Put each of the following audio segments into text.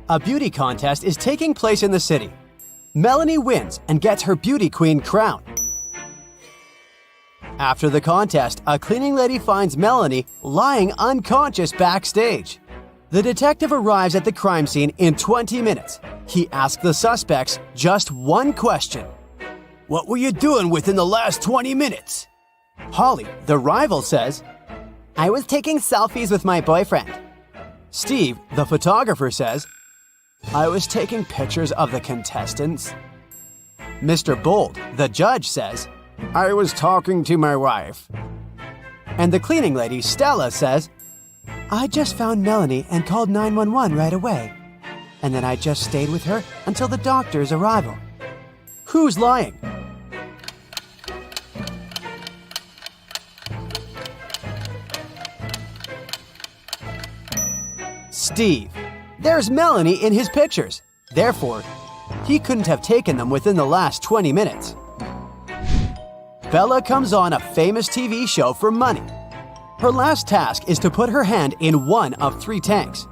A beauty contest is taking place in the city. Melanie wins and gets her beauty queen crown. After the contest, a cleaning lady finds Melanie lying unconscious backstage. The detective arrives at the crime scene in 20 minutes. He asks the suspects just one question. "What were you doing within the last 20 minutes?" Holly, the rival, says, "I was taking selfies with my boyfriend." Steve, the photographer, says, "I was taking pictures of the contestants." Mr. Bold, the judge, says, "I was talking to my wife." And the cleaning lady, Stella, says, "I just found Melanie and called 911 right away. And then I just stayed with her until the doctor's arrival." Who's lying? Steve. There's Melanie in his pictures. Therefore, he couldn't have taken them within the last 20 minutes. Bella comes on a famous TV show for money. Her last task is to put her hand in one of 3 tanks.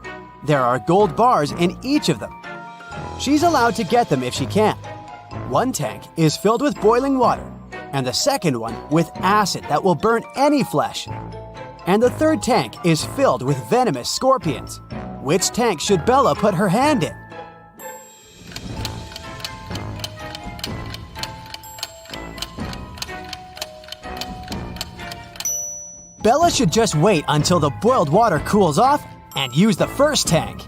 There are gold bars in each of them. She's allowed to get them if she can. One tank is filled with boiling water, and the second one with acid that will burn any flesh. And the third tank is filled with venomous scorpions. Which tank should Bella put her hand in? Bella should just wait until the boiled water cools off and use the first tank.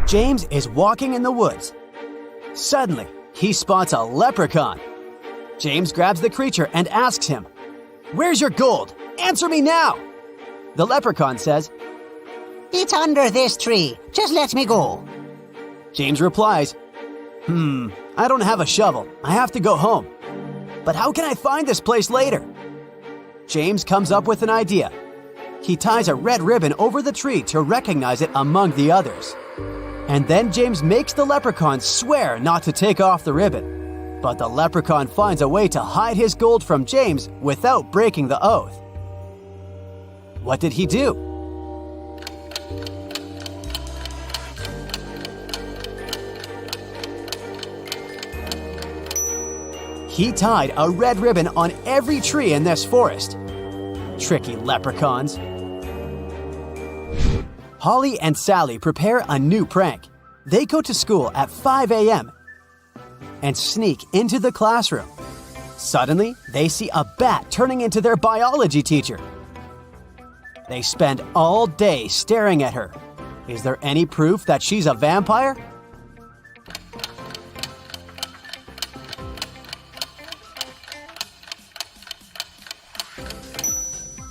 James is walking in the woods. Suddenly, he spots a leprechaun. James grabs the creature and asks him, "Where's your gold? Answer me now!" The leprechaun says, "It's under this tree. Just let me go." James replies, I don't have a shovel. I have to go home. But how can I find this place later?" James comes up with an idea. He ties a red ribbon over the tree to recognize it among the others. And then James makes the leprechaun swear not to take off the ribbon. But the leprechaun finds a way to hide his gold from James without breaking the oath. What did he do? He tied a red ribbon on every tree in this forest. Tricky leprechauns. Holly and Sally prepare a new prank. They go to school at 5 a.m. and sneak into the classroom. Suddenly, they see a bat turning into their biology teacher. They spend all day staring at her. Is there any proof that she's a vampire?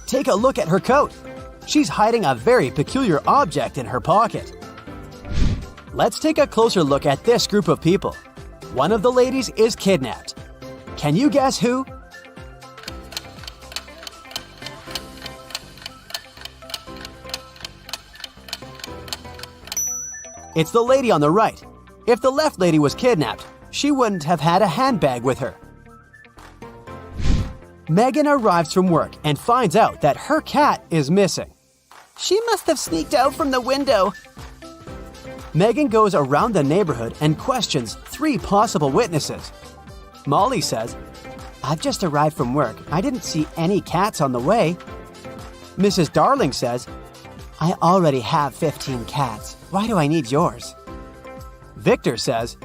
Take a look at her coat. She's hiding a very peculiar object in her pocket. Let's take a closer look at this group of people. One of the ladies is kidnapped. Can you guess who? It's the lady on the right. If the left lady was kidnapped, she wouldn't have had a handbag with her. Megan arrives from work and finds out that her cat is missing. She must have sneaked out from the window. Megan goes around the neighborhood and questions 3 possible witnesses. Molly says, "I've just arrived from work. I didn't see any cats on the way." Mrs. Darling says, "I already have 15 cats. Why do I need yours?" Victor says,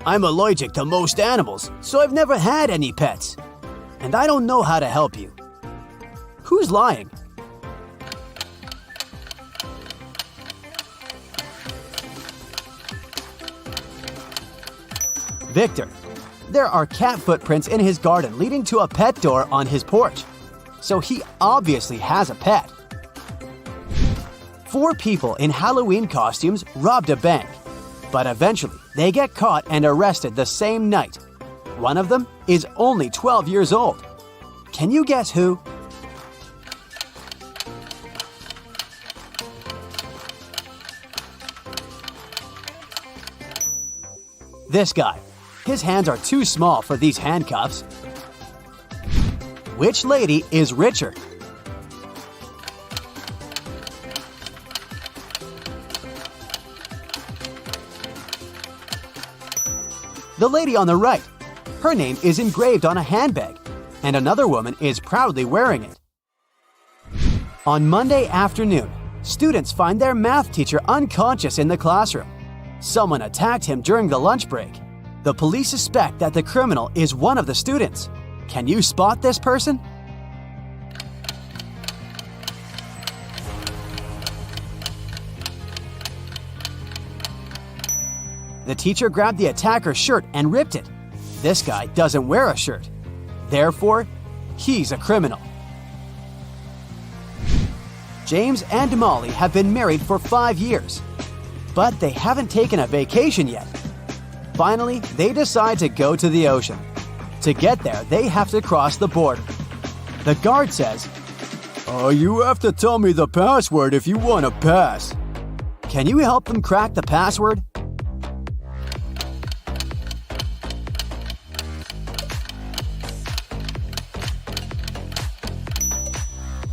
"I'm allergic to most animals, so I've never had any pets. And I don't know how to help you." Who's lying? Victor. There are cat footprints in his garden leading to a pet door on his porch. So he obviously has a pet. 4 people in Halloween costumes robbed a bank. But eventually, they get caught and arrested the same night. One of them is only 12 years old. Can you guess who? This guy. His hands are too small for these handcuffs. Which lady is richer? the lady on the right. Her name is engraved on a handbag, and another woman is proudly wearing it. On Monday afternoon, students find their math teacher unconscious in the classroom. Someone attacked him during the lunch break. The police suspect that the criminal is one of the students. Can you spot this person? The teacher grabbed the attacker's shirt and ripped it. This guy doesn't wear a shirt. Therefore, he's a criminal. James and Molly have been married for 5 years, but they haven't taken a vacation yet. Finally, they decide to go to the ocean. To get there, they have to cross the border. The guard says, "You have to tell me the password if you want to pass." Can you help them crack the password?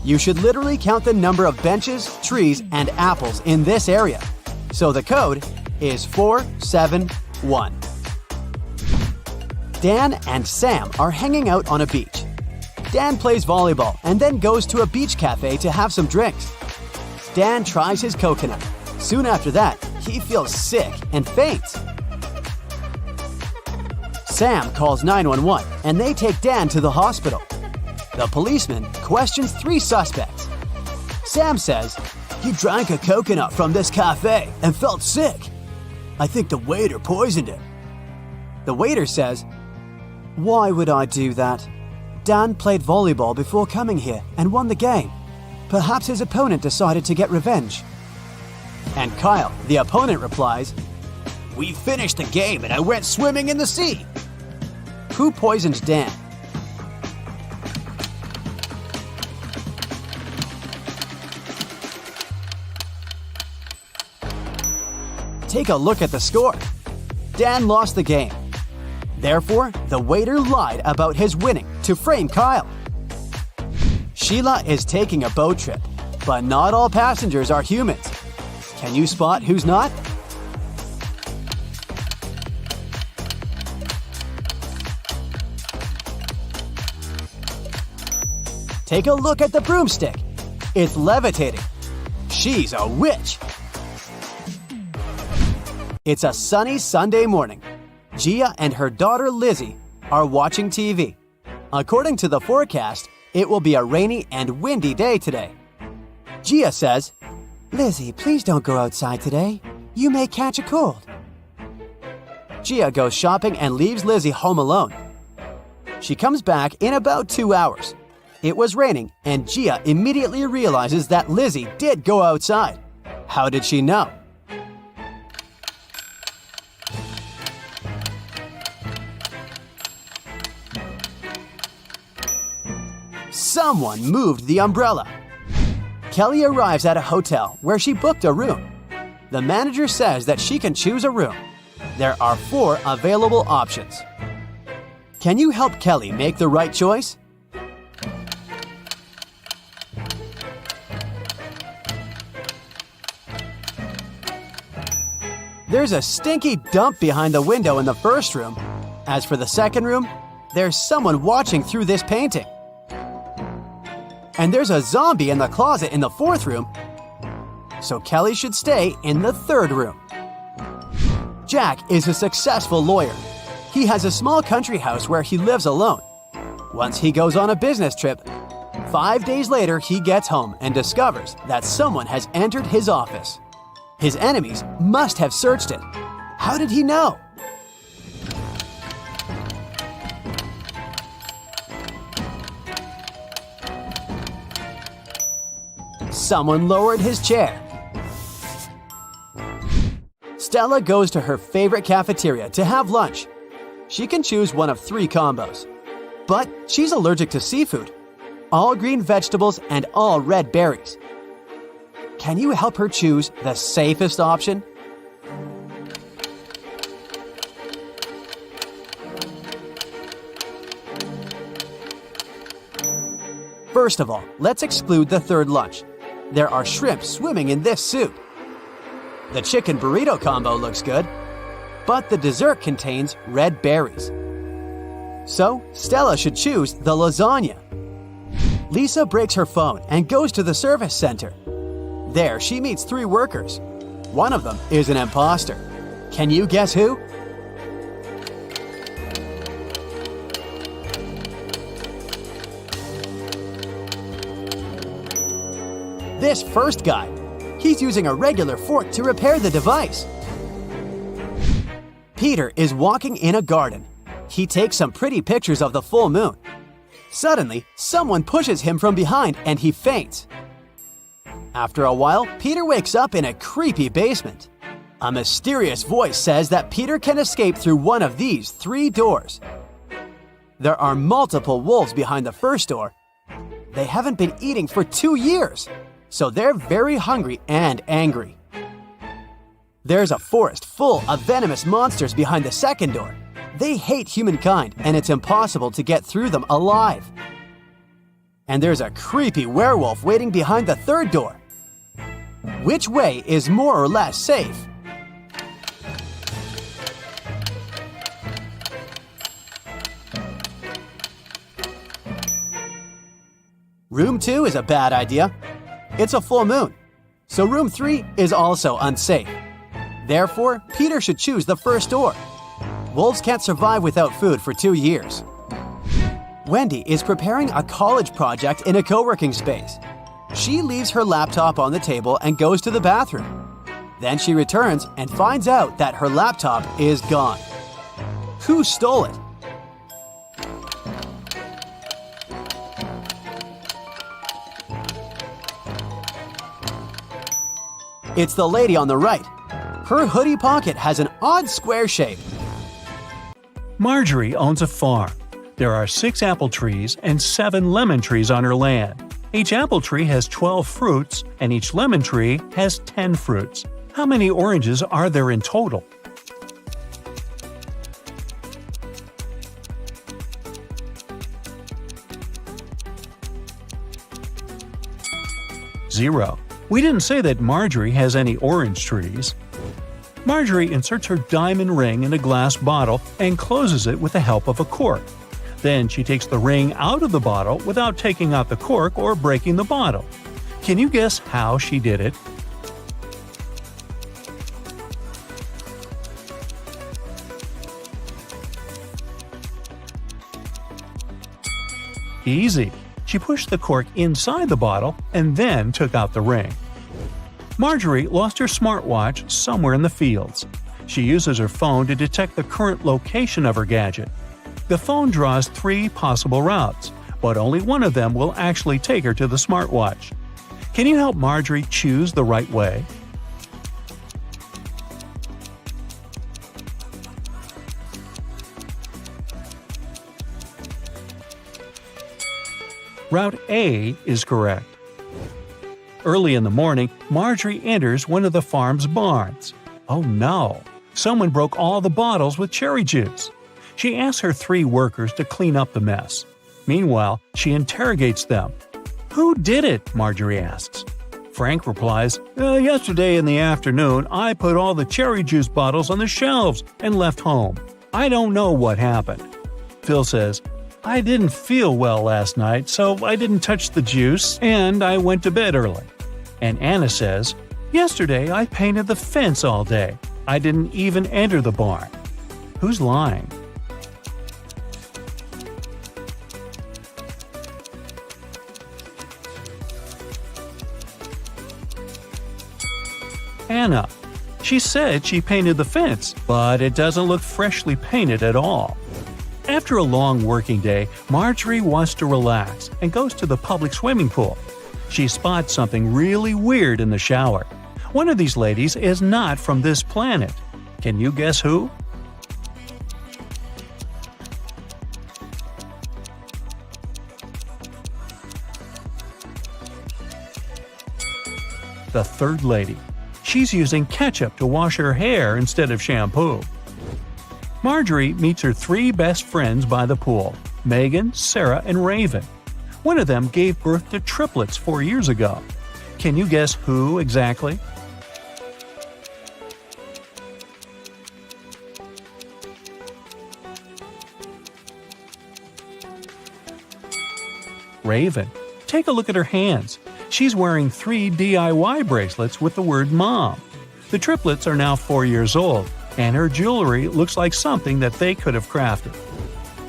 You should literally count the number of benches, trees, and apples in this area. So the code is 471. Dan and Sam are hanging out on a beach. Dan plays volleyball and then goes to a beach cafe to have some drinks. Dan tries his coconut. Soon after that, he feels sick and faints. Sam calls 911 and they take Dan to the hospital. The policeman questions 3 suspects. Sam says, "He drank a coconut from this cafe and felt sick. I think the waiter poisoned him." The waiter says, "Why would I do that? Dan played volleyball before coming here and won the game. Perhaps his opponent decided to get revenge." And Kyle, the opponent, replies, "We finished the game and I went swimming in the sea." Who poisoned Dan? Take a look at the score. Dan lost the game. Therefore, the waiter lied about his winning to frame Kyle. Sheila is taking a boat trip, but not all passengers are humans. Can you spot who's not? Take a look at the broomstick. It's levitating. She's a witch. It's a sunny Sunday morning. Gia and her daughter Lizzie are watching TV. According to the forecast, it will be a rainy and windy day today. Gia says, "Lizzie, please don't go outside today. You may catch a cold." Gia goes shopping and leaves Lizzie home alone. She comes back in about 2 hours. It was raining, and Gia immediately realizes that Lizzie did go outside. How did she know? Someone moved the umbrella. Kelly arrives at a hotel where she booked a room. The manager says that she can choose a room. There are 4 available options. Can you help Kelly make the right choice? There's a stinky dump behind the window in the first room. As for the second room, there's someone watching through this painting. And there's a zombie in the closet in the 4th room. So Kelly should stay in the 3rd room. Jack is a successful lawyer. He has a small country house where he lives alone. Once he goes on a business trip, 5 days later he gets home and discovers that someone has entered his office. His enemies must have searched it. How did he know? Someone lowered his chair. Stella goes to her favorite cafeteria to have lunch. She can choose one of 3 combos. But she's allergic to seafood, all green vegetables, and all red berries. Can you help her choose the safest option? First of all, let's exclude the 3rd lunch. There are shrimp swimming in this soup. The chicken burrito combo looks good, but the dessert contains red berries. So, Stella should choose the lasagna. Lisa breaks her phone and goes to the service center. There, she meets 3 workers. One of them is an imposter. Can you guess who? This first guy. He's using a regular fork to repair the device. Peter is walking in a garden. He takes some pretty pictures of the full moon. Suddenly, someone pushes him from behind and he faints. After a while, Peter wakes up in a creepy basement. A mysterious voice says that Peter can escape through one of these 3 doors. There are multiple wolves behind the first door. They haven't been eating for 2 years, so they're very hungry and angry. There's a forest full of venomous monsters behind the second door. They hate humankind, and it's impossible to get through them alive. And there's a creepy werewolf waiting behind the third door. Which way is more or less safe? Room 2 is a bad idea. It's a full moon. So room 3 is also unsafe. Therefore, Peter should choose the first door. Wolves can't survive without food for 2 years. Wendy is preparing a college project in a co-working space. She leaves her laptop on the table and goes to the bathroom. Then she returns and finds out that her laptop is gone. Who stole it? It's the lady on the right. Her hoodie pocket has an odd square shape. Marjorie owns a farm. There are 6 apple trees and 7 lemon trees on her land. Each apple tree has 12 fruits, and each lemon tree has 10 fruits. How many oranges are there in total? Zero. We didn't say that Marjorie has any orange trees. Marjorie inserts her diamond ring in a glass bottle and closes it with the help of a cork. Then she takes the ring out of the bottle without taking out the cork or breaking the bottle. Can you guess how she did it? Easy. She pushed the cork inside the bottle and then took out the ring. Marjorie lost her smartwatch somewhere in the fields. She uses her phone to detect the current location of her gadget. The phone draws 3 possible routes, but only one of them will actually take her to the smartwatch. Can you help Marjorie choose the right way? Route A is correct. Early in the morning, Marjorie enters one of the farm's barns. Oh no! Someone broke all the bottles with cherry juice. She asks her 3 workers to clean up the mess. Meanwhile, she interrogates them. "Who did it?" Marjorie asks. Frank replies, "Yesterday in the afternoon, I put all the cherry juice bottles on the shelves and left home. I don't know what happened." Phil says, "I didn't feel well last night, so I didn't touch the juice, and I went to bed early." And Anna says, "Yesterday I painted the fence all day. I didn't even enter the barn." Who's lying? Anna. She said she painted the fence, but it doesn't look freshly painted at all. After a long working day, Marjorie wants to relax and goes to the public swimming pool. She spots something really weird in the shower. One of these ladies is not from this planet. Can you guess who? The third lady. She's using ketchup to wash her hair instead of shampoo. Marjorie meets her 3 best friends by the pool, Megan, Sarah, and Raven. One of them gave birth to triplets 4 years ago. Can you guess who exactly? Raven. Take a look at her hands. She's wearing 3 DIY bracelets with the word Mom. The triplets are now 4 years old, and her jewelry looks like something that they could have crafted.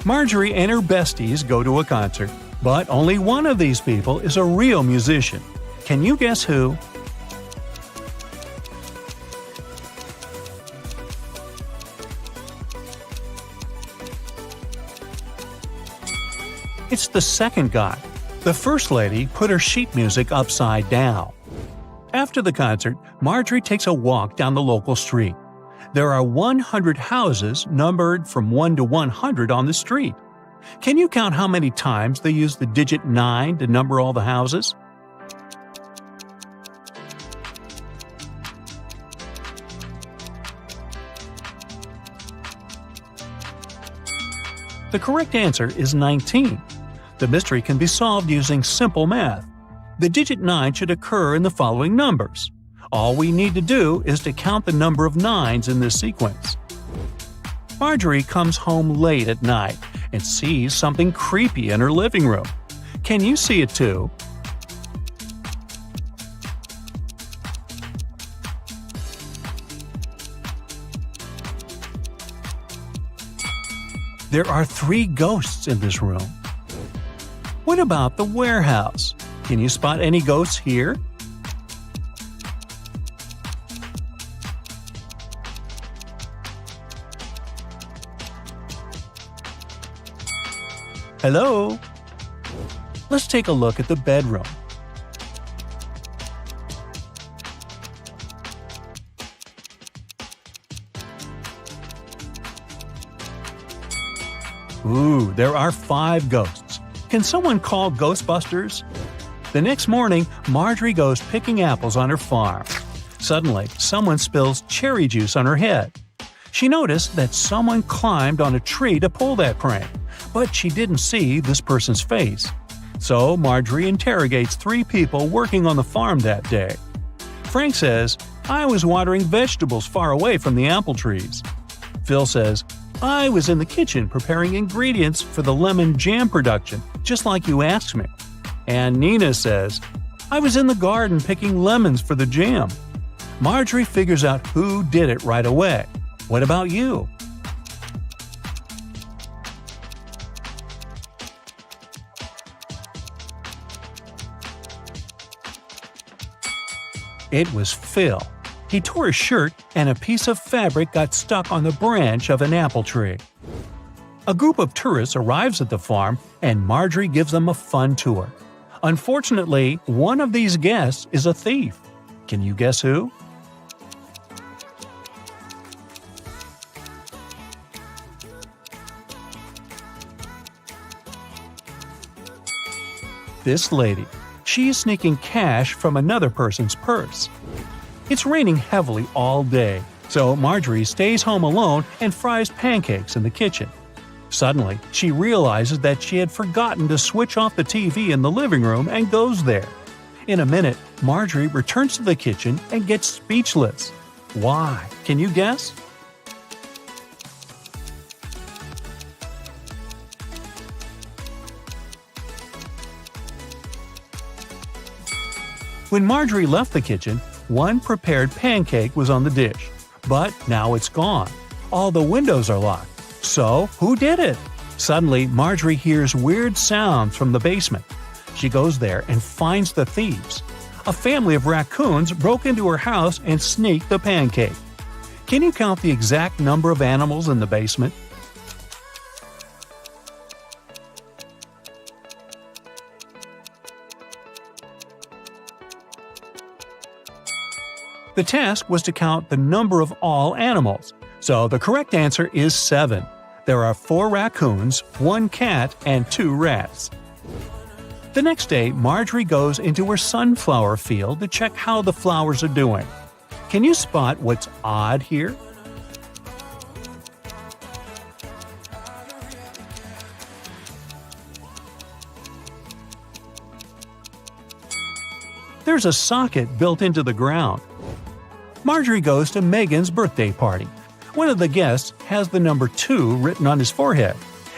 Marjorie and her besties go to a concert, but only one of these people is a real musician. Can you guess who? It's the second guy. The first lady put her sheet music upside down. After the concert, Marjorie takes a walk down the local street. There are 100 houses numbered from 1 to 100 on the street. Can you count how many times they use the digit 9 to number all the houses? The correct answer is 19. The mystery can be solved using simple math. The digit 9 should occur in the following numbers. All we need to do is to count the number of 9s in this sequence. Marjorie comes home late at night and sees something creepy in her living room. Can you see it too? There are 3 ghosts in this room. What about the warehouse? Can you spot any ghosts here? Hello? Let's take a look at the bedroom. Ooh, there are 5 ghosts. Can someone call Ghostbusters? The next morning, Marjorie goes picking apples on her farm. Suddenly, someone spills cherry juice on her head. She noticed that someone climbed on a tree to pull that prank, but she didn't see this person's face. So Marjorie interrogates 3 people working on the farm that day. Frank says, "I was watering vegetables far away from the apple trees." Phil says, "I was in the kitchen preparing ingredients for the lemon jam production, just like you asked me." And Nina says, "I was in the garden picking lemons for the jam." Marjorie figures out who did it right away. What about you? It was Phil. He tore his shirt and a piece of fabric got stuck on the branch of an apple tree. A group of tourists arrives at the farm and Marjorie gives them a fun tour. Unfortunately, one of these guests is a thief. Can you guess who? This lady. She's sneaking cash from another person's purse. It's raining heavily all day, so Marjorie stays home alone and fries pancakes in the kitchen. Suddenly, she realizes that she had forgotten to switch off the TV in the living room and goes there. In a minute, Marjorie returns to the kitchen and gets speechless. Why? Can you guess? When Marjorie left the kitchen, one prepared pancake was on the dish. But now it's gone. All the windows are locked. So, who did it? Suddenly, Marjorie hears weird sounds from the basement. She goes there and finds the thieves. A family of raccoons broke into her house and sneaked the pancake. Can you count the exact number of animals in the basement? The task was to count the number of all animals, so the correct answer is 7. There are 4 raccoons, 1 cat, and 2 rats. The next day, Marjorie goes into her sunflower field to check how the flowers are doing. Can you spot what's odd here? There's a socket built into the ground. Marjorie goes to Megan's birthday party. One of the guests has the number 2 written on his forehead,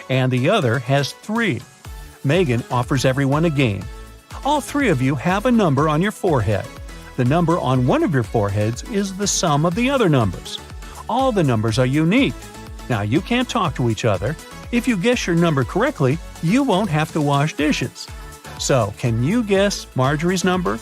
and the other has 3. Megan offers everyone a game. All three of you have a number on your forehead. The number on one of your foreheads is the sum of the other numbers. All the numbers are unique. Now, you can't talk to each other. If you guess your number correctly, you won't have to wash dishes. So, can you guess Marjorie's number?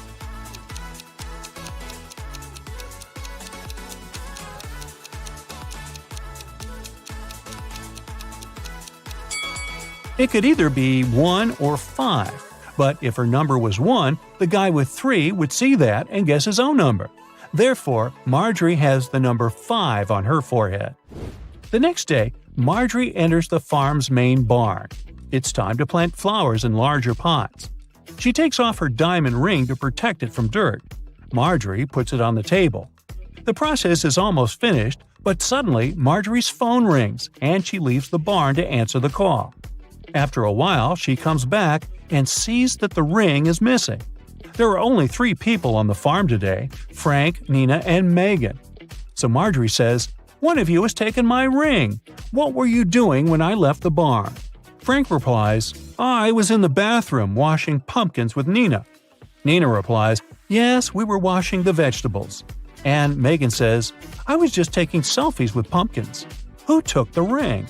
It could either be 1 or 5. But if her number was 1, the guy with 3 would see that and guess his own number. Therefore, Marjorie has the number 5 on her forehead. The next day, Marjorie enters the farm's main barn. It's time to plant flowers in larger pots. She takes off her diamond ring to protect it from dirt. Marjorie puts it on the table. The process is almost finished, but suddenly Marjorie's phone rings and she leaves the barn to answer the call. After a while, she comes back and sees that the ring is missing. There are only 3 people on the farm today: Frank, Nina, and Megan. So Marjorie says, "One of you has taken my ring. What were you doing when I left the barn?" Frank replies, "I was in the bathroom washing pumpkins with Nina." Nina replies, "Yes, we were washing the vegetables." And Megan says, "I was just taking selfies with pumpkins. Who took the ring?"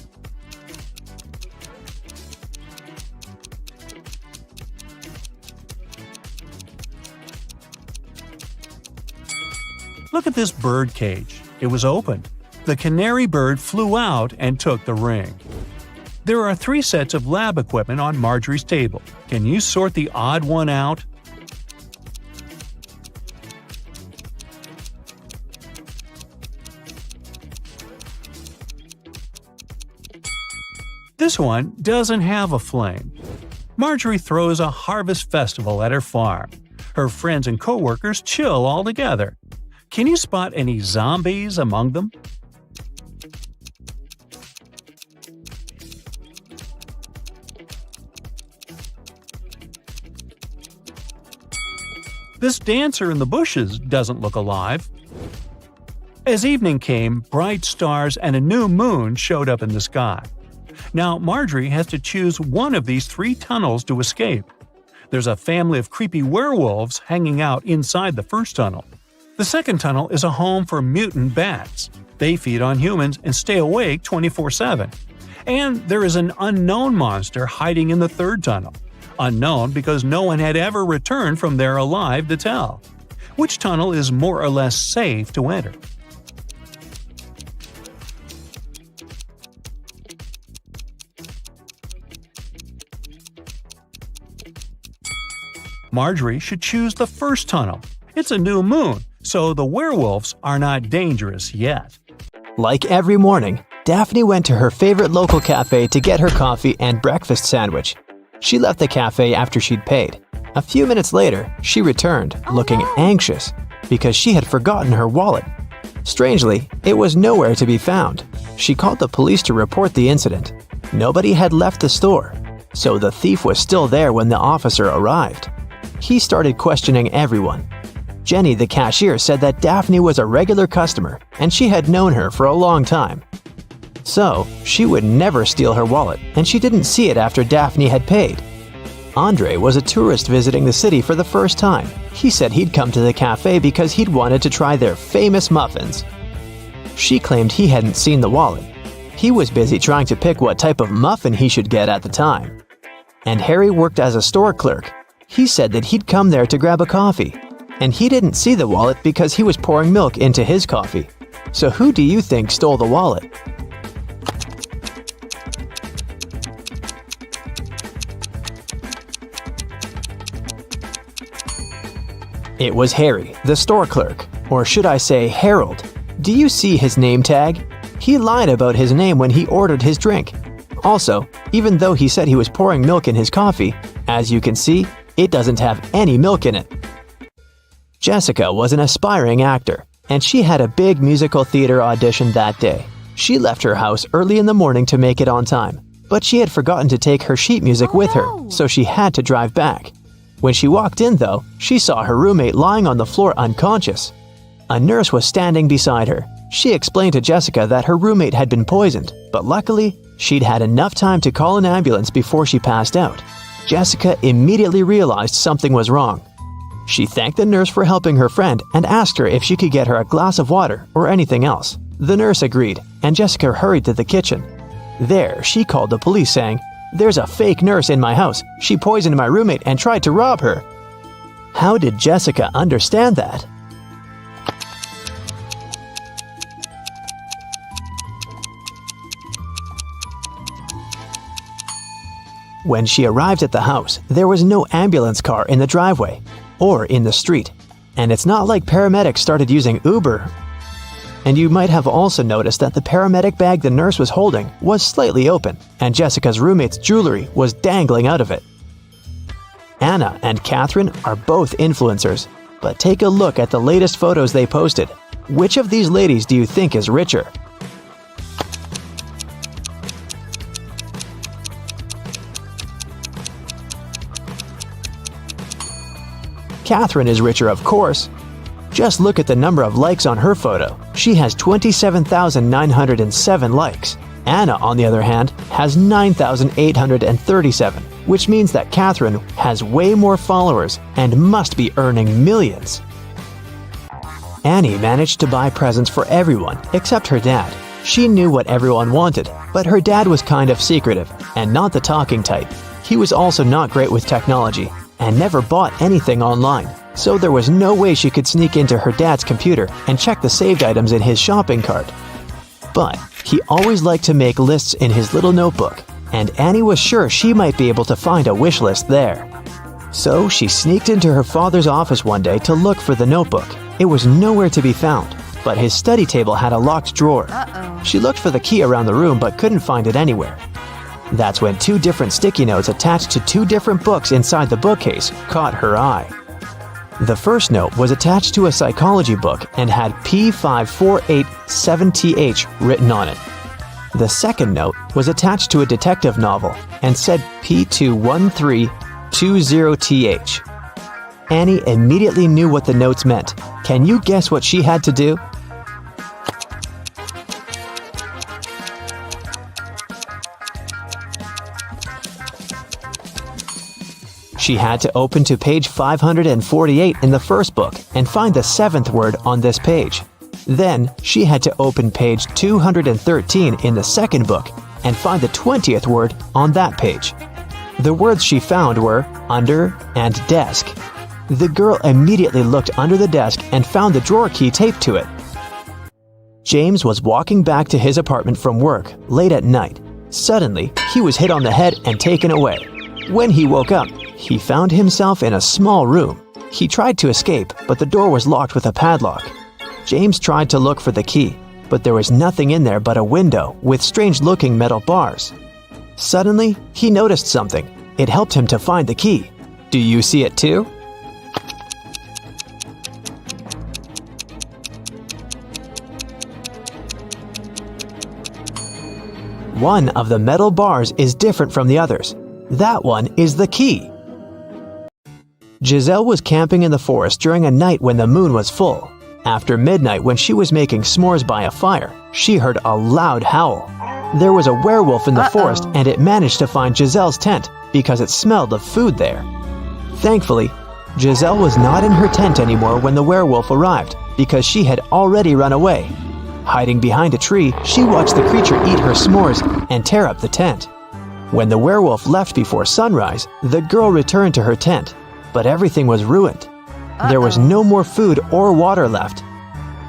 Look at this bird cage. It was opened. The canary bird flew out and took the ring. There are 3 sets of lab equipment on Marjorie's table. Can you sort the odd one out? This one doesn't have a flame. Marjorie throws a harvest festival at her farm. Her friends and co-workers chill all together. Can you spot any zombies among them? This dancer in the bushes doesn't look alive. As evening came, bright stars and a new moon showed up in the sky. Now Marjorie has to choose one of these 3 tunnels to escape. There's a family of creepy werewolves hanging out inside the first tunnel. The second tunnel is a home for mutant bats. They feed on humans and stay awake 24/7. And there is an unknown monster hiding in the third tunnel. Unknown because no one had ever returned from there alive to tell. Which tunnel is more or less safe to enter? Marjorie should choose the first tunnel. It's a new moon, so the werewolves are not dangerous yet. Like every morning, Daphne went to her favorite local cafe to get her coffee and breakfast sandwich. She left the cafe after she'd paid. A few minutes later, she returned, looking anxious, because she had forgotten her wallet. Strangely, it was nowhere to be found. She called the police to report the incident. Nobody had left the store, so the thief was still there when the officer arrived. He started questioning everyone. Jenny, the cashier, said that Daphne was a regular customer and she had known her for a long time. So, she would never steal her wallet, and she didn't see it after Daphne had paid. Andre was a tourist visiting the city for the first time. He said he'd come to the cafe because he'd wanted to try their famous muffins. She claimed he hadn't seen the wallet. He was busy trying to pick what type of muffin he should get at the time. And Harry worked as a store clerk. He said that he'd come there to grab a coffee, and he didn't see the wallet because he was pouring milk into his coffee. So who do you think stole the wallet? It was Harry, the store clerk, or should I say Harold. Do you see his name tag? He lied about his name when he ordered his drink. Also, even though he said he was pouring milk in his coffee, as you can see, it doesn't have any milk in it. Jessica was an aspiring actor, and she had a big musical theater audition that day. She left her house early in the morning to make it on time, but she had forgotten to take her sheet music with her, so she had to drive back. When she walked in, though, she saw her roommate lying on the floor unconscious. A nurse was standing beside her. She explained to Jessica that her roommate had been poisoned, but luckily, she'd had enough time to call an ambulance before she passed out. Jessica immediately realized something was wrong. She thanked the nurse for helping her friend and asked her if she could get her a glass of water or anything else. The nurse agreed, and Jessica hurried to the kitchen. There, she called the police saying, "There's a fake nurse in my house. She poisoned my roommate and tried to rob her." How did Jessica understand that? When she arrived at the house, there was no ambulance car in the driveway or in the street, and it's not like paramedics started using Uber. And you might have also noticed that the paramedic bag the nurse was holding was slightly open, and Jessica's roommate's jewelry was dangling out of it. Anna and Catherine are both influencers, but take a look at the latest photos they posted. Which of these ladies do you think is richer? Catherine is richer, of course. Just look at the number of likes on her photo. She has 27,907 likes. Anna, on the other hand, has 9,837, which means that Catherine has way more followers and must be earning millions. Annie managed to buy presents for everyone except her dad. She knew what everyone wanted, but her dad was kind of secretive and not the talking type. He was also not great with technology and never bought anything online, so there was no way she could sneak into her dad's computer and check the saved items in his shopping cart. But he always liked to make lists in his little notebook, and Annie was sure she might be able to find a wish list there. So she sneaked into her father's office one day to look for the notebook. It was nowhere to be found, but his study table had a locked drawer. She looked for the key around the room but couldn't find it anywhere. That's when 2 different sticky notes attached to 2 different books inside the bookcase caught her eye. The first note was attached to a psychology book and had P5487TH written on it. The second note was attached to a detective novel and said P21320TH. Annie immediately knew what the notes meant. Can you guess what she had to do? She had to open to page 548 in the first book and find the 7th word on this page. Then, she had to open page 213 in the second book and find the 20th word on that page. The words she found were under and desk. The girl immediately looked under the desk and found the drawer key taped to it. James was walking back to his apartment from work late at night. Suddenly, he was hit on the head and taken away. When he woke up, he found himself in a small room. He tried to escape, but the door was locked with a padlock. James tried to look for the key, but there was nothing in there but a window with strange-looking metal bars. Suddenly, he noticed something. It helped him to find the key. Do you see it too? One of the metal bars is different from the others. That one is the key. Giselle was camping in the forest during a night when the moon was full. After midnight, when she was making s'mores by a fire, she heard a loud howl. There was a werewolf in the forest, and it managed to find Giselle's tent because it smelled of food there. Thankfully, Giselle was not in her tent anymore when the werewolf arrived because she had already run away. Hiding behind a tree, she watched the creature eat her s'mores and tear up the tent. When the werewolf left before sunrise, the girl returned to her tent, but everything was ruined. There was no more food or water left.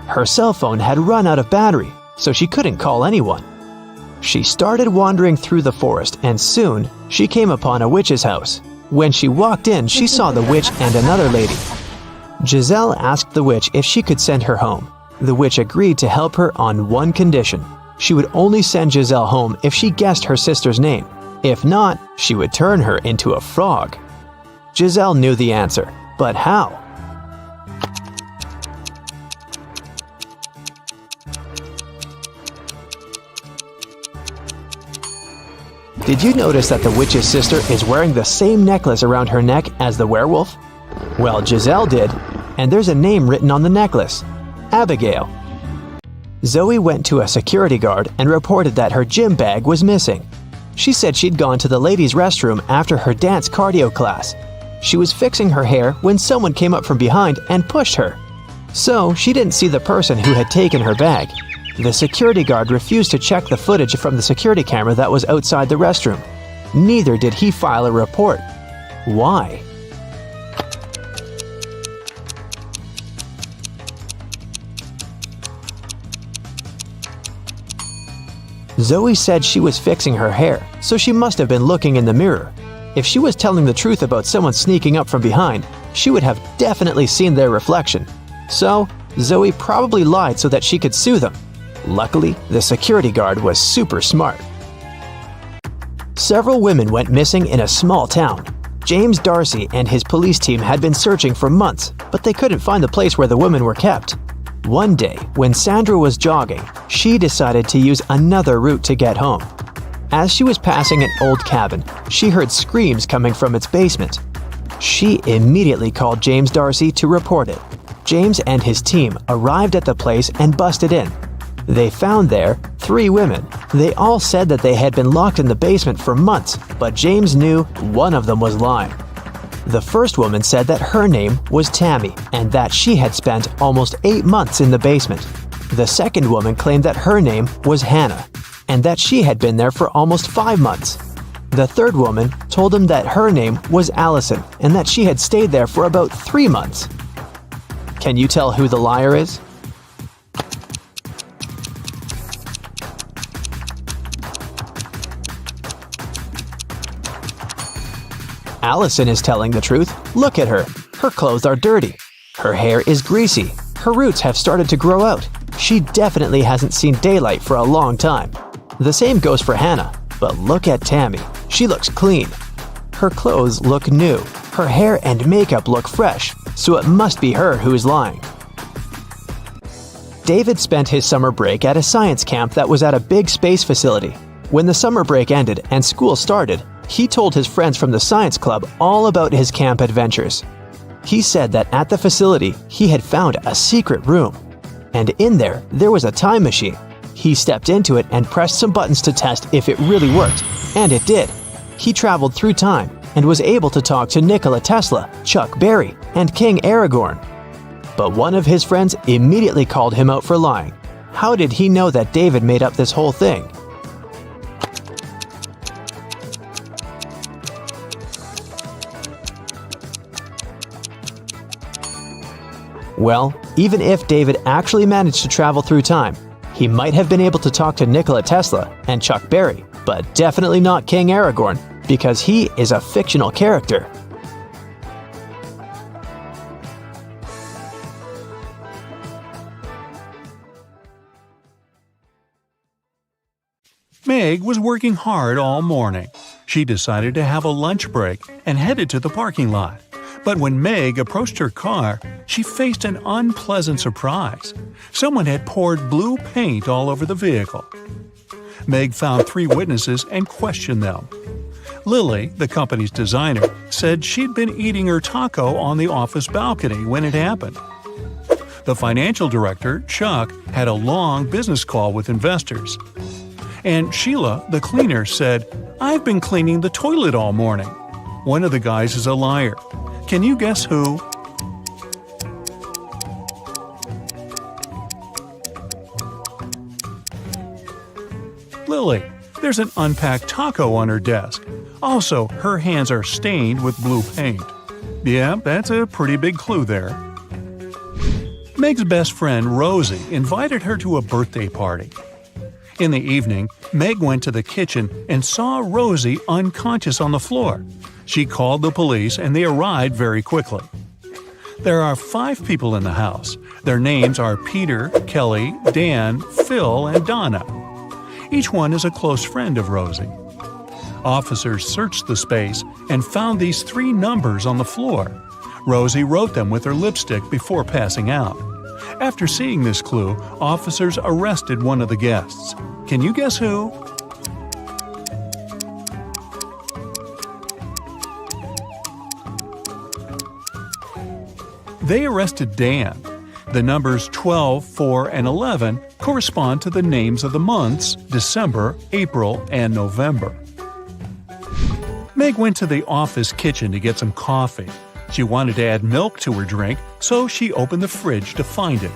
Her cell phone had run out of battery, so she couldn't call anyone. She started wandering through the forest, and soon she came upon a witch's house. When she walked in, she saw the witch and another lady. Giselle asked the witch if she could send her home. The witch agreed to help her on one condition. She would only send Giselle home if she guessed her sister's name. If not, she would turn her into a frog. Giselle knew the answer, but how? Did you notice that the witch's sister is wearing the same necklace around her neck as the werewolf? Well, Giselle did, and there's a name written on the necklace: Abigail. Zoe went to a security guard and reported that her gym bag was missing. She said she'd gone to the ladies' restroom after her dance cardio class. She was fixing her hair when someone came up from behind and pushed her. So she didn't see the person who had taken her bag. The security guard refused to check the footage from the security camera that was outside the restroom. Neither did he file a report. Why? Zoe said she was fixing her hair, so she must have been looking in the mirror. If she was telling the truth about someone sneaking up from behind, she would have definitely seen their reflection. So, Zoe probably lied so that she could sue them. Luckily, the security guard was super smart. Several women went missing in a small town. James Darcy and his police team had been searching for months, but they couldn't find the place where the women were kept. One day, when Sandra was jogging, she decided to use another route to get home. As she was passing an old cabin, she heard screams coming from its basement. She immediately called James Darcy to report it. James and his team arrived at the place and busted in. They found there 3 women. They all said that they had been locked in the basement for months, but James knew one of them was lying. The first woman said that her name was Tammy and that she had spent almost 8 months in the basement. The second woman claimed that her name was Hannah and that she had been there for almost 5 months. The third woman told him that her name was Allison and that she had stayed there for about 3 months. Can you tell who the liar is? Allison is telling the truth. Look at her. Her clothes are dirty. Her hair is greasy. Her roots have started to grow out. She definitely hasn't seen daylight for a long time. The same goes for Hannah. But look at Tammy. She looks clean. Her clothes look new. Her hair and makeup look fresh, so it must be her who is lying. David spent his summer break at a science camp that was at a big space facility. When the summer break ended and school started, he told his friends from the science club all about his camp adventures. He said that at the facility, he had found a secret room. And in there was a time machine. He stepped into it and pressed some buttons to test if it really worked. And it did. He traveled through time and was able to talk to Nikola Tesla, Chuck Berry, and King Aragorn. But one of his friends immediately called him out for lying. How did he know that David made up this whole thing? Well, even if David actually managed to travel through time, he might have been able to talk to Nikola Tesla and Chuck Berry, but definitely not King Aragorn, because he is a fictional character. Meg was working hard all morning. She decided to have a lunch break and headed to the parking lot. But when Meg approached her car, she faced an unpleasant surprise. Someone had poured blue paint all over the vehicle. Meg found 3 witnesses and questioned them. Lily, the company's designer, said she'd been eating her taco on the office balcony when it happened. The financial director, Chuck, had a long business call with investors. And Sheila, the cleaner, said, "I've been cleaning the toilet all morning." One of the guys is a liar. Can you guess who? Lily. There's an unpacked taco on her desk. Also, her hands are stained with blue paint. Yeah, that's a pretty big clue there. Meg's best friend, Rosie, invited her to a birthday party. In the evening, Meg went to the kitchen and saw Rosie unconscious on the floor. She called the police and they arrived very quickly. There are 5 people in the house. Their names are Peter, Kelly, Dan, Phil, and Donna. Each one is a close friend of Rosie. Officers searched the space and found these 3 numbers on the floor. Rosie wrote them with her lipstick before passing out. After seeing this clue, officers arrested one of the guests. Can you guess who? They arrested Dan. The numbers 12, 4, and 11 correspond to the names of the months December, April, and November. Meg went to the office kitchen to get some coffee. She wanted to add milk to her drink, so she opened the fridge to find it.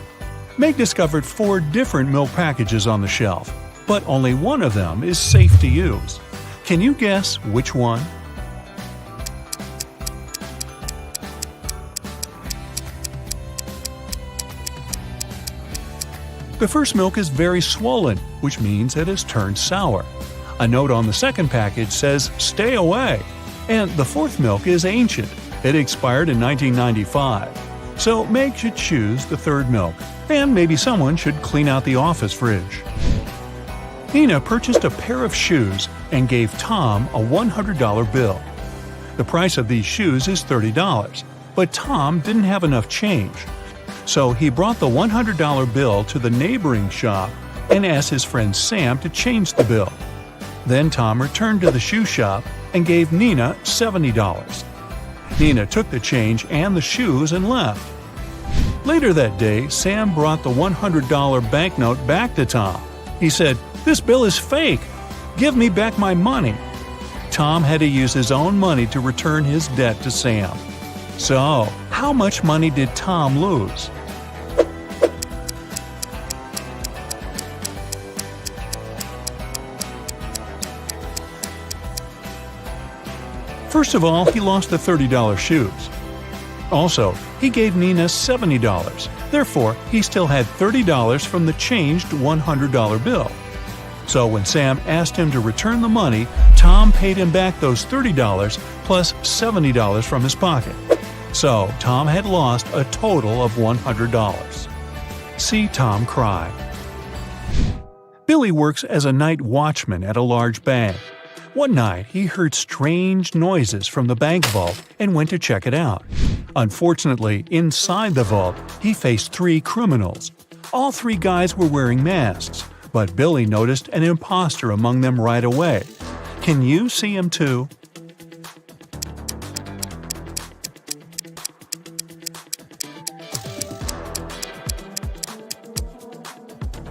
Meg discovered 4 different milk packages on the shelf, but only one of them is safe to use. Can you guess which one? The first milk is very swollen, which means it has turned sour. A note on the second package says, "Stay away." And the fourth milk is ancient. It expired in 1995. So Meg should choose the third milk, and maybe someone should clean out the office fridge. Nina purchased a pair of shoes and gave Tom a $100 bill. The price of these shoes is $30, but Tom didn't have enough change. So he brought the $100 bill to the neighboring shop and asked his friend Sam to change the bill. Then Tom returned to the shoe shop and gave Nina $70. Nina took the change and the shoes and left. Later that day, Sam brought the $100 banknote back to Tom. He said, "This bill is fake. Give me back my money." Tom had to use his own money to return his debt to Sam. So, how much money did Tom lose? First of all, he lost the $30 shoes. Also, he gave Nina $70. Therefore, he still had $30 from the changed $100 bill. So when Sam asked him to return the money, Tom paid him back those $30 plus $70 from his pocket. So Tom had lost a total of $100. See Tom cry. Billy works as a night watchman at a large bank. One night, he heard strange noises from the bank vault and went to check it out. Unfortunately, inside the vault, he faced 3 criminals. All 3 guys were wearing masks, but Billy noticed an imposter among them right away. Can you see him too?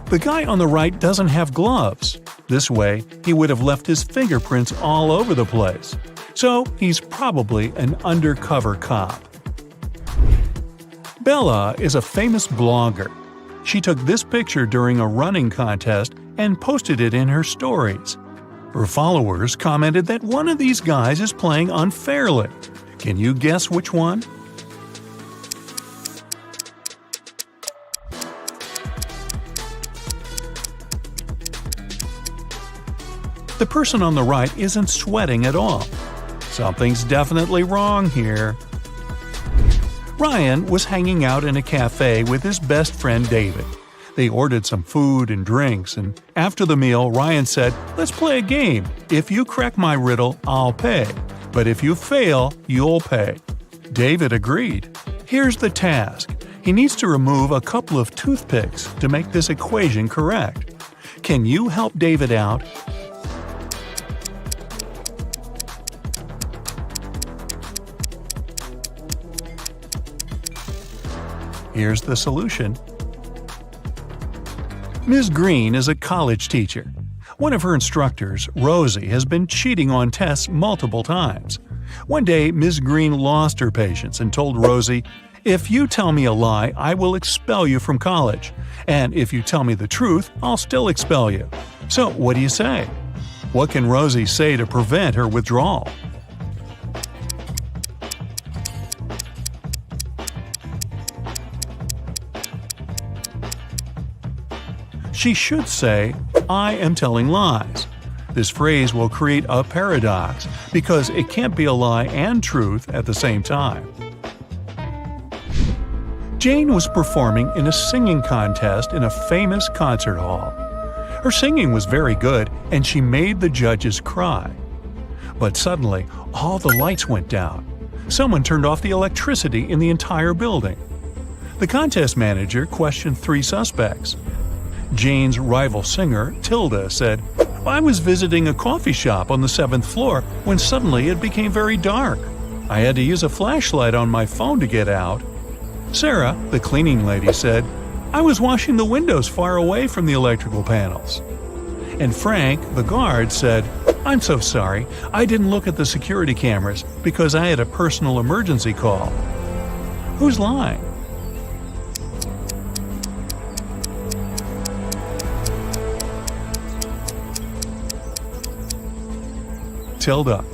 The guy on the right doesn't have gloves. This way, he would have left his fingerprints all over the place. So, he's probably an undercover cop. Bella is a famous blogger. She took this picture during a running contest and posted it in her stories. Her followers commented that one of these guys is playing unfairly. Can you guess which one? The person on the right isn't sweating at all. Something's definitely wrong here. Ryan was hanging out in a cafe with his best friend David. They ordered some food and drinks, and after the meal, Ryan said, "Let's play a game. If you crack my riddle, I'll pay. But if you fail, you'll pay." David agreed. Here's the task. He needs to remove a couple of toothpicks to make this equation correct. Can you help David out? Here's the solution. Ms. Green is a college teacher. One of her instructors, Rosie, has been cheating on tests multiple times. One day, Ms. Green lost her patience and told Rosie, "If you tell me a lie, I will expel you from college. And if you tell me the truth, I'll still expel you. So what do you say?" What can Rosie say to prevent her withdrawal? She should say, "I am telling lies." This phrase will create a paradox because it can't be a lie and truth at the same time. Jane was performing in a singing contest in a famous concert hall. Her singing was very good and she made the judges cry. But suddenly, all the lights went down. Someone turned off the electricity in the entire building. The contest manager questioned 3 suspects. Jane's rival singer, Tilda, said, "I was visiting a coffee shop on the 7th floor when suddenly it became very dark. I had to use a flashlight on my phone to get out." Sarah, the cleaning lady, said, "I was washing the windows far away from the electrical panels." And Frank, the guard, said, I'm so sorry. I didn't look at the security cameras because I had a personal emergency call. Who's lying? Tilda.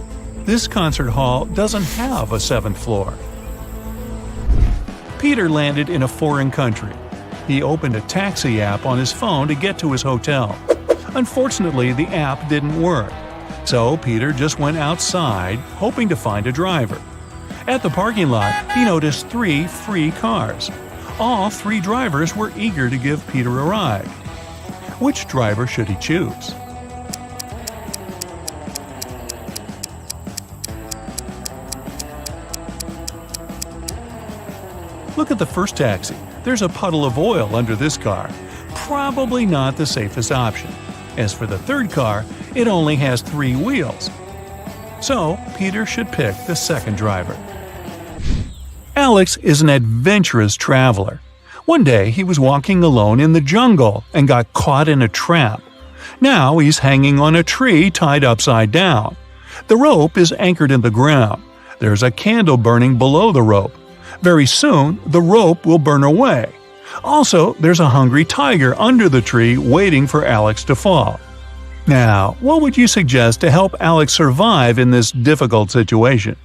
This concert hall doesn't have a 7th floor. Peter landed in a foreign country. He opened a taxi app on his phone to get to his hotel. Unfortunately, the app didn't work. So Peter just went outside, hoping to find a driver. At the parking lot, he noticed 3 free cars. All 3 drivers were eager to give Peter a ride. Which driver should he choose? Look at the first taxi. There's a puddle of oil under this car. Probably not the safest option. As for the third car, it only has 3 wheels. So, Peter should pick the second driver. Alex is an adventurous traveler. One day, he was walking alone in the jungle and got caught in a trap. Now he's hanging on a tree tied upside down. The rope is anchored in the ground. There's a candle burning below the rope. Very soon, the rope will burn away. Also, there's a hungry tiger under the tree waiting for Alex to fall. Now, what would you suggest to help Alex survive in this difficult situation?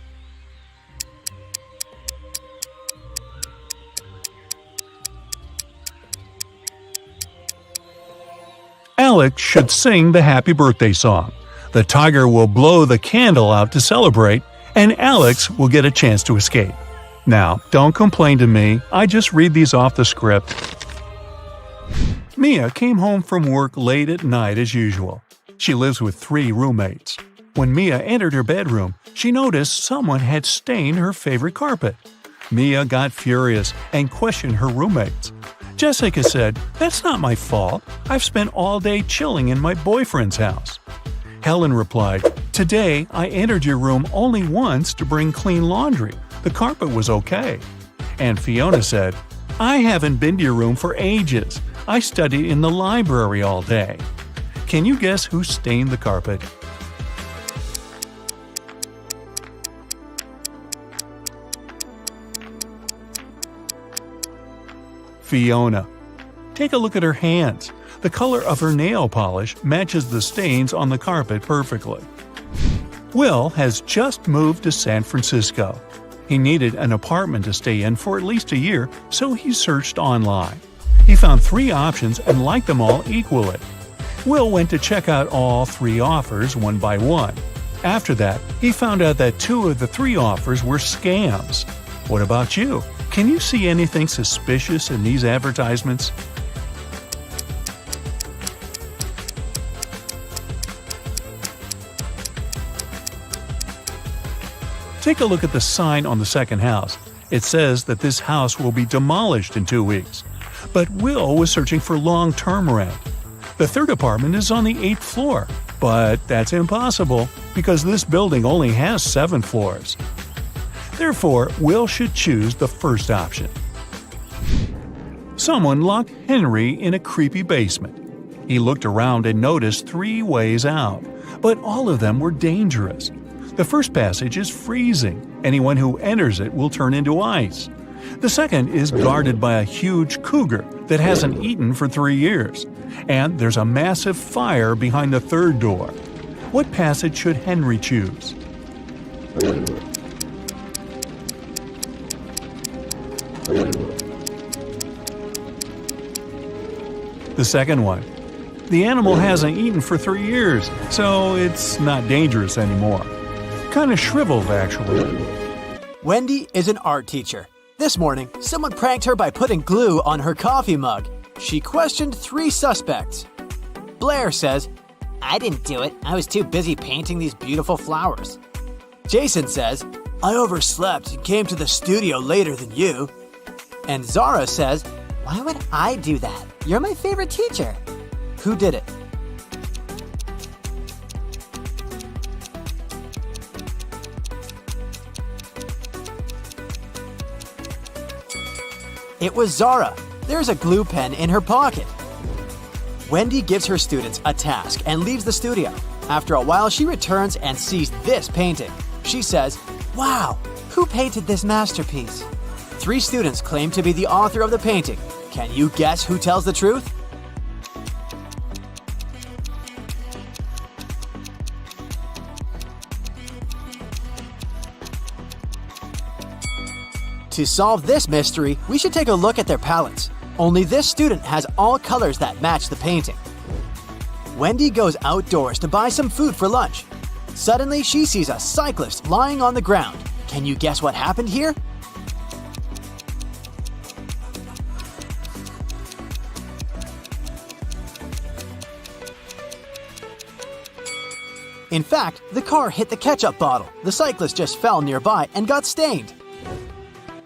Alex should sing the happy birthday song. The tiger will blow the candle out to celebrate, and Alex will get a chance to escape. Now, don't complain to me, I just read these off the script. Mia came home from work late at night as usual. She lives with 3 roommates. When Mia entered her bedroom, she noticed someone had stained her favorite carpet. Mia got furious and questioned her roommates. Jessica said, "That's not my fault. I've spent all day chilling in my boyfriend's house." Helen replied, "Today I entered your room only once to bring clean laundry. The carpet was okay." And Fiona said, "I haven't been to your room for ages. I studied in the library all day." Can you guess who stained the carpet? Fiona. Take a look at her hands. The color of her nail polish matches the stains on the carpet perfectly. Will has just moved to San Francisco. He needed an apartment to stay in for at least a year, so he searched online. He found 3 options and liked them all equally. Will went to check out all 3 offers one by one. After that, he found out that 2 of the 3 offers were scams. What about you? Can you see anything suspicious in these advertisements? Take a look at the sign on the second house. It says that this house will be demolished in 2 weeks. But Will was searching for long-term rent. The third apartment is on the 8th floor, but that's impossible because this building only has 7 floors. Therefore, Will should choose the first option. Someone locked Henry in a creepy basement. He looked around and noticed 3 ways out, but all of them were dangerous. The first passage is freezing. Anyone who enters it will turn into ice. The second is guarded by a huge cougar that hasn't eaten for 3 years. And there's a massive fire behind the third door. What passage should Henry choose? The second one. The animal hasn't eaten for 3 years, so it's not dangerous anymore. Kind of shriveled, actually. Wendy is an art teacher. This morning, someone pranked her by putting glue on her coffee mug. She questioned 3 suspects. Blair says, I didn't do it. I was too busy painting these beautiful flowers. Jason says, I overslept and came to the studio later than you. And Zara says, Why would I do that? You're my favorite teacher. who did it? It was Zara. There's a glue pen in her pocket. Wendy gives her students a task and leaves the studio. After a while, she returns and sees this painting. She says, "Wow, who painted this masterpiece?" 3 students claim to be the author of the painting. Can you guess who tells the truth? To solve this mystery, we should take a look at their palettes. Only this student has all colors that match the painting. Wendy goes outdoors to buy some food for lunch. Suddenly, she sees a cyclist lying on the ground. Can you guess what happened here? In fact, the car hit the ketchup bottle. The cyclist just fell nearby and got stained.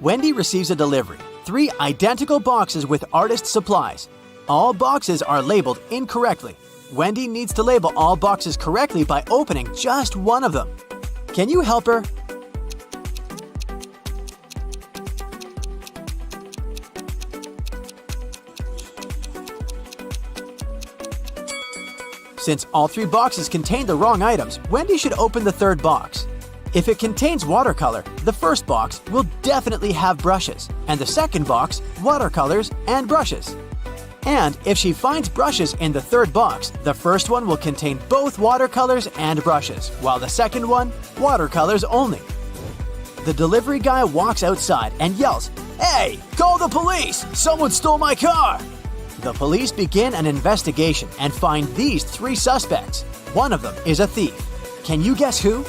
Wendy receives a delivery. 3 identical boxes with artist supplies. All boxes are labeled incorrectly. Wendy needs to label all boxes correctly by opening just one of them. Can you help her? Since all 3 boxes contain the wrong items, Wendy should open the 3rd box. If it contains watercolor, the first box will definitely have brushes, and the second box, watercolors and brushes. And if she finds brushes in the 3rd box, the first one will contain both watercolors and brushes, while the second one, watercolors only. The delivery guy walks outside and yells, "Hey, call the police! Someone stole my car!" The police begin an investigation and find these 3 suspects. One of them is a thief. Can you guess who?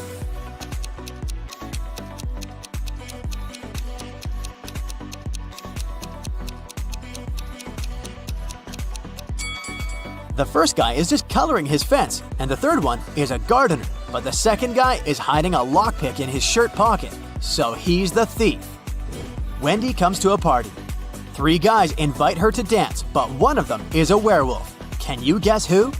The first guy is just coloring his fence, and the third one is a gardener. But the second guy is hiding a lockpick in his shirt pocket, so he's the thief. Wendy comes to a party. 3 guys invite her to dance, but one of them is a werewolf. Can you guess who?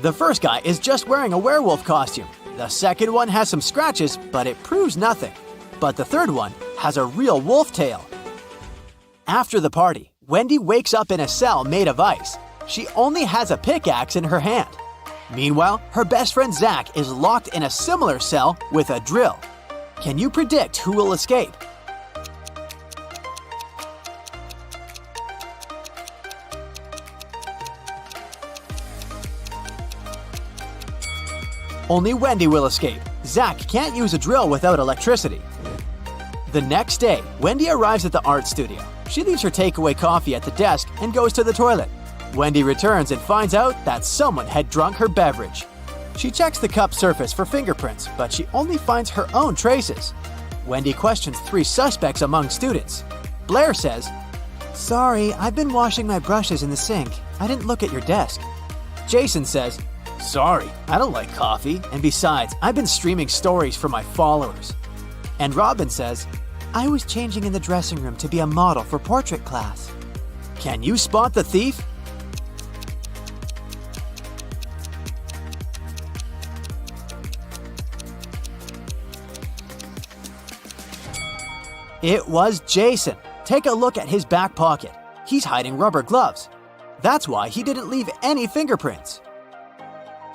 The first guy is just wearing a werewolf costume. The second one has some scratches, but it proves nothing. But the third one has a real wolf tail. After the party, Wendy wakes up in a cell made of ice. She only has a pickaxe in her hand. Meanwhile, her best friend Zach is locked in a similar cell with a drill. Can you predict who will escape? Only Wendy will escape. Zach can't use a drill without electricity. The next day, Wendy arrives at the art studio. She leaves her takeaway coffee at the desk and goes to the toilet. Wendy returns and finds out that someone had drunk her beverage. She checks the cup surface for fingerprints, but she only finds her own traces. Wendy questions 3 suspects among students. Blair says, "Sorry, I've been washing my brushes in the sink. I didn't look at your desk." Jason says, "Sorry, I don't like coffee, and besides, I've been streaming stories for my followers." And Robin says, "I was changing in the dressing room to be a model for portrait class." Can you spot the thief? It was Jason. Take a look at his back pocket. He's hiding rubber gloves. That's why he didn't leave any fingerprints.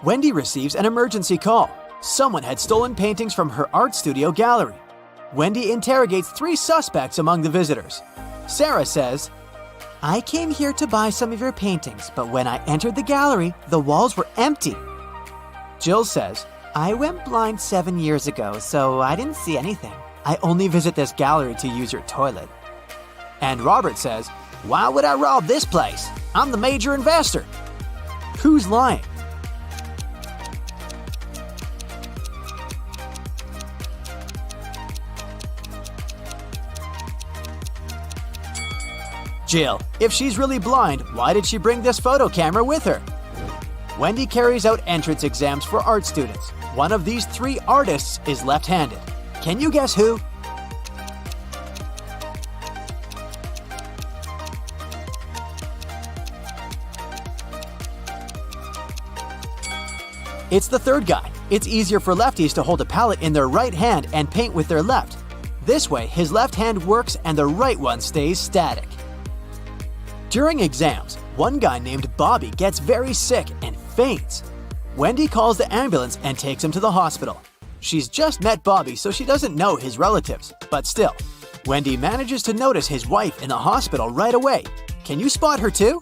Wendy receives an emergency call. Someone had stolen paintings from her art studio gallery. Wendy interrogates 3 suspects among the visitors. Sarah says, "I came here to buy some of your paintings, but when I entered the gallery, the walls were empty." Jill says, "I went blind 7 years ago, so I didn't see anything. I only visit this gallery to use your toilet." And Robert says, "Why would I rob this place? I'm the major investor." Who's lying? Jill. If she's really blind, why did she bring this photo camera with her? Wendy carries out entrance exams for art students. One of these 3 artists is left-handed. Can you guess who? It's the third guy. It's easier for lefties to hold a palette in their right hand and paint with their left. This way, his left hand works and the right one stays static. During exams, one guy named Bobby gets very sick and faints. Wendy calls the ambulance and takes him to the hospital. She's just met Bobby, so she doesn't know his relatives, but still, Wendy manages to notice his wife in the hospital right away. Can you spot her too?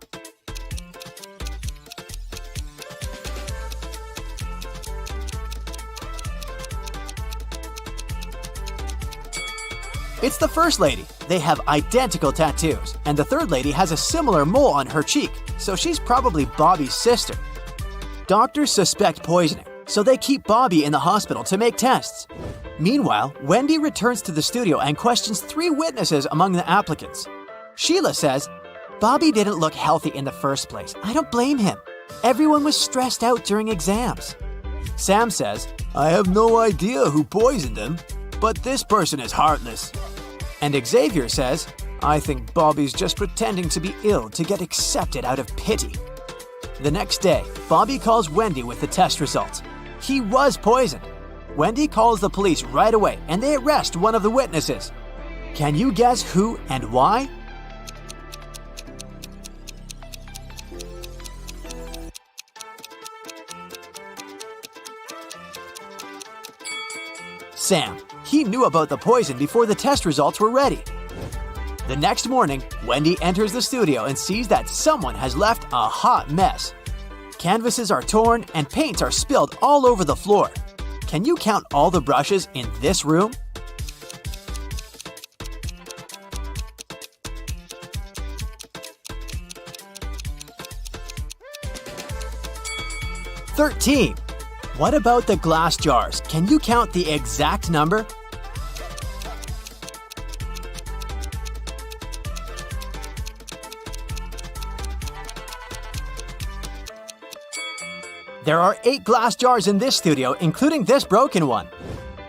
It's the first lady. They have identical tattoos, and the third lady has a similar mole on her cheek, so she's probably Bobby's sister. Doctors suspect poisoning, so they keep Bobby in the hospital to make tests. Meanwhile, Wendy returns to the studio and questions 3 witnesses among the applicants. Sheila says, "Bobby didn't look healthy in the first place. I don't blame him. Everyone was stressed out during exams." Sam says, "I have no idea who poisoned him, but this person is heartless." And Xavier says, "I think Bobby's just pretending to be ill to get accepted out of pity." The next day, Bobby calls Wendy with the test results. He was poisoned. Wendy calls the police right away and they arrest one of the witnesses. Can you guess who and why? Sam. He knew about the poison before the test results were ready. The next morning, Wendy enters the studio and sees that someone has left a hot mess. Canvases are torn and paints are spilled all over the floor. Can you count all the brushes in this room? "13. What about the glass jars? Can you count the exact number? There are 8 glass jars in this studio, including this broken one.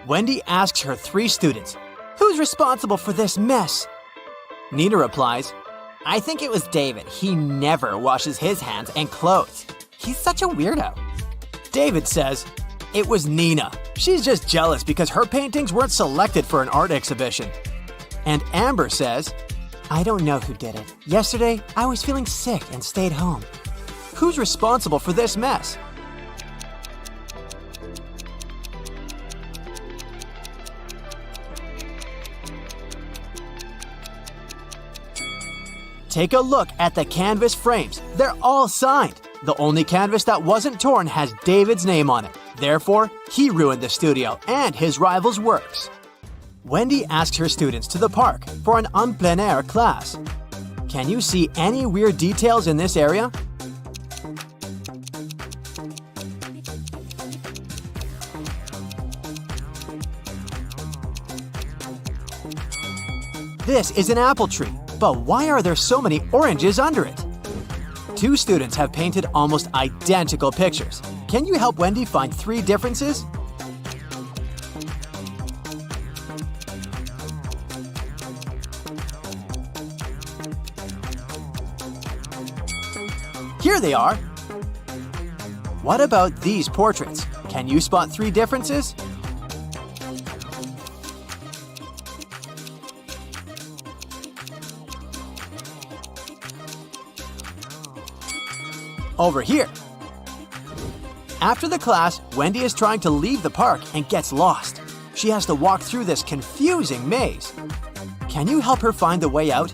Wendy asks her 3 students, "Who's responsible for this mess?" Nina replies, "I think it was David. He never washes his hands and clothes. He's such a weirdo." David says, "It was Nina. She's just jealous because her paintings weren't selected for an art exhibition." And Amber says, "I don't know who did it. Yesterday, I was feeling sick and stayed home." Who's responsible for this mess? Take a look at the canvas frames. They're all signed. The only canvas that wasn't torn has David's name on it. Therefore, he ruined the studio and his rival's works. Wendy asks her students to the park for an en plein air class. Can you see any weird details in this area? This is an apple tree, but why are there so many oranges under it? 2 students have painted almost identical pictures. Can you help Wendy find 3 differences? Here they are. What about these portraits? Can you spot 3 differences? Over here. After the class, Wendy is trying to leave the park and gets lost. She has to walk through this confusing maze. Can you help her find the way out?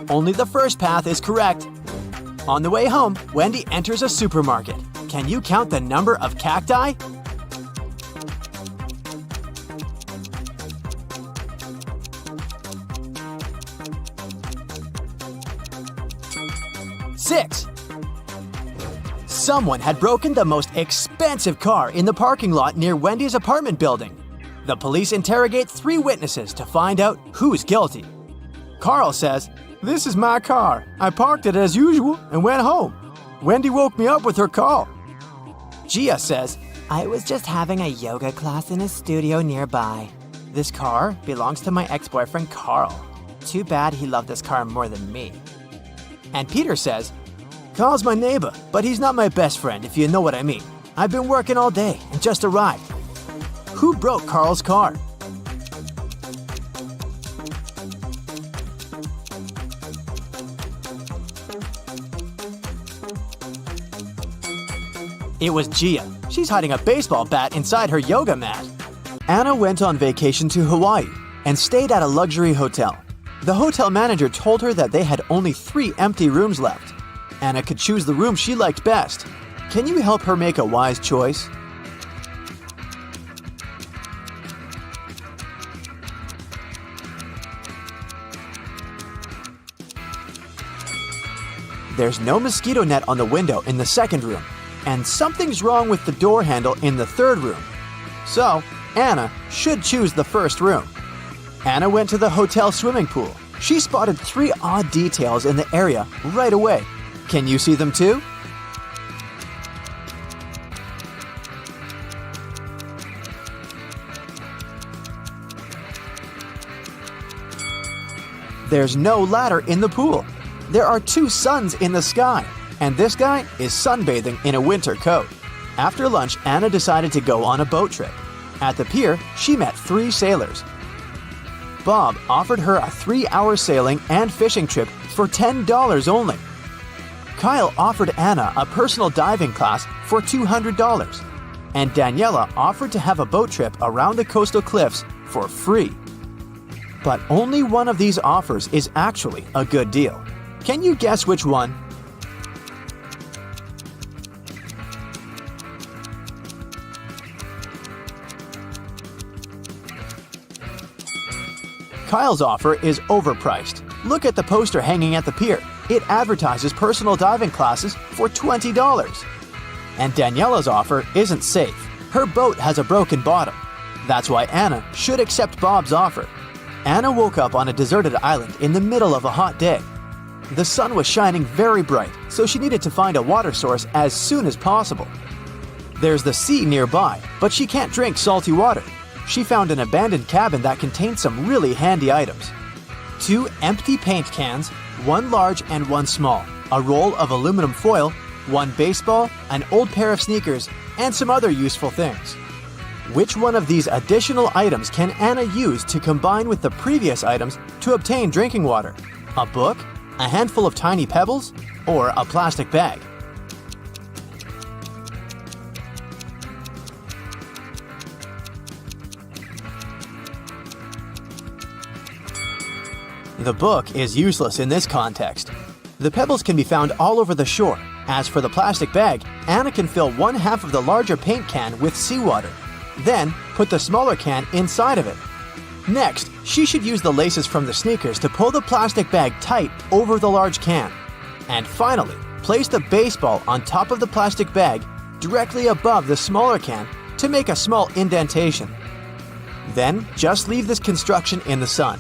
Only the first path is correct. On the way home, Wendy enters a supermarket. Can you count the number of cacti? Six. Someone had broken the most expensive car in the parking lot near Wendy's apartment building. The police interrogate 3 witnesses to find out who's guilty. Carl says, "This is my car. I parked it as usual and went home. Wendy woke me up with her call." Gia says, "I was just having a yoga class in a studio nearby. This car belongs to my ex-boyfriend Carl. Too bad he loved this car more than me." And Peter says, Carl's my neighbor, but he's not my best friend, if you know what I mean. I've been working all day and just arrived. Who broke Carl's car? It was Gia. She's hiding a baseball bat inside her yoga mat. Anna went on vacation to Hawaii and stayed at a luxury hotel. The hotel manager told her that they had only 3 empty rooms left. Anna could choose the room she liked best. Can you help her make a wise choice? There's no mosquito net on the window in the second room, and something's wrong with the door handle in the third room. So, Anna should choose the first room. Anna went to the hotel swimming pool. She spotted 3 odd details in the area right away. Can you see them too? There's no ladder in the pool. There are 2 suns in the sky, and this guy is sunbathing in a winter coat. After lunch, Anna decided to go on a boat trip. At the pier, she met 3 sailors. Bob offered her a 3-hour sailing and fishing trip for $10 only. Kyle offered Anna a personal diving class for $200, and Daniela offered to have a boat trip around the coastal cliffs for free. But only one of these offers is actually a good deal. Can you guess which one? Kyle's offer is overpriced. Look at the poster hanging at the pier. It advertises personal diving classes for $20. And Daniela's offer isn't safe. Her boat has a broken bottom. That's why Anna should accept Bob's offer. Anna woke up on a deserted island in the middle of a hot day. The sun was shining very bright, so she needed to find a water source as soon as possible. There's the sea nearby, but she can't drink salty water. She found an abandoned cabin that contained some really handy items. 2 empty paint cans, 1 large and 1 small, a roll of aluminum foil, 1 baseball, an old pair of sneakers, and some other useful things. Which one of these additional items can Anna use to combine with the previous items to obtain drinking water? A book, a handful of tiny pebbles, or a plastic bag? The book is useless in this context. The pebbles can be found all over the shore. As for the plastic bag, Anna can fill 1/2 of the larger paint can with seawater. Then, put the smaller can inside of it. Next, she should use the laces from the sneakers to pull the plastic bag tight over the large can. And finally, place the baseball on top of the plastic bag directly above the smaller can to make a small indentation. Then, just leave this construction in the sun.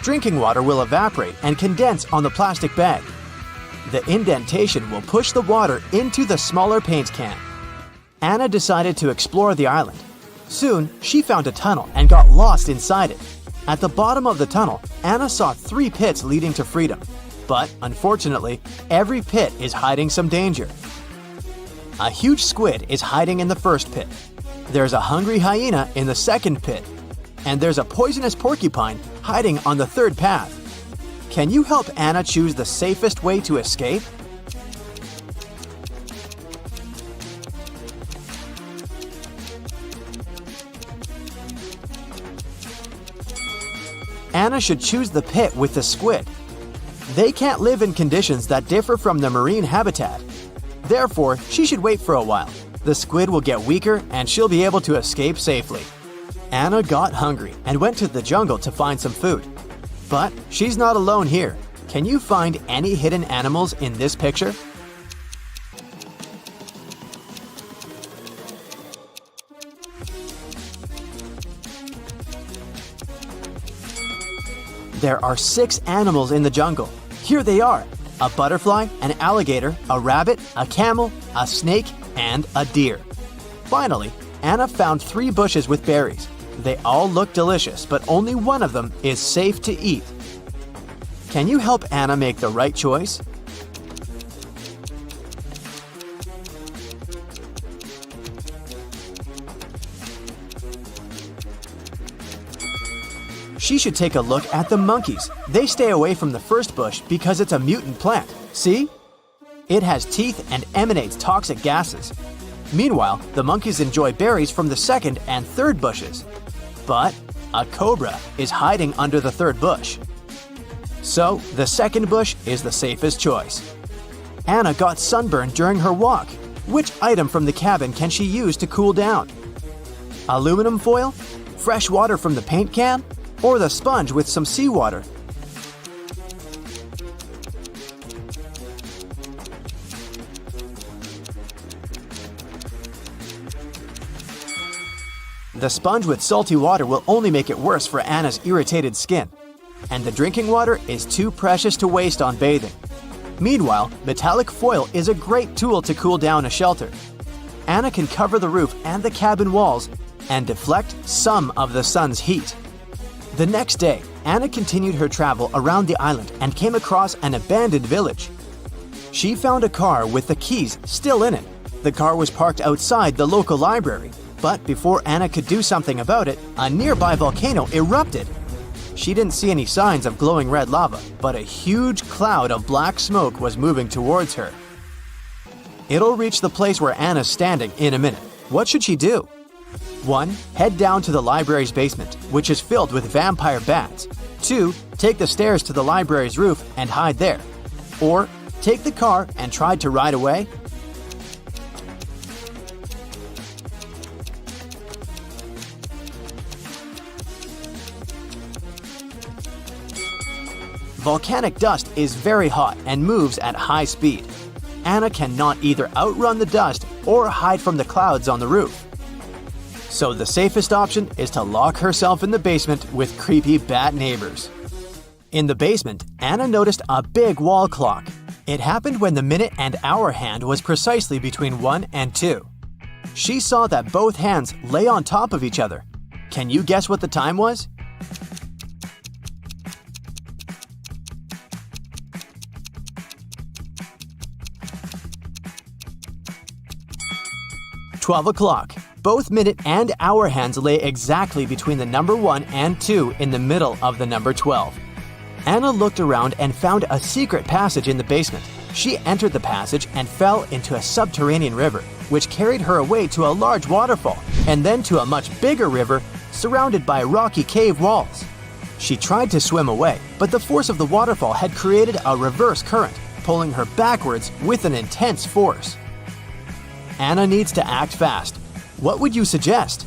Drinking water will evaporate and condense on the plastic bag. The indentation will push the water into the smaller paint can. Anna decided to explore the island. Soon, she found a tunnel and got lost inside it. At the bottom of the tunnel, Anna saw 3 pits leading to freedom. But, unfortunately, every pit is hiding some danger. A huge squid is hiding in the first pit. There's a hungry hyena in the second pit. And there's a poisonous porcupine hiding on the third path. Can you help Anna choose the safest way to escape? Anna should choose the pit with the squid. They can't live in conditions that differ from the marine habitat. Therefore, she should wait for a while. The squid will get weaker and she'll be able to escape safely. Anna got hungry and went to the jungle to find some food. But she's not alone here. Can you find any hidden animals in this picture? There are 6 animals in the jungle. Here they are: a butterfly, an alligator, a rabbit, a camel, a snake, and a deer. Finally, Anna found 3 bushes with berries. They all look delicious, but only one of them is safe to eat. Can you help Anna make the right choice? She should take a look at the monkeys. They stay away from the first bush because it's a mutant plant. See? It has teeth and emanates toxic gases. Meanwhile, the monkeys enjoy berries from the second and third bushes. But a cobra is hiding under the third bush. So, the second bush is the safest choice. Anna got sunburned during her walk. Which item from the cabin can she use to cool down? Aluminum foil? Fresh water from the paint can? Or the sponge with some seawater? The sponge with salty water will only make it worse for Anna's irritated skin. And the drinking water is too precious to waste on bathing. Meanwhile, metallic foil is a great tool to cool down a shelter. Anna can cover the roof and the cabin walls and deflect some of the sun's heat. The next day, Anna continued her travel around the island and came across an abandoned village. She found a car with the keys still in it. The car was parked outside the local library, but before Anna could do something about it, a nearby volcano erupted. She didn't see any signs of glowing red lava, but a huge cloud of black smoke was moving towards her. It'll reach the place where Anna's standing in a minute. What should she do? 1. Head down to the library's basement, which is filled with vampire bats. 2. Take the stairs to the library's roof and hide there. Or, take the car and try to ride away. Volcanic dust is very hot and moves at high speed. Anna cannot either outrun the dust or hide from the clouds on the roof. So the safest option is to lock herself in the basement with creepy bat neighbors. In the basement, Anna noticed a big wall clock. It happened when the minute and hour hand was precisely between 1 and 2. She saw that both hands lay on top of each other. Can you guess what the time was? "12 o'clock. Both minute and hour hands lay exactly between the number 1 and 2 in the middle of the number 12. Anna looked around and found a secret passage in the basement. She entered the passage and fell into a subterranean river, which carried her away to a large waterfall, and then to a much bigger river surrounded by rocky cave walls. She tried to swim away, but the force of the waterfall had created a reverse current, pulling her backwards with an intense force. Anna needs to act fast. What would you suggest?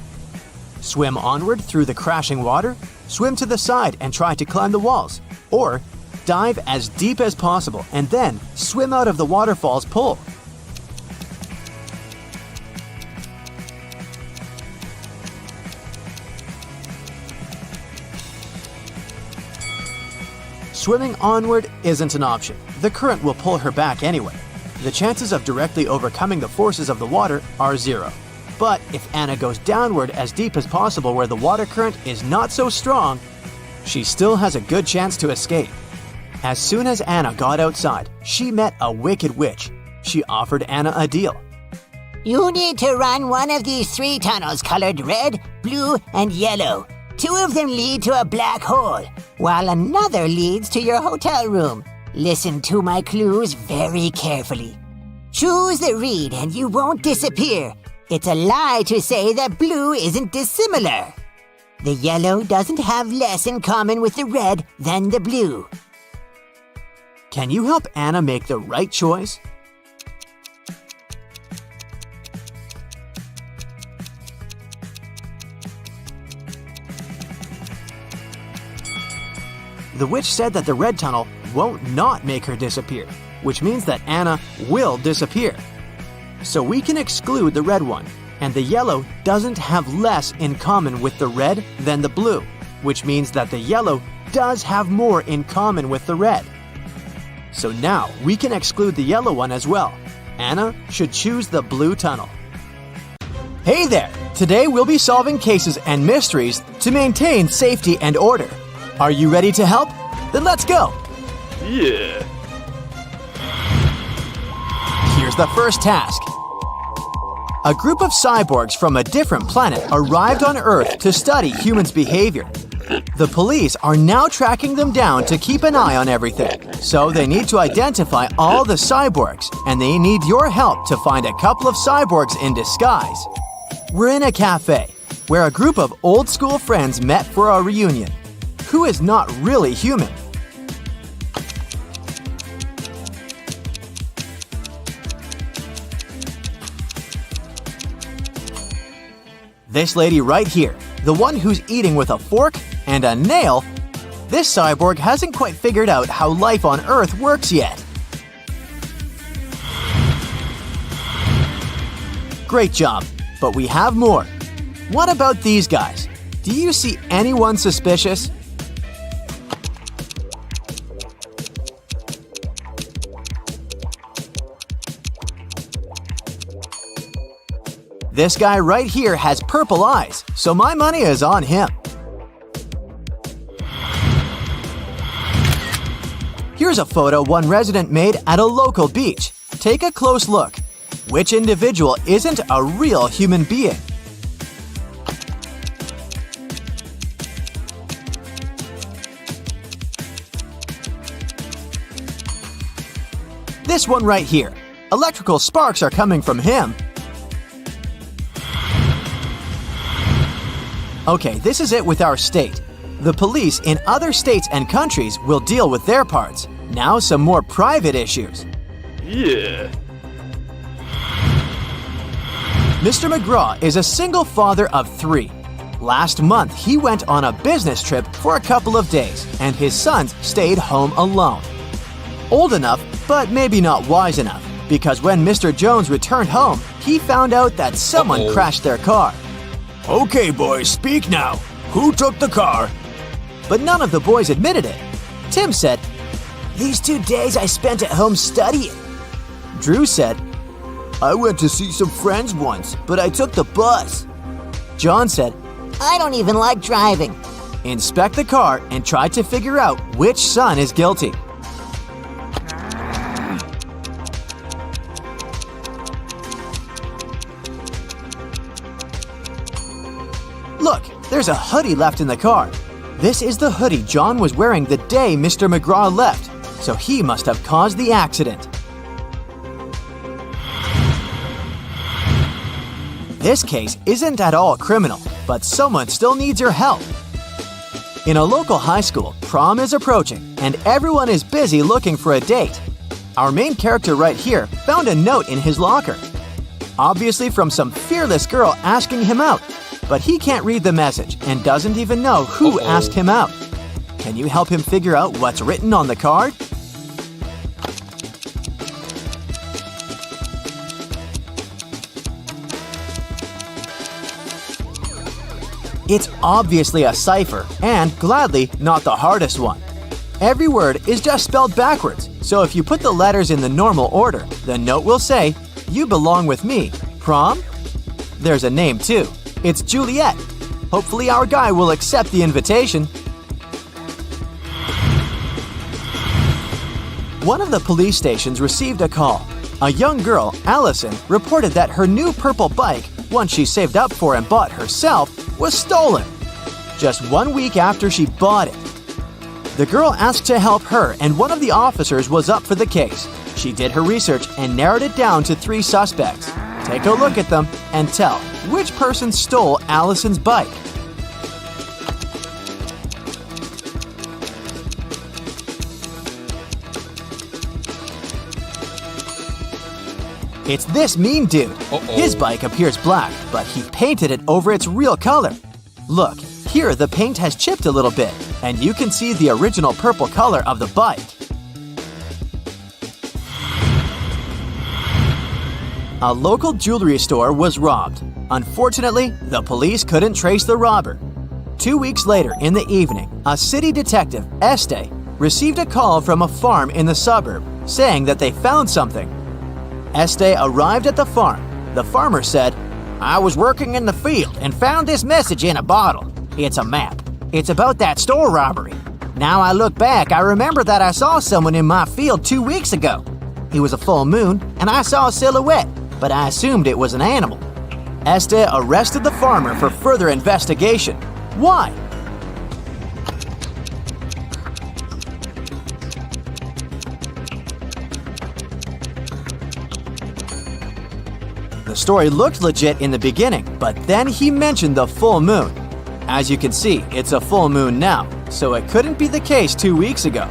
Swim onward through the crashing water? Swim to the side and try to climb the walls? Or dive as deep as possible and then swim out of the waterfall's pull? Swimming onward isn't an option. The current will pull her back anyway. The chances of directly overcoming the forces of the water are 0. But if Anna goes downward as deep as possible where the water current is not so strong, she still has a good chance to escape. As soon as Anna got outside, she met a wicked witch. She offered Anna a deal. You need to run one of these 3 tunnels colored red, blue, and yellow. 2 of them lead to a black hole, while another leads to your hotel room. Listen to my clues very carefully. Choose the reed and you won't disappear. It's a lie to say that blue isn't dissimilar. The yellow doesn't have less in common with the red than the blue. Can you help Anna make the right choice? The witch said that the red tunnel won't not make her disappear, which means that Anna will disappear. So we can exclude the red one, and the yellow doesn't have less in common with the red than the blue, which means that the yellow does have more in common with the red. So now we can exclude the yellow one as well. Anna should choose the blue tunnel. Hey there! Today we'll be solving cases and mysteries to maintain safety and order. Are you ready to help? Then let's go! Yeah. Here's the first task. A group of cyborgs from a different planet arrived on Earth to study humans' behavior. The police are now tracking them down to keep an eye on everything. So they need to identify all the cyborgs, and they need your help to find a couple of cyborgs in disguise. We're in a cafe, where a group of old-school friends met for a reunion. Who is not really human? This lady right here, the one who's eating with a fork and a nail, this cyborg hasn't quite figured out how life on Earth works yet. Great job, but we have more. What about these guys? Do you see anyone suspicious? This guy right here has purple eyes, so my money is on him. Here's a photo one resident made at a local beach. Take a close look. Which individual isn't a real human being? This one right here. Electrical sparks are coming from him. Okay, this is it with our state. The police in other states and countries will deal with their parts. Now some more private issues. Yeah. Mr. McGraw is a single father of 3. Last month, he went on a business trip for a couple of days, and his sons stayed home alone. Old enough, but maybe not wise enough, because when Mr. Jones returned home, he found out that someone crashed their car. Okay, boys, speak now. Who took the car? But none of the boys admitted it. Tim said, These 2 days I spent at home studying. Drew said, I went to see some friends once, but I took the bus. John said, I don't even like driving. inspect the car and try to figure out which son is guilty. Look, there's a hoodie left in the car. This is the hoodie John was wearing the day Mr. McGraw left, so he must have caused the accident. This case isn't at all criminal, but someone still needs your help. In a local high school, prom is approaching, and everyone is busy looking for a date. Our main character right here found a note in his locker. Obviously from some fearless girl asking him out, but he can't read the message and doesn't even know who asked him out. Can you help him figure out what's written on the card? It's obviously a cipher, and gladly not the hardest one. Every word is just spelled backwards, so if you put the letters in the normal order, the note will say, "You belong with me. Prom?" There's a name too. It's Juliet. Hopefully our guy will accept the invitation. One of the police stations received a call. A young girl, Allison, reported that her new purple bike, one she saved up for and bought herself, was stolen. Just 1 week after she bought it. The girl asked to help her, and one of the officers was up for the case. She did her research and narrowed it down to 3 suspects. Take a look at them and tell which person stole Allison's bike. It's this mean dude. His bike appears black, but he painted it over its real color. Look, here the paint has chipped a little bit, and you can see the original purple color of the bike. A local jewelry store was robbed. Unfortunately, the police couldn't trace the robber. 2 weeks later in the evening, a city detective, Este, received a call from a farm in the suburb saying that they found something. Este arrived at the farm. The farmer said, I was working in the field and found this message in a bottle. It's a map. It's about that store robbery. Now I look back, I remember that I saw someone in my field 2 weeks ago. It was a full moon, and I saw a silhouette, but I assumed it was an animal. Este arrested the farmer for further investigation. Why? The story looked legit in the beginning, but then he mentioned the full moon. As you can see, it's a full moon now, so it couldn't be the case 2 weeks ago.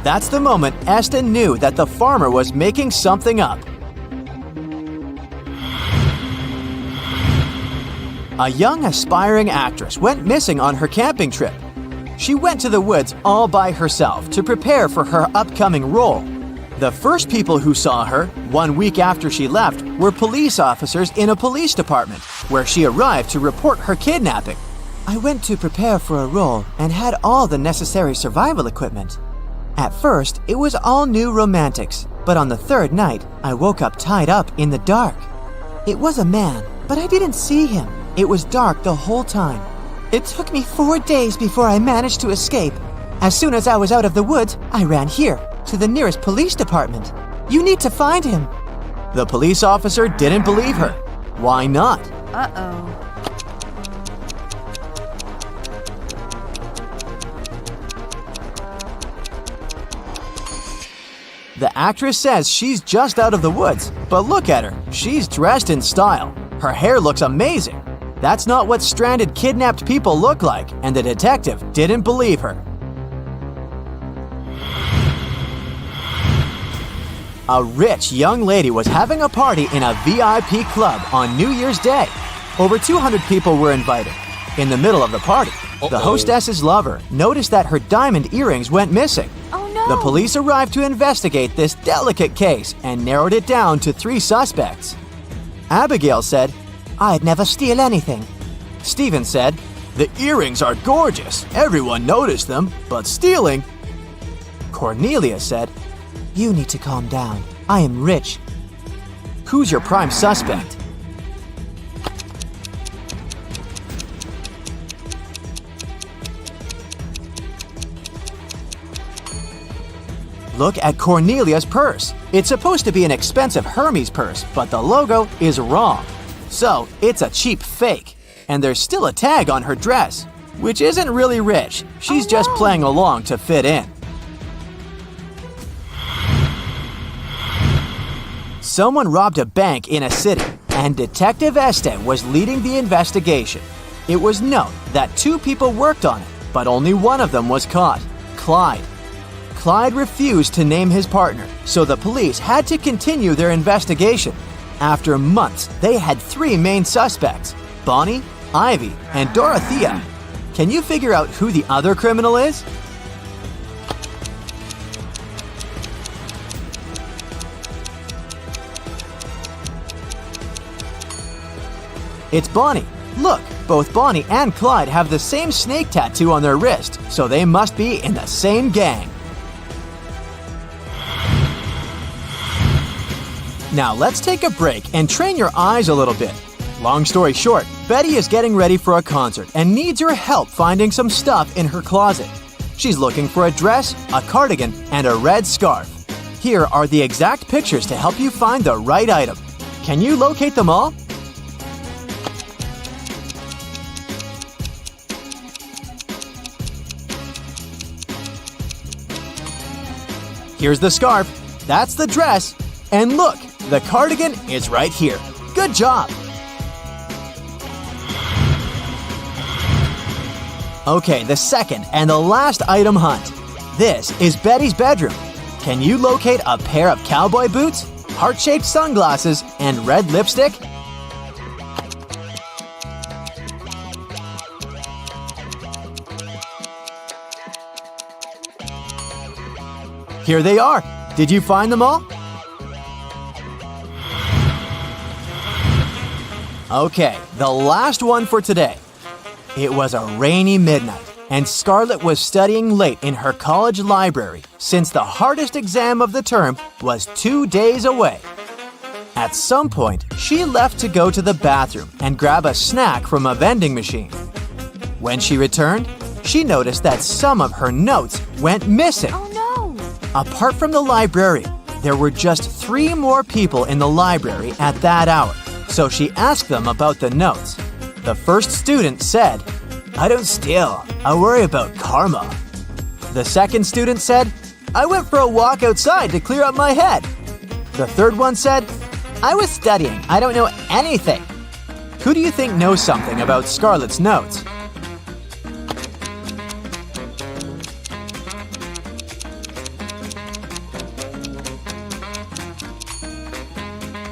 That's the moment Eston knew that the farmer was making something up. A young aspiring actress went missing on her camping trip. She went to the woods all by herself to prepare for her upcoming role. The first people who saw her, 1 week after she left, were police officers in a police department, where she arrived to report her kidnapping. I went to prepare for a role and had all the necessary survival equipment. At first, it was all new romantics, but on the third night, I woke up tied up in the dark. It was a man, but I didn't see him. It was dark the whole time. It took me 4 days before I managed to escape. As soon as I was out of the woods, I ran here, to the nearest police department. You need to find him. The police officer didn't believe her. Why not? Uh-oh. The actress says she's just out of the woods, but look at her. She's dressed in style. Her hair looks amazing. That's not what stranded kidnapped people look like, and the detective didn't believe her. A rich young lady was having a party in a VIP club on New Year's Day. Over 200 people were invited. In the middle of the party, the hostess's lover noticed that her diamond earrings went missing. Oh no! The police arrived to investigate this delicate case and narrowed it down to 3 suspects. Abigail said, "I'd never steal anything." Stephen said, "The earrings are gorgeous. Everyone noticed them, but stealing..." Cornelia said, "You need to calm down. I am rich." Who's your prime suspect? Look at Cornelia's purse. It's supposed to be an expensive Hermes purse, but the logo is wrong. So, it's a cheap fake. And there's still a tag on her dress, which isn't really rich. She's just playing along to fit in. Someone robbed a bank in a city, and Detective Este was leading the investigation. It was known that 2 people worked on it, but only one of them was caught, Clyde. Clyde refused to name his partner, so the police had to continue their investigation. After months, they had 3 main suspects, Bonnie, Ivy, and Dorothea. Can you figure out who the other criminal is? It's Bonnie. Look, both Bonnie and Clyde have the same snake tattoo on their wrist, so they must be in the same gang. Now let's take a break and train your eyes a little bit. Long story short, Betty is getting ready for a concert and needs your help finding some stuff in her closet. She's looking for a dress, a cardigan, and a red scarf. Here are the exact pictures to help you find the right item. Can you locate them all? Here's the scarf. That's the dress. And look, the cardigan is right here. Good job! Okay, the second and the last item hunt. This is Betty's bedroom. Can you locate a pair of cowboy boots, heart-shaped sunglasses, and red lipstick? Here they are. Did you find them all? Okay, the last one for today. It was a rainy midnight, and Scarlett was studying late in her college library since the hardest exam of the term was 2 days away. At some point, she left to go to the bathroom and grab a snack from a vending machine. When she returned, she noticed that some of her notes went missing. Oh no! Apart from the librarian, there were just 3 more people in the library at that hour, so she asked them about the notes. The first student said, "I don't steal. I worry about karma." The second student said, "I went for a walk outside to clear up my head." The third one said, I was studying. I don't know anything. Who do you think knows something about Scarlett's notes?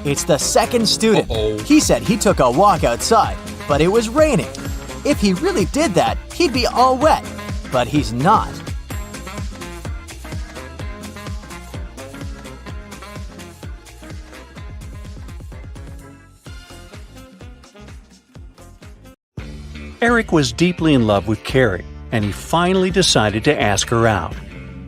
It's the second student. He said he took a walk outside, but it was raining. If he really did that, he'd be all wet. But he's not. Eric was deeply in love with Carrie, and he finally decided to ask her out.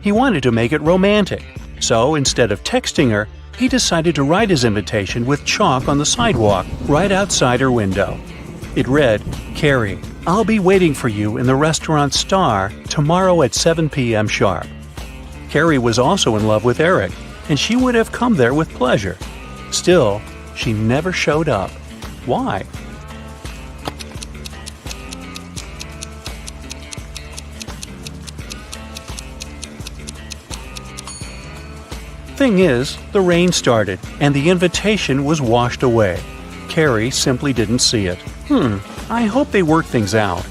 He wanted to make it romantic, so instead of texting her, he decided to write his invitation with chalk on the sidewalk right outside her window. It read, "Carrie, I'll be waiting for you in the restaurant Star tomorrow at 7 p.m. sharp." Carrie was also in love with Eric, and she would have come there with pleasure. Still, she never showed up. Why? Thing is, the rain started, and the invitation was washed away. Carrie simply didn't see it. I hope they work things out.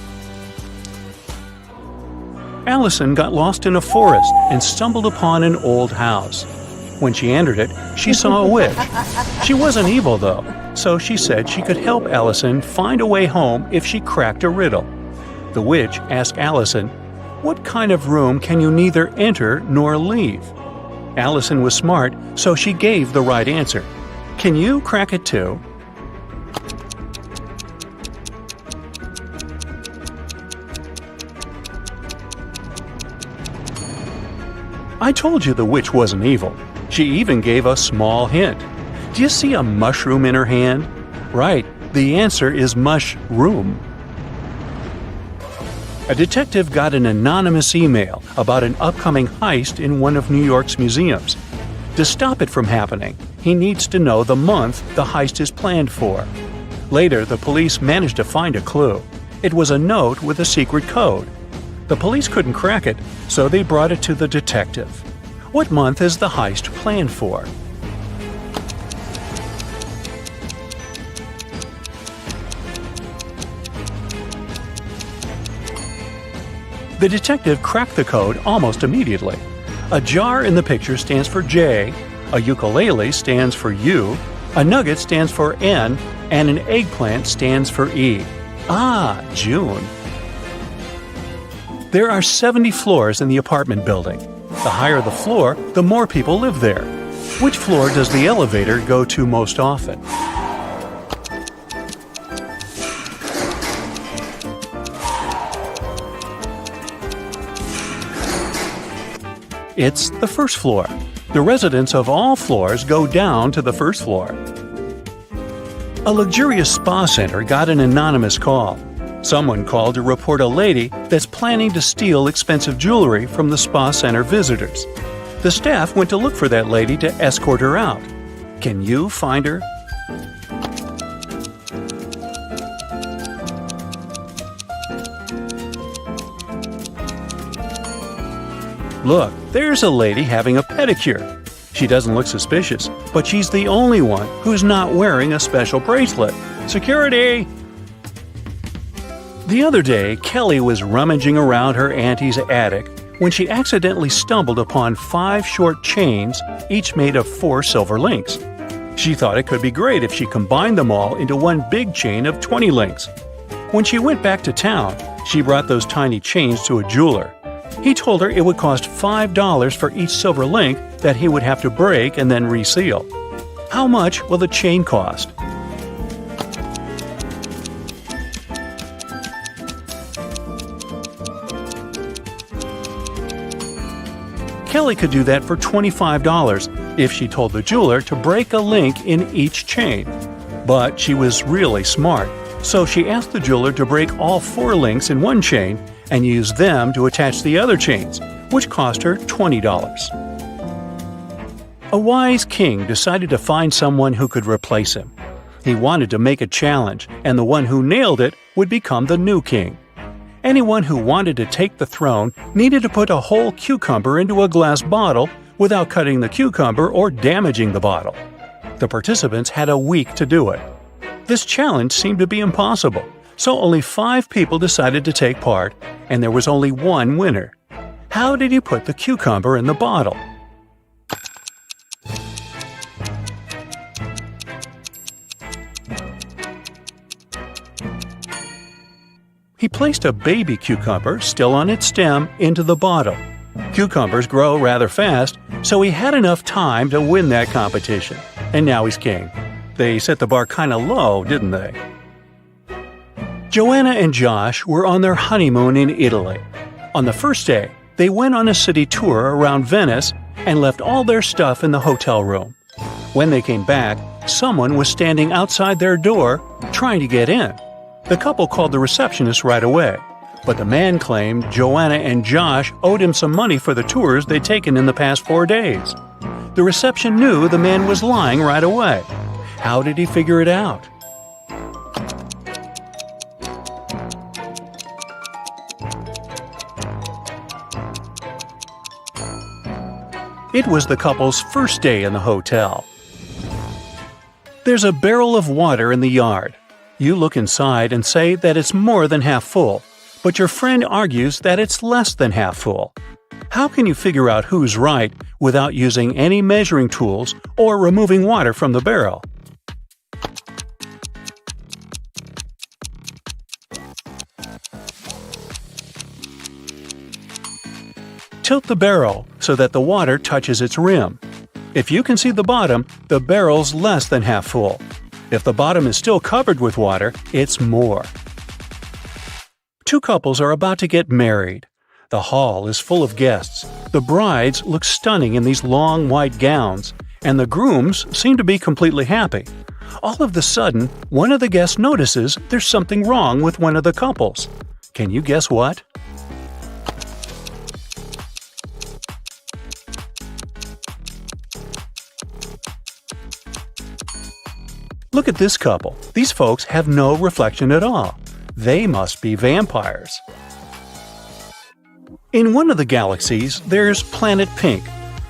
Allison got lost in a forest and stumbled upon an old house. When she entered it, she saw a witch. She wasn't evil, though, so she said she could help Allison find a way home if she cracked a riddle. The witch asked Allison, "What kind of room can you neither enter nor leave?" Allison was smart, so she gave the right answer. "Can you crack it too?" I told you the witch wasn't evil. She even gave a small hint. Do you see a mushroom in her hand? Right, the answer is mushroom. A detective got an anonymous email about an upcoming heist in one of New York's museums. To stop it from happening, he needs to know the month the heist is planned for. Later, the police managed to find a clue. It was a note with a secret code. The police couldn't crack it, so they brought it to the detective. What month is the heist planned for? The detective cracked the code almost immediately. A jar in the picture stands for J, a ukulele stands for U, a nugget stands for N, and an eggplant stands for E. Ah, June. There are 70 floors in the apartment building. The higher the floor, the more people live there. Which floor does the elevator go to most often? It's the first floor. The residents of all floors go down to the first floor. A luxurious spa center got an anonymous call. Someone called to report a lady that's planning to steal expensive jewelry from the spa center visitors. The staff went to look for that lady to escort her out. Can you find her? Look, there's a lady having a pedicure. She doesn't look suspicious, but she's the only one who's not wearing a special bracelet. Security! The other day, Kelly was rummaging around her auntie's attic when she accidentally stumbled upon 5 short chains, each made of 4 silver links. She thought it could be great if she combined them all into one big chain of 20 links. When she went back to town, she brought those tiny chains to a jeweler. He told her it would cost $5 for each silver link that he would have to break and then reseal. How much will the chain cost? Kelly could do that for $25 if she told the jeweler to break a link in each chain. But she was really smart, so she asked the jeweler to break all 4 links in one chain and use them to attach the other chains, which cost her $20. A wise king decided to find someone who could replace him. He wanted to make a challenge, and the one who nailed it would become the new king. Anyone who wanted to take the throne needed to put a whole cucumber into a glass bottle without cutting the cucumber or damaging the bottle. The participants had a week to do it. This challenge seemed to be impossible, so only 5 people decided to take part, and there was only one winner. How did he put the cucumber in the bottle? He placed a baby cucumber, still on its stem, into the bottle. Cucumbers grow rather fast, so he had enough time to win that competition. And now he's king. They set the bar kinda low, didn't they? Joanna and Josh were on their honeymoon in Italy. On the first day, they went on a city tour around Venice and left all their stuff in the hotel room. When they came back, someone was standing outside their door trying to get in. The couple called the receptionist right away, but the man claimed Joanna and Josh owed him some money for the tours they'd taken in the past 4 days. The reception knew the man was lying right away. How did he figure it out? It was the couple's first day in the hotel. There's a barrel of water in the yard. You look inside and say that it's more than half full, but your friend argues that it's less than half full. How can you figure out who's right without using any measuring tools or removing water from the barrel? Tilt the barrel so that the water touches its rim. If you can see the bottom, the barrel's less than half full. If the bottom is still covered with water, it's more. 2 couples are about to get married. The hall is full of guests. The brides look stunning in these long white gowns, and the grooms seem to be completely happy. All of a sudden, one of the guests notices there's something wrong with one of the couples. Can you guess what? Look at this couple. These folks have no reflection at all. They must be vampires. In one of the galaxies, there's Planet Pink.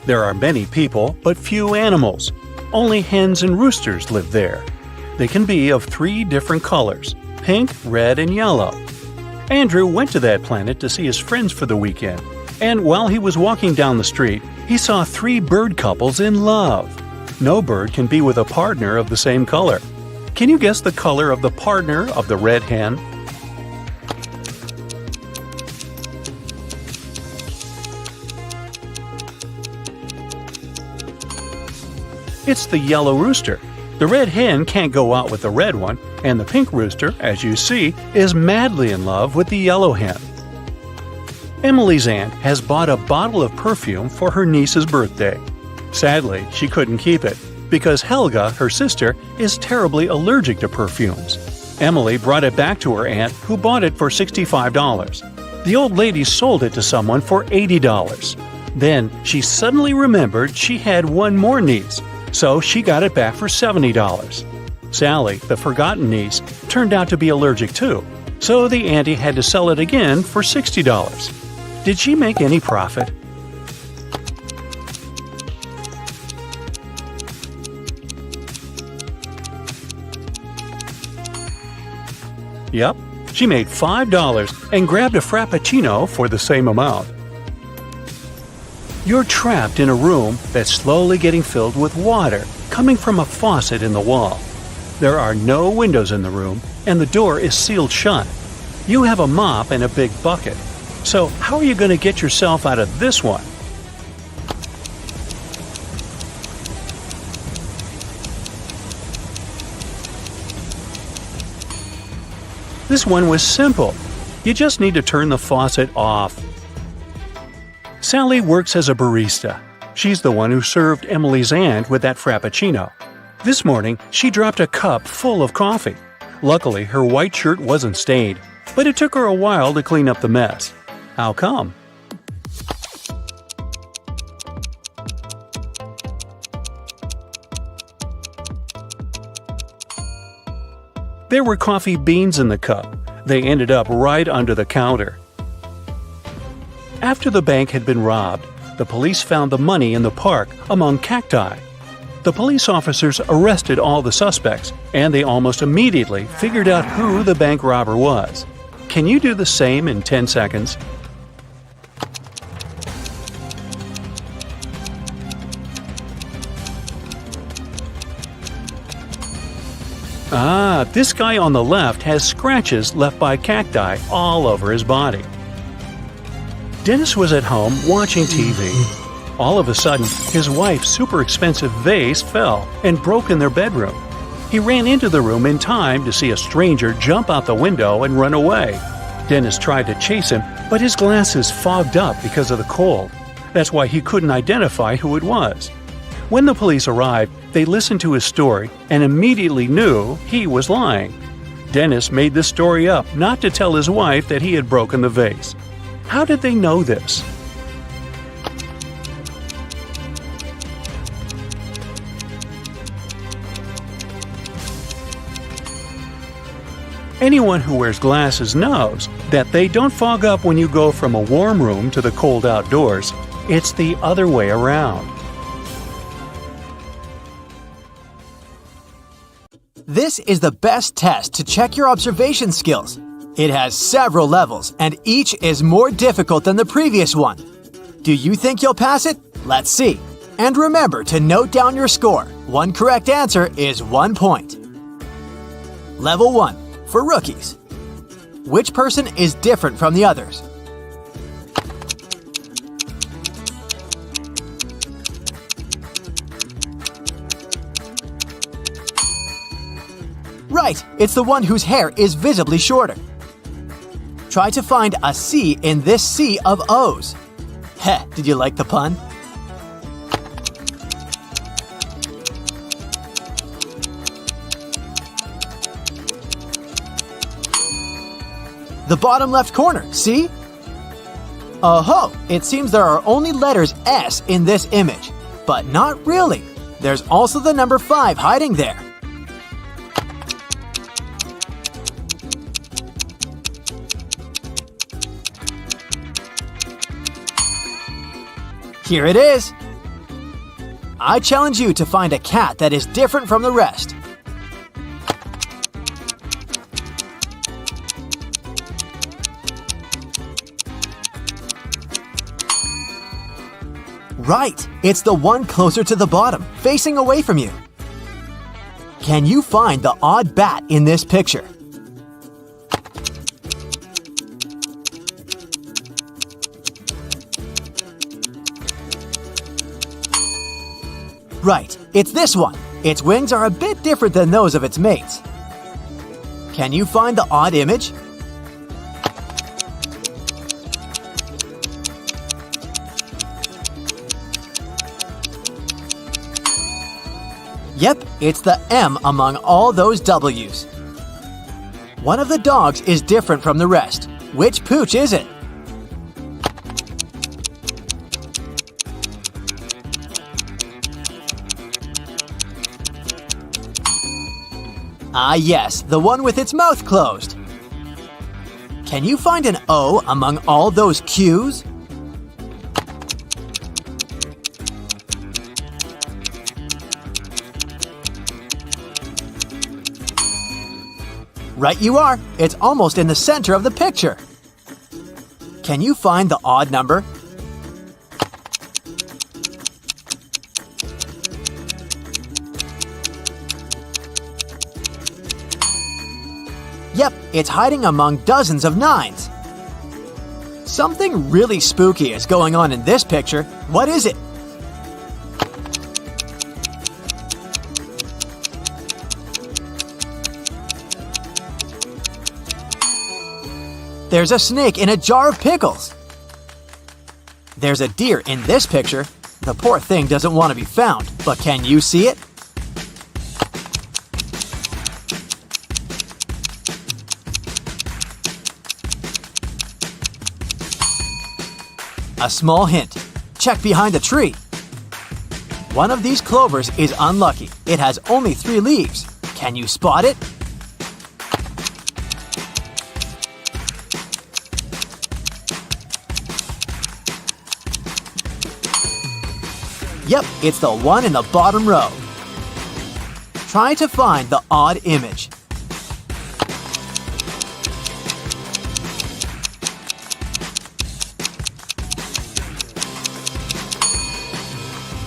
There are many people, but few animals. Only hens and roosters live there. They can be of 3 different colors: pink, red, and yellow. Andrew went to that planet to see his friends for the weekend, and while he was walking down the street, he saw 3 bird couples in love. No bird can be with a partner of the same color. Can you guess the color of the partner of the red hen? It's the yellow rooster. The red hen can't go out with the red one, and the pink rooster, as you see, is madly in love with the yellow hen. Emily's aunt has bought a bottle of perfume for her niece's birthday. Sadly, she couldn't keep it, because Helga, her sister, is terribly allergic to perfumes. Emily brought it back to her aunt, who bought it for $65. The old lady sold it to someone for $80. Then she suddenly remembered she had one more niece, so she got it back for $70. Sally, the forgotten niece, turned out to be allergic too, so the auntie had to sell it again for $60. Did she make any profit? Yep, she made $5 and grabbed a Frappuccino for the same amount. You're trapped in a room that's slowly getting filled with water coming from a faucet in the wall. There are no windows in the room, and the door is sealed shut. You have a mop and a big bucket. So how are you going to get yourself out of this one? This one was simple. You just need to turn the faucet off. Sally works as a barista. She's the one who served Emily's aunt with that Frappuccino. This morning, she dropped a cup full of coffee. Luckily, her white shirt wasn't stained, but it took her a while to clean up the mess. How come? There were coffee beans in the cup. They ended up right under the counter. After the bank had been robbed, the police found the money in the park among cacti. The police officers arrested all the suspects, and they almost immediately figured out who the bank robber was. Can you do the same in 10 seconds? This guy on the left has scratches left by cacti all over his body. Dennis was at home watching TV. All of a sudden, his wife's super expensive vase fell and broke in their bedroom. He ran into the room in time to see a stranger jump out the window and run away. Dennis tried to chase him, but his glasses fogged up because of the cold. That's why he couldn't identify who it was. When the police arrived, they listened to his story and immediately knew he was lying. Dennis made this story up not to tell his wife that he had broken the vase. How did they know this? Anyone who wears glasses knows that they don't fog up when you go from a warm room to the cold outdoors. It's the other way around. This is the best test to check your observation skills. It has several levels, and each is more difficult than the previous one. Do you think you'll pass it? Let's see. And remember to note down your score. One correct answer is 1 point. Level 1. For rookies. Which person is different from the others? Right, it's the one whose hair is visibly shorter. Try to find a C in this sea of O's. Heh, did you like the pun? The bottom left corner, see? Oh-ho, it seems there are only letters S in this image. But not really. There's also the number 5 hiding there. Here it is! I challenge you to find a cat that is different from the rest. Right! It's the one closer to the bottom, facing away from you. Can you find the odd bat in this picture? Right, it's this one. Its wings are a bit different than those of its mates. Can you find the odd image? Yep, it's the M among all those W's. One of the dogs is different from the rest. Which pooch is it? Ah yes, the one with its mouth closed. Can you find an O among all those Q's? Right you are. It's almost in the center of the picture. Can you find the odd number? Yep, it's hiding among dozens of 9s. Something really spooky is going on in this picture. What is it? There's a snake in a jar of pickles. There's a deer in this picture. The poor thing doesn't want to be found, but can you see it? A small hint. Check behind the tree. One of these clovers is unlucky. It has only 3 leaves. Can you spot it? Yep, it's the one in the bottom row. Try to find the odd image.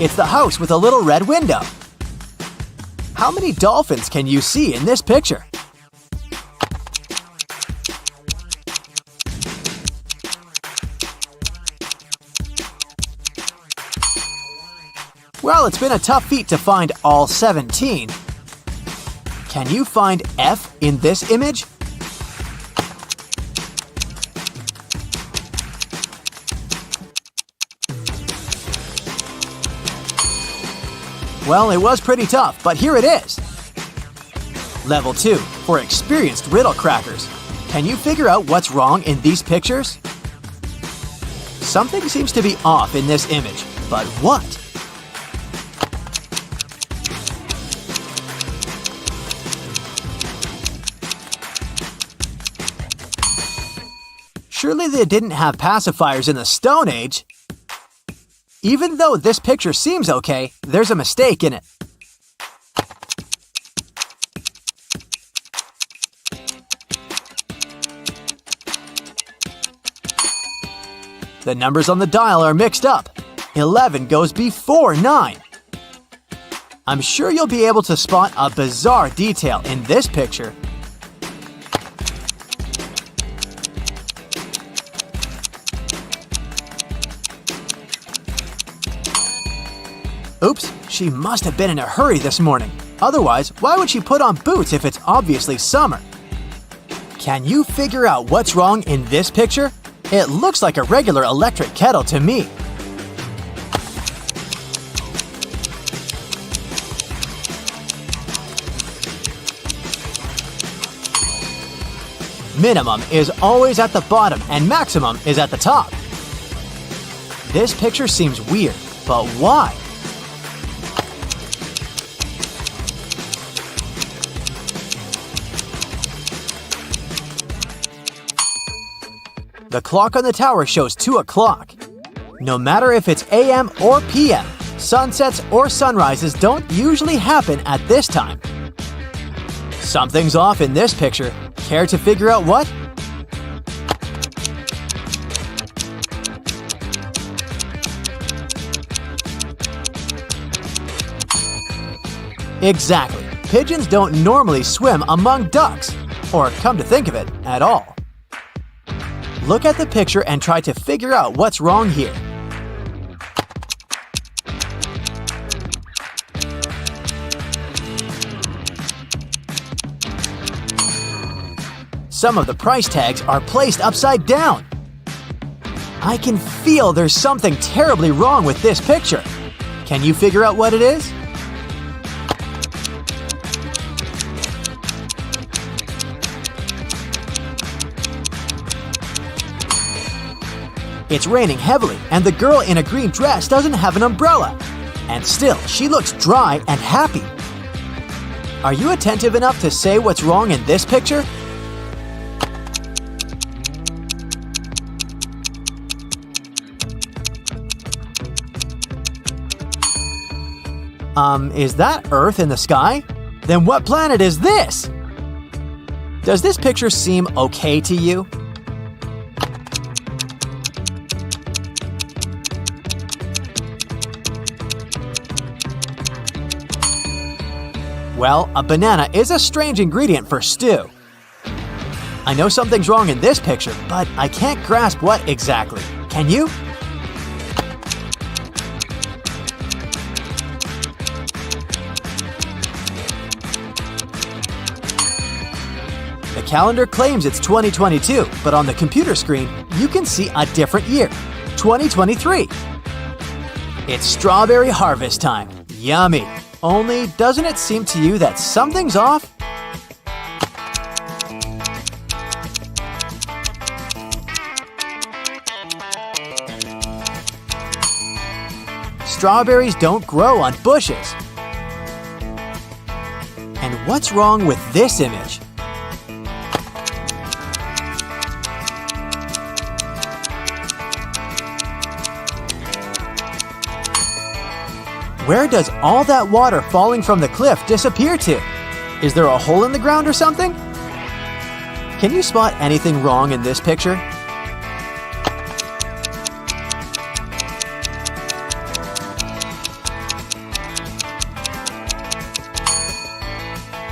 It's the house with a little red window. How many dolphins can you see in this picture? Well, it's been a tough feat to find all 17. Can you find F in this image? Well, it was pretty tough, but here it is. Level 2, for experienced riddle crackers. Can you figure out what's wrong in these pictures? Something seems to be off in this image, but what? Surely they didn't have pacifiers in the Stone Age. Even though this picture seems okay, there's a mistake in it. The numbers on the dial are mixed up. 11 goes before 9. I'm sure you'll be able to spot a bizarre detail in this picture. Oops, she must have been in a hurry this morning. Otherwise, why would she put on boots if it's obviously summer? Can you figure out what's wrong in this picture? It looks like a regular electric kettle to me. Minimum is always at the bottom and maximum is at the top. This picture seems weird, but why? The clock on the tower shows 2 o'clock. No matter if it's AM or PM, sunsets or sunrises don't usually happen at this time. Something's off in this picture. Care to figure out what? Exactly. Pigeons don't normally swim among ducks, or come to think of it, at all. Look at the picture and try to figure out what's wrong here. Some of the price tags are placed upside down. I can feel there's something terribly wrong with this picture. Can you figure out what it is? It's raining heavily, and the girl in a green dress doesn't have an umbrella. And still, she looks dry and happy. Are you attentive enough to say what's wrong in this picture? Is that Earth in the sky? Then what planet is this? Does this picture seem okay to you? Well, a banana is a strange ingredient for stew. I know something's wrong in this picture, but I can't grasp what exactly. Can you? The calendar claims it's 2022, but on the computer screen, you can see a different year, 2023. It's strawberry harvest time. Yummy. Only, doesn't it seem to you that something's off? Strawberries don't grow on bushes. And what's wrong with this image? Where does all that water falling from the cliff disappear to? Is there a hole in the ground or something? Can you spot anything wrong in this picture?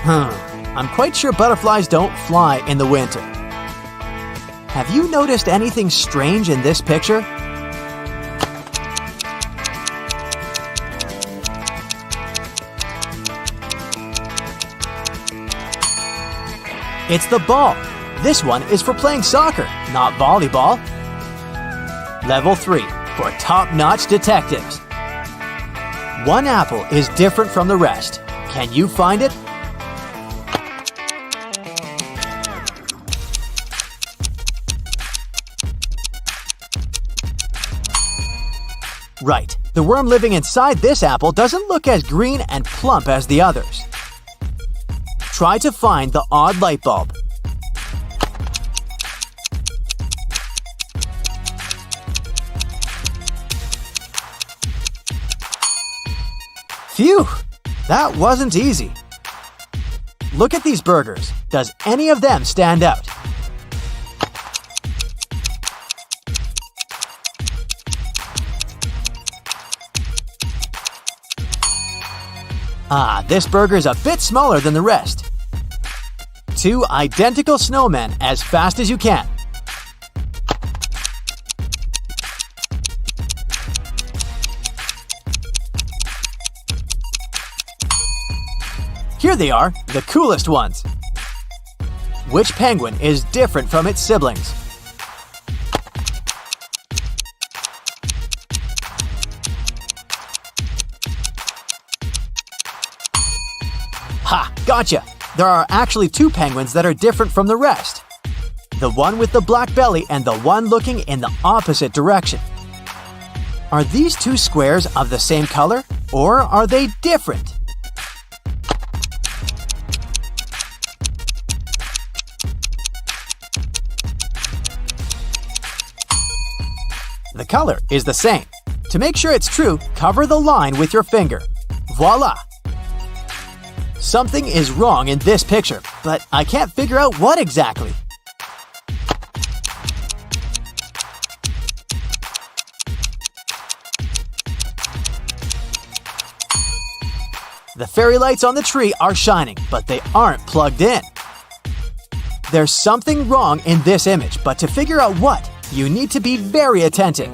I'm quite sure butterflies don't fly in the winter. Have you noticed anything strange in this picture? It's the ball. This one is for playing soccer, not volleyball. Level 3, for top-notch detectives. One apple is different from the rest. Can you find it? Right, the worm living inside this apple doesn't look as green and plump as the others. Try to find the odd light bulb. Phew! That wasn't easy. Look at these burgers. Does any of them stand out? This burger's a bit smaller than the rest. 2 identical snowmen as fast as you can. Here they are, the coolest ones. Which penguin is different from its siblings? Ha! Gotcha! There are actually 2 penguins that are different from the rest. The one with the black belly and the one looking in the opposite direction. Are these 2 squares of the same color, or are they different? The color is the same. To make sure it's true, cover the line with your finger. Voila! Something is wrong in this picture, but I can't figure out what exactly. The fairy lights on the tree are shining, but they aren't plugged in. There's something wrong in this image, but to figure out what, you need to be very attentive.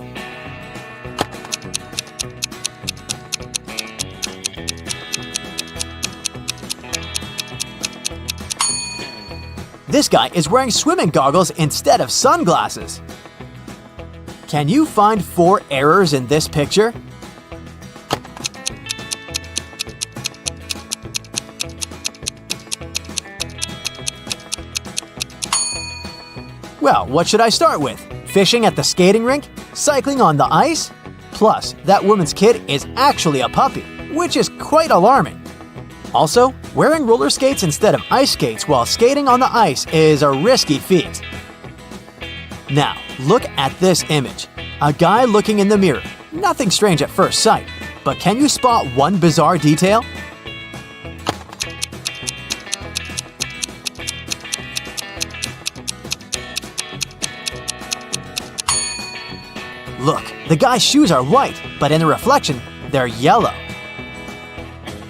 This guy is wearing swimming goggles instead of sunglasses. Can you find 4 errors in this picture? Well, what should I start with? Fishing at the skating rink? Cycling on the ice? Plus, that woman's kid is actually a puppy, which is quite alarming. Also, wearing roller skates instead of ice skates while skating on the ice is a risky feat. Now, look at this image. A guy looking in the mirror. Nothing strange at first sight, but can you spot one bizarre detail? Look, the guy's shoes are white, but in the reflection, they're yellow.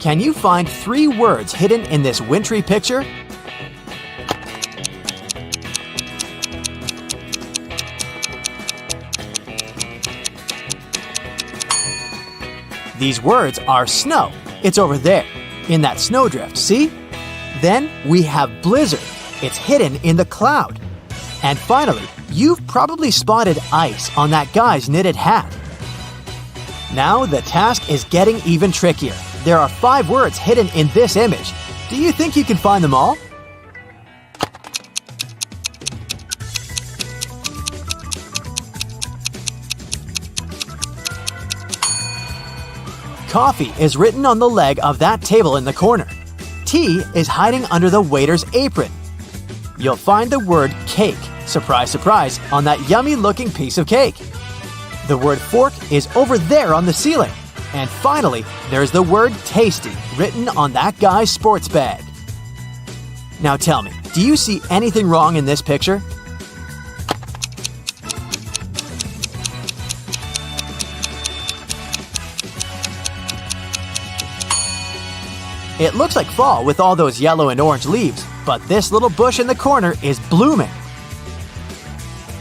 Can you find 3 words hidden in this wintry picture? These words are snow. It's over there, in that snowdrift, see? Then we have blizzard. It's hidden in the cloud. And finally, you've probably spotted ice on that guy's knitted hat. Now the task is getting even trickier. There are 5 words hidden in this image. Do you think you can find them all? Coffee is written on the leg of that table in the corner. Tea is hiding under the waiter's apron. You'll find the word cake, surprise, surprise, on that yummy-looking piece of cake. The word fork is over there on the ceiling. And finally, there's the word tasty written on that guy's sports bag. Now tell me, do you see anything wrong in this picture? It looks like fall with all those yellow and orange leaves, but this little bush in the corner is blooming.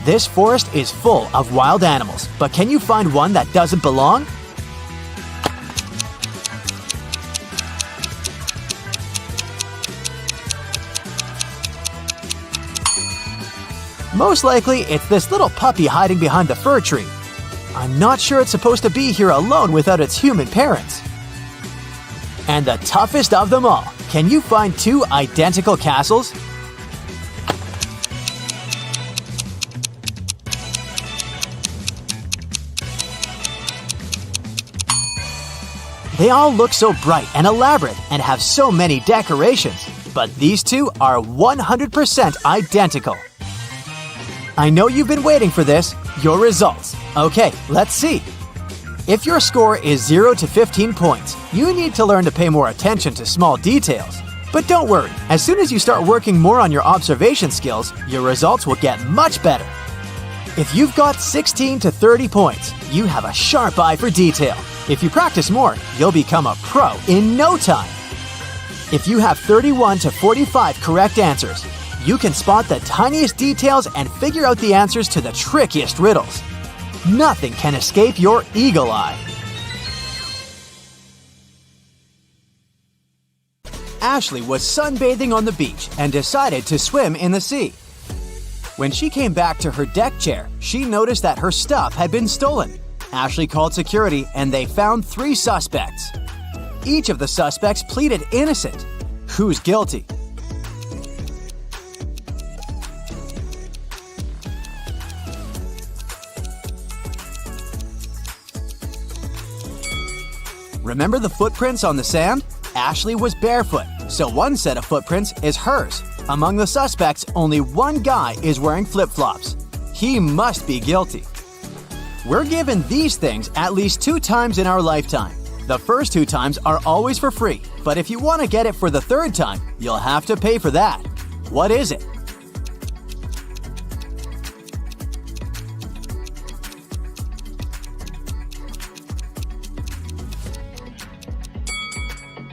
This forest is full of wild animals, but can you find one that doesn't belong? Most likely, it's this little puppy hiding behind the fir tree. I'm not sure it's supposed to be here alone without its human parents. And the toughest of them all, can you find two identical castles? They all look so bright and elaborate and have so many decorations, but these two are 100% identical. I know you've been waiting for this, your results. Okay, let's see. If your score is 0 to 15 points, you need to learn to pay more attention to small details. But don't worry, as soon as you start working more on your observation skills, your results will get much better. If you've got 16 to 30 points, you have a sharp eye for detail. If you practice more, you'll become a pro in no time. If you have 31 to 45 correct answers, you can spot the tiniest details and figure out the answers to the trickiest riddles. Nothing can escape your eagle eye. Ashley was sunbathing on the beach and decided to swim in the sea. When she came back to her deck chair, she noticed that her stuff had been stolen. Ashley called security and they found 3 suspects. Each of the suspects pleaded innocent. Who's guilty? Remember the footprints on the sand? Ashley was barefoot, so one set of footprints is hers. Among the suspects, only one guy is wearing flip-flops. He must be guilty. We're given these things at least 2 times in our lifetime. The first 2 times are always for free, but if you want to get it for the 3rd time, you'll have to pay for that. What is it?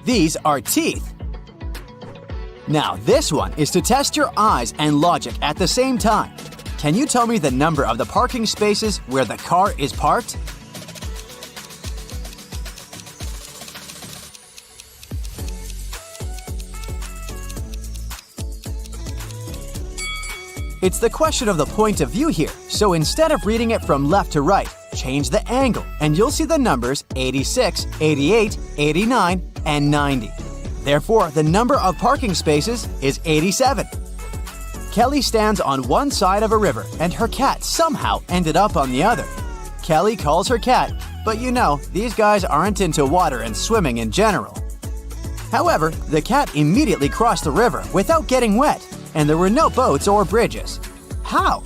These are teeth. Now, this one is to test your eyes and logic at the same time. Can you tell me the number of the parking spaces where the car is parked? It's the question of the point of view here, so instead of reading it from left to right, change the angle and you'll see the numbers 86, 88, 89, and 90. Therefore, the number of parking spaces is 87. Kelly stands on one side of a river and her cat somehow ended up on the other. Kelly calls her cat, but you know, these guys aren't into water and swimming in general. However, the cat immediately crossed the river without getting wet, and there were no boats or bridges. How?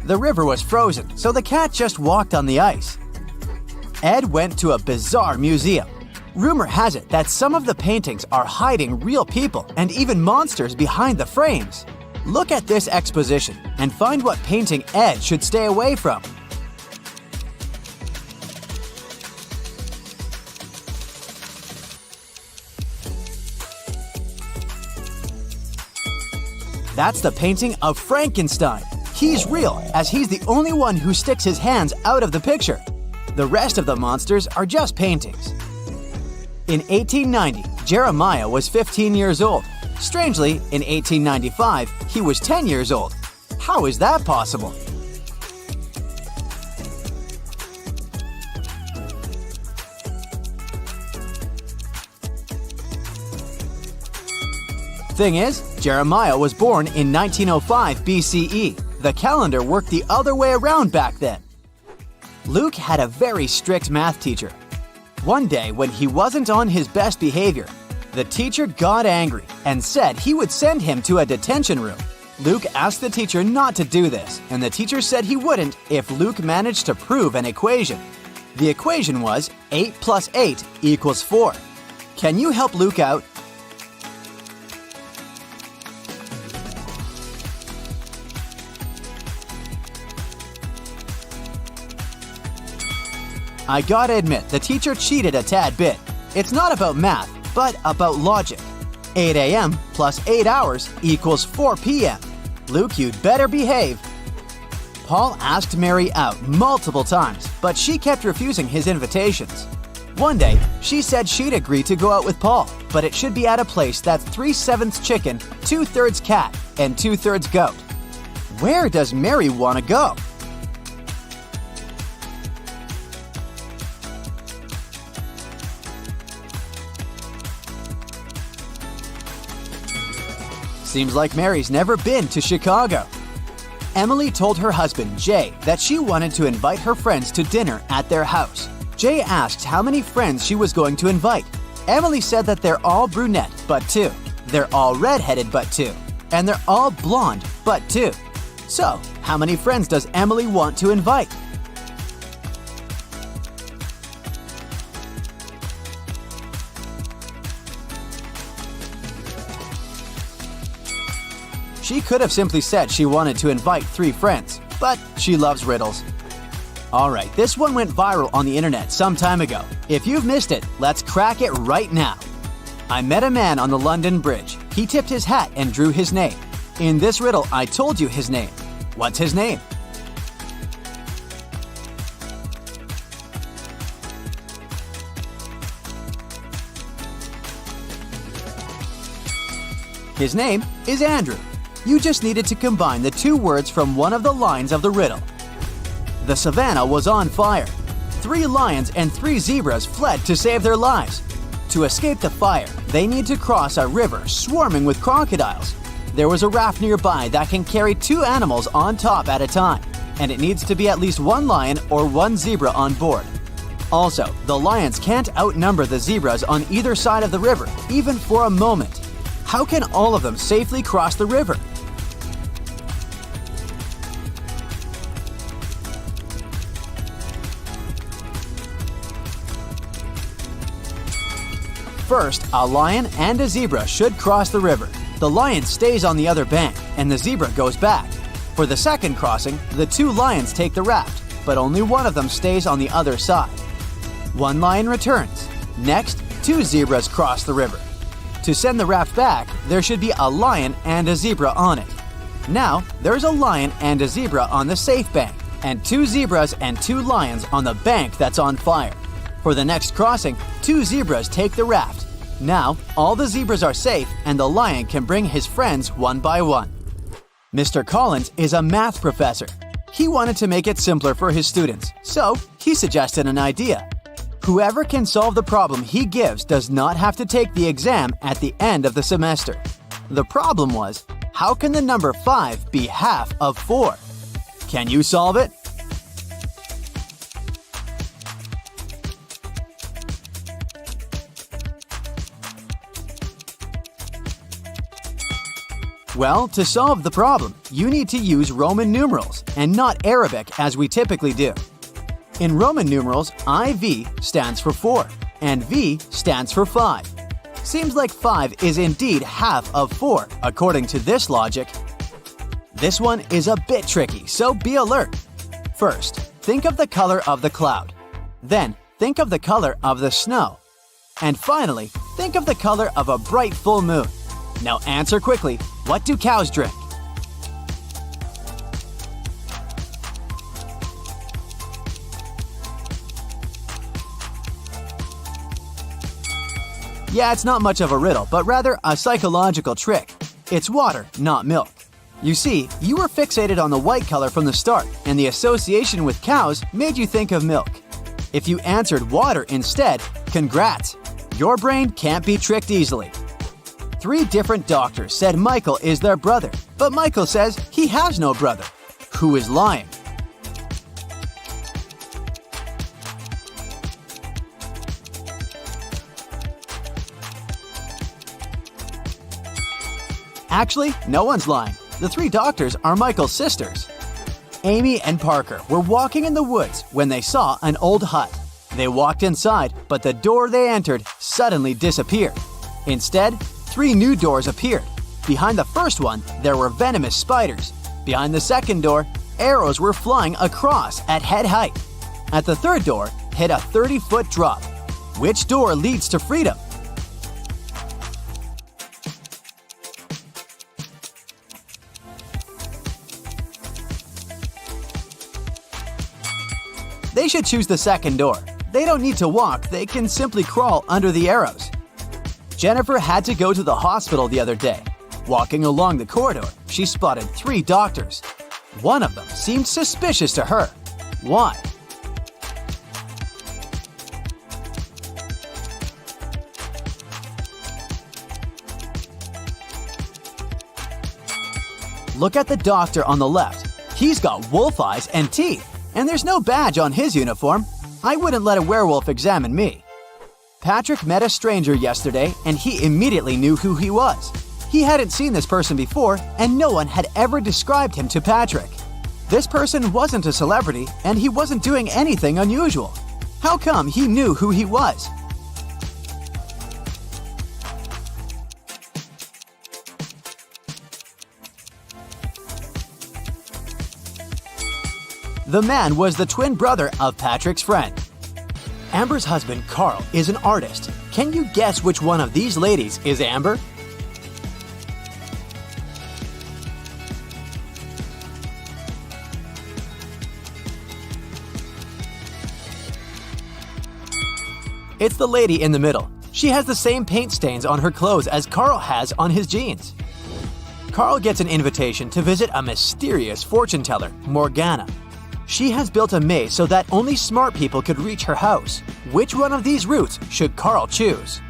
The river was frozen, so the cat just walked on the ice. Ed went to a bizarre museum. Rumor has it that some of the paintings are hiding real people and even monsters behind the frames. Look at this exposition and find what painting Ed should stay away from. That's the painting of Frankenstein. He's real, as he's the only one who sticks his hands out of the picture. The rest of the monsters are just paintings. In 1890, Jeremiah was 15 years old. Strangely, in 1895, he was 10 years old. How is that possible? Thing is, Jeremiah was born in 1905 BCE. The calendar worked the other way around back then. Luke had a very strict math teacher. One day, when he wasn't on his best behavior, The teacher got angry and said he would send him to a detention room. Luke asked the teacher not to do this, and the teacher said he wouldn't if Luke managed to prove an equation. The equation was 8 plus 8 equals 4. Can you help Luke out? I gotta admit, the teacher cheated a tad bit. It's not about math, but about logic. 8 a.m. plus 8 hours equals 4 p.m. Luke, you'd better behave. Paul asked Mary out multiple times, but she kept refusing his invitations. One day, she said she'd agree to go out with Paul, but it should be at a place that's 3/7 chicken, 2/3 cat, and 2/3 goat. Where does Mary want to go? Seems like Mary's never been to Chicago. Emily told her husband, Jay, that she wanted to invite her friends to dinner at their house. Jay asked how many friends she was going to invite. Emily said that they're all brunette, but 2. They're all redheaded, but 2. And they're all blonde, but 2. So, how many friends does Emily want to invite? She could have simply said she wanted to invite 3 friends, but she loves riddles. Alright, this one went viral on the internet some time ago. If you've missed it, let's crack it right now. I met a man on the London Bridge. He tipped his hat and drew his name. In this riddle, I told you his name. What's his name? His name is Andrew. You just needed to combine the 2 words from one of the lines of the riddle. The savannah was on fire. 3 lions and 3 zebras fled to save their lives. To escape the fire, they need to cross a river swarming with crocodiles. There was a raft nearby that can carry 2 animals on top at a time, and it needs to be at least 1 lion or 1 zebra on board. Also, the lions can't outnumber the zebras on either side of the river, even for a moment. How can all of them safely cross the river? First, a lion and a zebra should cross the river. The lion stays on the other bank, and the zebra goes back. For the second crossing, the 2 lions take the raft, but only one of them stays on the other side. 1 lion returns. Next, 2 zebras cross the river. To send the raft back, there should be a lion and a zebra on it. Now, there's a lion and a zebra on the safe bank, and 2 zebras and 2 lions on the bank that's on fire. For the next crossing, 2 zebras take the raft. Now, all the zebras are safe and the lion can bring his friends one by one. Mr. Collins is a math professor. He wanted to make it simpler for his students, so he suggested an idea. Whoever can solve the problem he gives does not have to take the exam at the end of the semester. The problem was, how can the number 5 be half of 4? Can you solve it? Well, to solve the problem, you need to use Roman numerals and not Arabic as we typically do. In Roman numerals, IV stands for 4 and V stands for 5. Seems like 5 is indeed half of 4, according to this logic. This one is a bit tricky, so be alert. First, think of the color of the cloud. Then, think of the color of the snow. And finally, think of the color of a bright full moon. Now answer quickly, what do cows drink? Yeah, it's not much of a riddle, but rather a psychological trick. It's water, not milk. You see, you were fixated on the white color from the start, and the association with cows made you think of milk. If you answered water instead, congrats! Your brain can't be tricked easily. 3 different doctors said Michael is their brother, but Michael says he has no brother. Who is lying? Actually, no one's lying. The three doctors are Michael's sisters. Amy and Parker were walking in the woods when they saw an old hut. They walked inside, but the door they entered suddenly disappeared. Instead, three new doors appeared. Behind the first one, there were venomous spiders. Behind the second door, arrows were flying across at head height. At the third door, hit a 30-foot drop. Which door leads to freedom? They should choose the second door. They don't need to walk, they can simply crawl under the arrows. Jennifer had to go to the hospital the other day. Walking along the corridor, she spotted three doctors. One of them seemed suspicious to her. Why? Look at the doctor on the left. He's got wolf eyes and teeth, and there's no badge on his uniform. I wouldn't let a werewolf examine me. Patrick met a stranger yesterday, and he immediately knew who he was. He hadn't seen this person before, and no one had ever described him to Patrick. This person wasn't a celebrity, and he wasn't doing anything unusual. How come he knew who he was? The man was the twin brother of Patrick's friend. Amber's husband, Carl, is an artist. Can you guess which one of these ladies is Amber? It's the lady in the middle. She has the same paint stains on her clothes as Carl has on his jeans. Carl gets an invitation to visit a mysterious fortune teller, Morgana. She has built a maze so that only smart people could reach her house. Which one of these routes should Carl choose?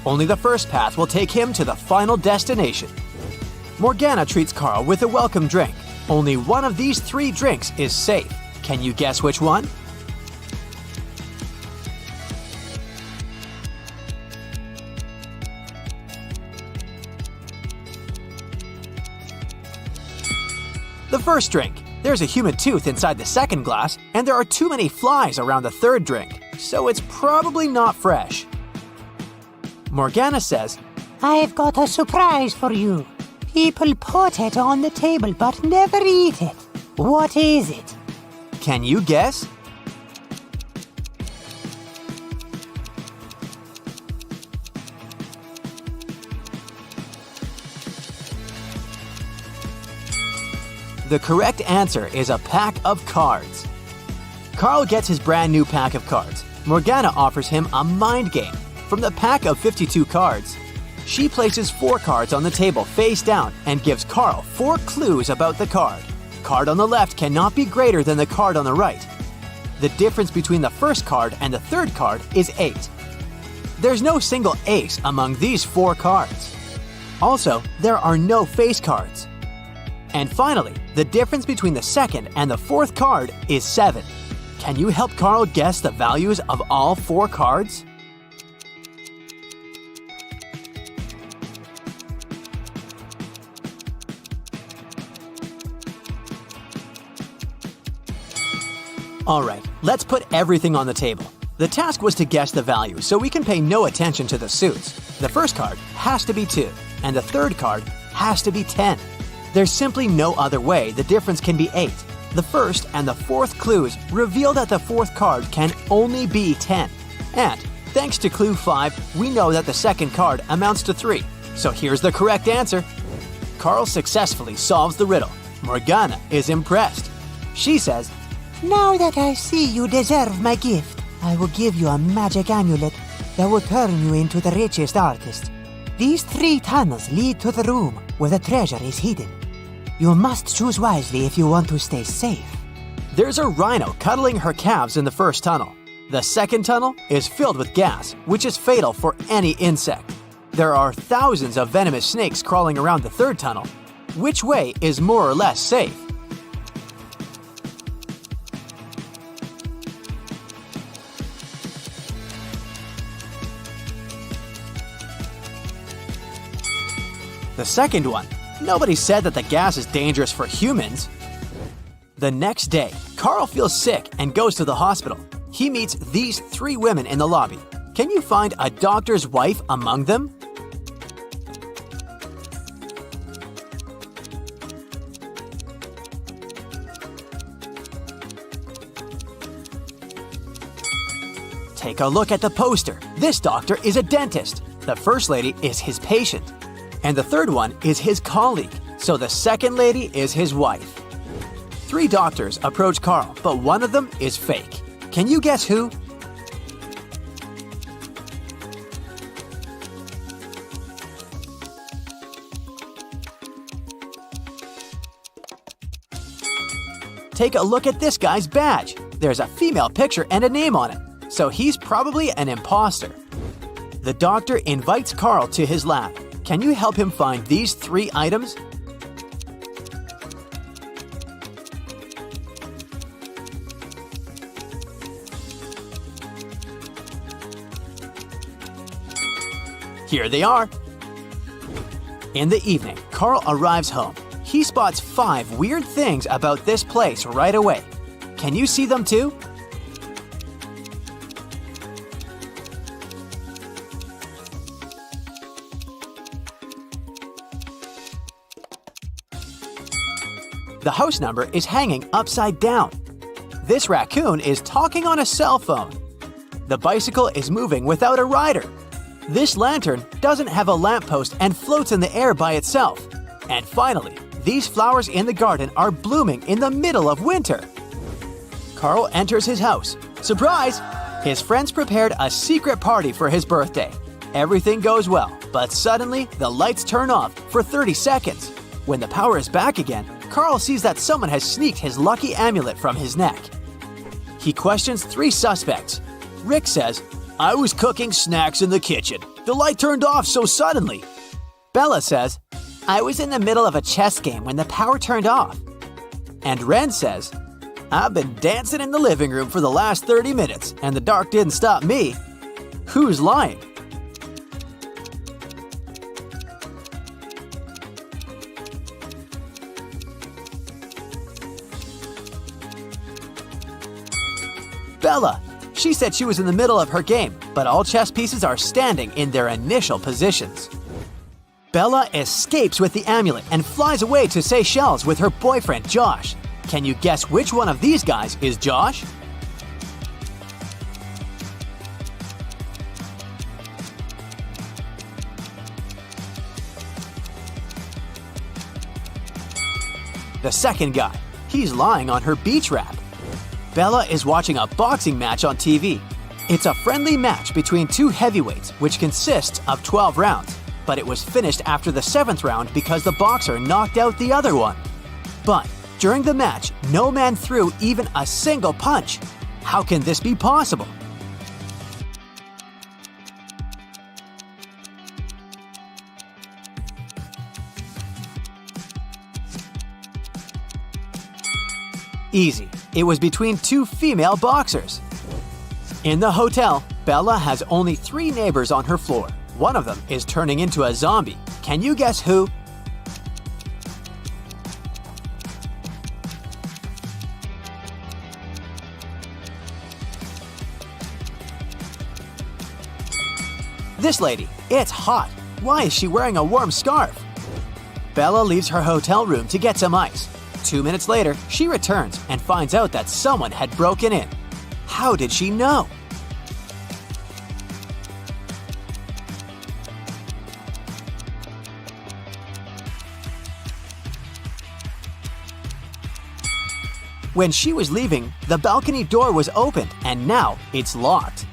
Only the first path will take him to the final destination. Morgana treats Carl with a welcome drink. Only one of these three drinks is safe. Can you guess which one? The first drink. There's a human tooth inside the second glass, and there are too many flies around the third drink, so it's probably not fresh. Morgana says, I've got a surprise for you. People put it on the table but never eat it. What is it? Can you guess? The correct answer is a pack of cards. Carl gets his brand new pack of cards. Morgana offers him a mind game. From the pack of 52 cards, she places 4 cards on the table face down and gives Carl 4 clues about the card. Card on the left cannot be greater than the card on the right. The difference between the first card and the third card is 8. There's no single ace among these 4 cards. Also, there are no face cards. And finally, the difference between the second and the fourth card is 7. Can you help Carl guess the values of all 4 cards? Alright, let's put everything on the table. The task was to guess the value, so we can pay no attention to the suits. The first card has to be 2, and the third card has to be 10. There's simply no other way the difference can be 8. The first and the fourth clues reveal that the fourth card can only be 10. And, thanks to clue 5, we know that the second card amounts to 3. So here's the correct answer. Carl successfully solves the riddle. Morgana is impressed. She says, Now that I see you deserve my gift, I will give you a magic amulet that will turn you into the richest artist. These 3 tunnels lead to the room where the treasure is hidden. You must choose wisely if you want to stay safe. There's a rhino cuddling her calves in the first tunnel. The second tunnel is filled with gas, which is fatal for any insect. There are thousands of venomous snakes crawling around the third tunnel. Which way is more or less safe? The second one, nobody said that the gas is dangerous for humans. The next day, Carl feels sick and goes to the hospital. He meets these 3 women in the lobby. Can you find a doctor's wife among them? Take a look at the poster. This doctor is a dentist. The first lady is his patient. And the third one is his colleague. So the second lady is his wife. 3 doctors approach Carl, but one of them is fake. Can you guess who? Take a look at this guy's badge. There's a female picture and a name on it. So he's probably an imposter. The doctor invites Carl to his lab. Can you help him find these 3 items? Here they are. In the evening, Carl arrives home. He spots 5 weird things about this place right away. Can you see them too? The house number is hanging upside down. This raccoon is talking on a cell phone. The bicycle is moving without a rider. This lantern doesn't have a lamppost and floats in the air by itself. And finally, these flowers in the garden are blooming in the middle of winter. Carl enters his house. Surprise! His friends prepared a secret party for his birthday. Everything goes well, but suddenly the lights turn off for 30 seconds. When the power is back again, Carl sees that someone has sneaked his lucky amulet from his neck. He questions 3 suspects. Rick says, "I was cooking snacks in the kitchen. The light turned off so suddenly." Bella says, "I was in the middle of a chess game when the power turned off." And Ren says, "I've been dancing in the living room for the last 30 minutes, and the dark didn't stop me." Who's lying? Bella. She said she was in the middle of her game, but all chess pieces are standing in their initial positions. Bella escapes with the amulet and flies away to Seychelles with her boyfriend Josh. Can you guess which one of these guys is Josh? The second guy. He's lying on her beach wrap. Bella is watching a boxing match on TV. It's a friendly match between 2 heavyweights, which consists of 12 rounds. But it was finished after the 7th round because the boxer knocked out the other one. But during the match, no man threw even a single punch. How can this be possible? Easy. It was between 2 female boxers. In the hotel, Bella has only 3 neighbors on her floor. One of them is turning into a zombie. Can you guess who? This lady. It's hot. Why is she wearing a warm scarf? Bella leaves her hotel room to get some ice. 2 minutes later, she returns and finds out that someone had broken in. How did she know? When she was leaving, the balcony door was opened and now it's locked.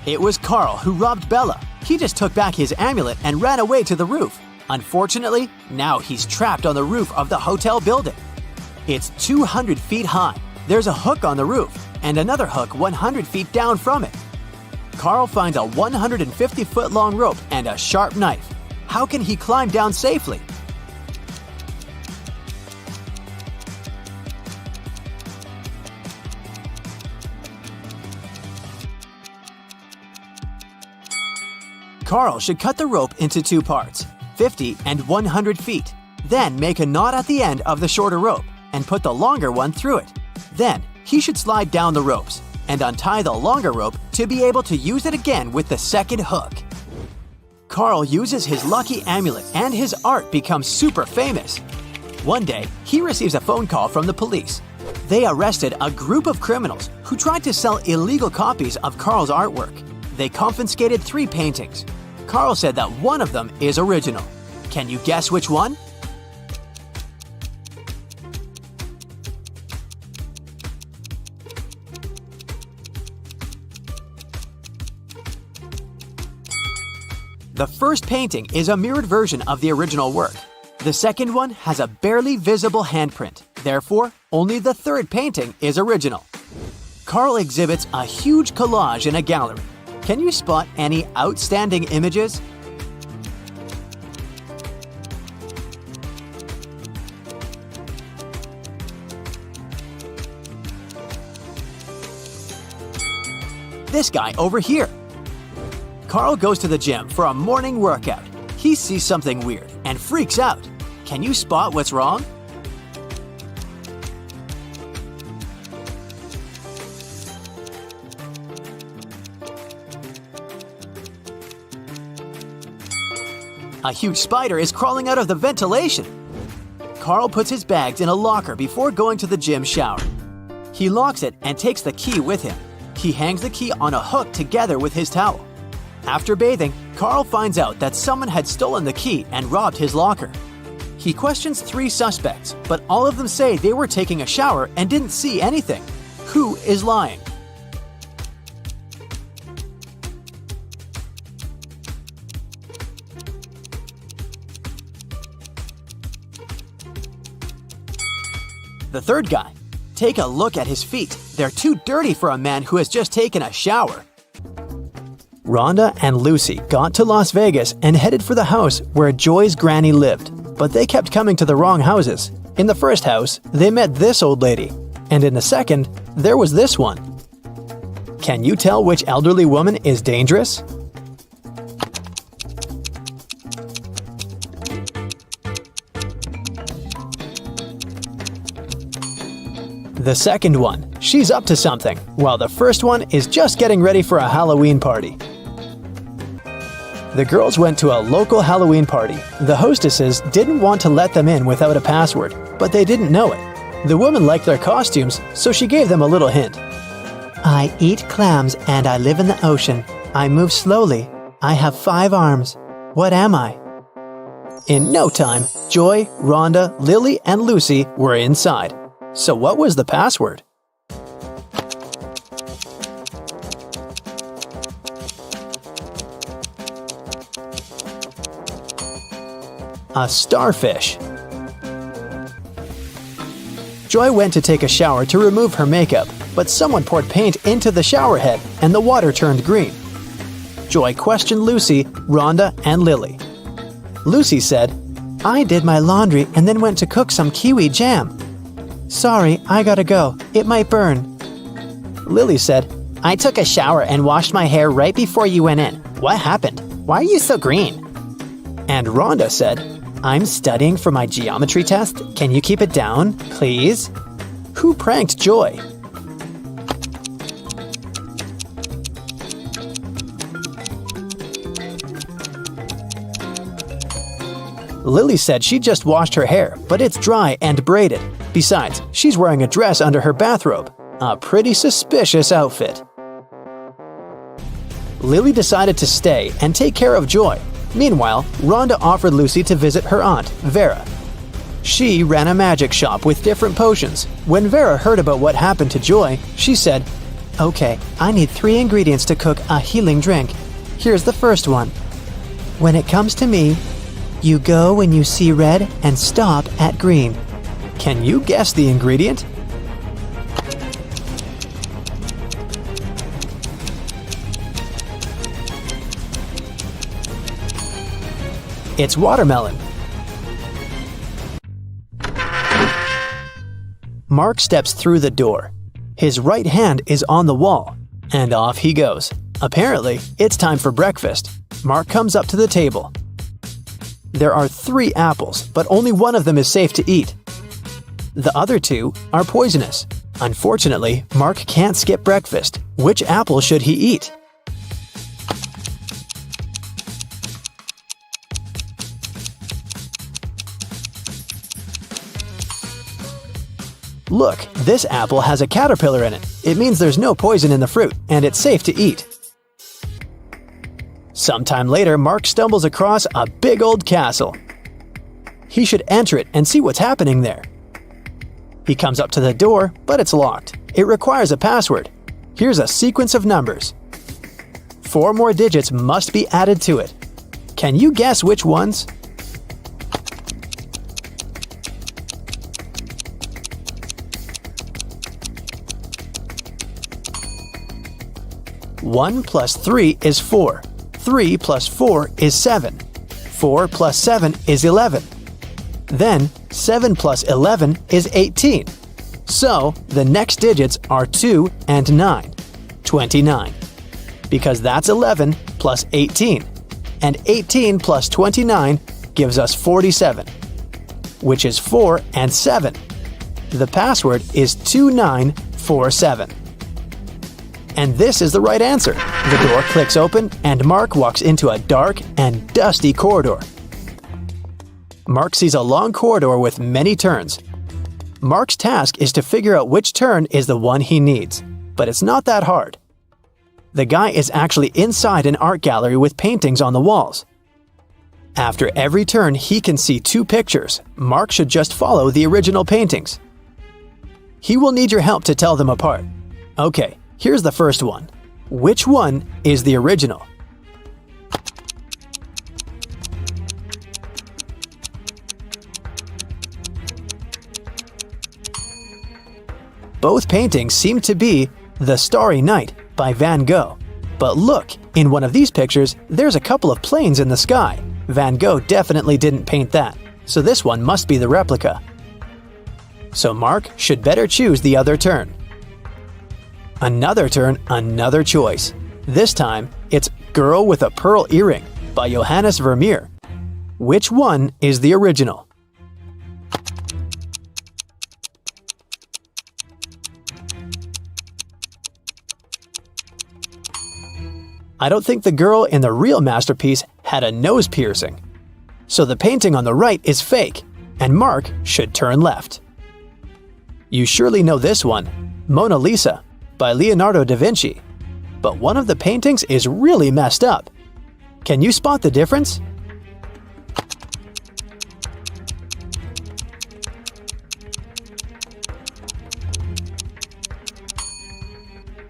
It was Carl who robbed Bella. He just took back his amulet and ran away to the roof. Unfortunately, now he's trapped on the roof of the hotel building. It's 200 feet high. There's a hook on the roof and another hook 100 feet down from it. Carl finds a 150-foot-long rope and a sharp knife. How can he climb down safely? Carl should cut the rope into 2 parts. 50, and 100 feet. Then make a knot at the end of the shorter rope and put the longer one through it. Then he should slide down the ropes and untie the longer rope to be able to use it again with the second hook. Carl uses his lucky amulet and his art becomes super famous. One day, he receives a phone call from the police. They arrested a group of criminals who tried to sell illegal copies of Carl's artwork. They confiscated 3 paintings. Carl said that one of them is original. Can you guess which one? The first painting is a mirrored version of the original work. The second one has a barely visible handprint. Therefore, only the third painting is original. Carl exhibits a huge collage in a gallery. Can you spot any outstanding images? This guy over here. Carl goes to the gym for a morning workout. He sees something weird and freaks out. Can you spot what's wrong? A huge spider is crawling out of the ventilation. Carl puts his bags in a locker before going to the gym shower. He locks it and takes the key with him. He hangs the key on a hook together with his towel. After bathing, Carl finds out that someone had stolen the key and robbed his locker. He questions 3 suspects, but all of them say they were taking a shower and didn't see anything. Who is lying? The third guy. Take a look at his feet. They're too dirty for a man who has just taken a shower. Rhonda and Lucy got to Las Vegas and headed for the house where Joy's granny lived, but they kept coming to the wrong houses. In the first house, they met this old lady, and in the second, there was this one. Can you tell which elderly woman is dangerous? The second one, she's up to something, while the first one is just getting ready for a Halloween party. The girls went to a local Halloween party. The hostesses didn't want to let them in without a password, but they didn't know it. The woman liked their costumes, so she gave them a little hint. I eat clams and I live in the ocean. I move slowly. I have 5 arms. What am I? In no time, Joy, Rhonda, Lily, and Lucy were inside. So what was the password? A starfish. Joy went to take a shower to remove her makeup, but someone poured paint into the shower head and the water turned green. Joy questioned Lucy, Rhonda, and Lily. Lucy said, I did my laundry and then went to cook some kiwi jam. Sorry, I gotta go. It might burn. Lily said, I took a shower and washed my hair right before you went in. What happened? Why are you so green? And Rhonda said, I'm studying for my geometry test. Can you keep it down, please? Who pranked Joy? Lily said she just washed her hair, but it's dry and braided. Besides, she's wearing a dress under her bathrobe. A pretty suspicious outfit. Lily decided to stay and take care of Joy. Meanwhile, Rhonda offered Lucy to visit her aunt, Vera. She ran a magic shop with different potions. When Vera heard about what happened to Joy, she said, Okay, I need 3 ingredients to cook a healing drink. Here's the first one. When it comes to me, you go when you see red and stop at green. Can you guess the ingredient? It's watermelon. Mark steps through the door. His right hand is on the wall, and off he goes. Apparently, it's time for breakfast. Mark comes up to the table. There are 3 apples, but only one of them is safe to eat. The other 2 are poisonous. Unfortunately, Mark can't skip breakfast. Which apple should he eat? Look, this apple has a caterpillar in it. It means there's no poison in the fruit, and it's safe to eat. Sometime later, Mark stumbles across a big old castle. He should enter it and see what's happening there. He comes up to the door, but it's locked. It requires a password. Here's a sequence of numbers. 4 more digits must be added to it. Can you guess which ones? One plus 3 is 4. 3 plus 4 is 7. 4 plus 7 is 11. Then 7 plus 11 is 18. So the next digits are 2 and 9. 29. Because that's 11 plus 18. And 18 plus 29 gives us 47. Which is 4 and 7. The password is 2947. And this is the right answer. The door clicks open and Mark walks into a dark and dusty corridor. Mark sees a long corridor with many turns. Mark's task is to figure out which turn is the one he needs, but it's not that hard. The guy is actually inside an art gallery with paintings on the walls. After every turn, he can see 2 pictures. Mark should just follow the original paintings. He will need your help to tell them apart. Okay, here's the first one. Which one is the original? Both paintings seem to be The Starry Night by Van Gogh. But look, in one of these pictures, there's a couple of planes in the sky. Van Gogh definitely didn't paint that, so this one must be the replica. So Mark should better choose the other turn. Another turn, another choice. This time, it's Girl with a Pearl Earring by Johannes Vermeer. Which one is the original? I don't think the girl in the real masterpiece had a nose piercing. So the painting on the right is fake, and Mark should turn left. You surely know this one, Mona Lisa by Leonardo da Vinci. But one of the paintings is really messed up. Can you spot the difference?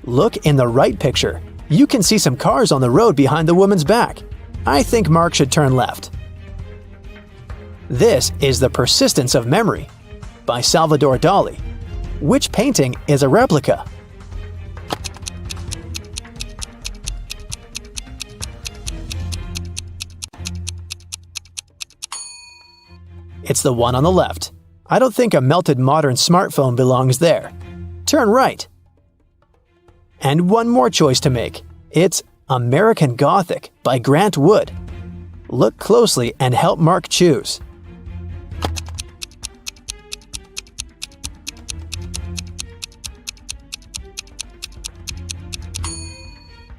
Look in the right picture. You can see some cars on the road behind the woman's back. I think Mark should turn left. This is The Persistence of Memory by Salvador Dali. Which painting is a replica? It's the one on the left. I don't think a melted modern smartphone belongs there. Turn right. And one more choice to make. It's American Gothic by Grant Wood. Look closely and help Mark choose.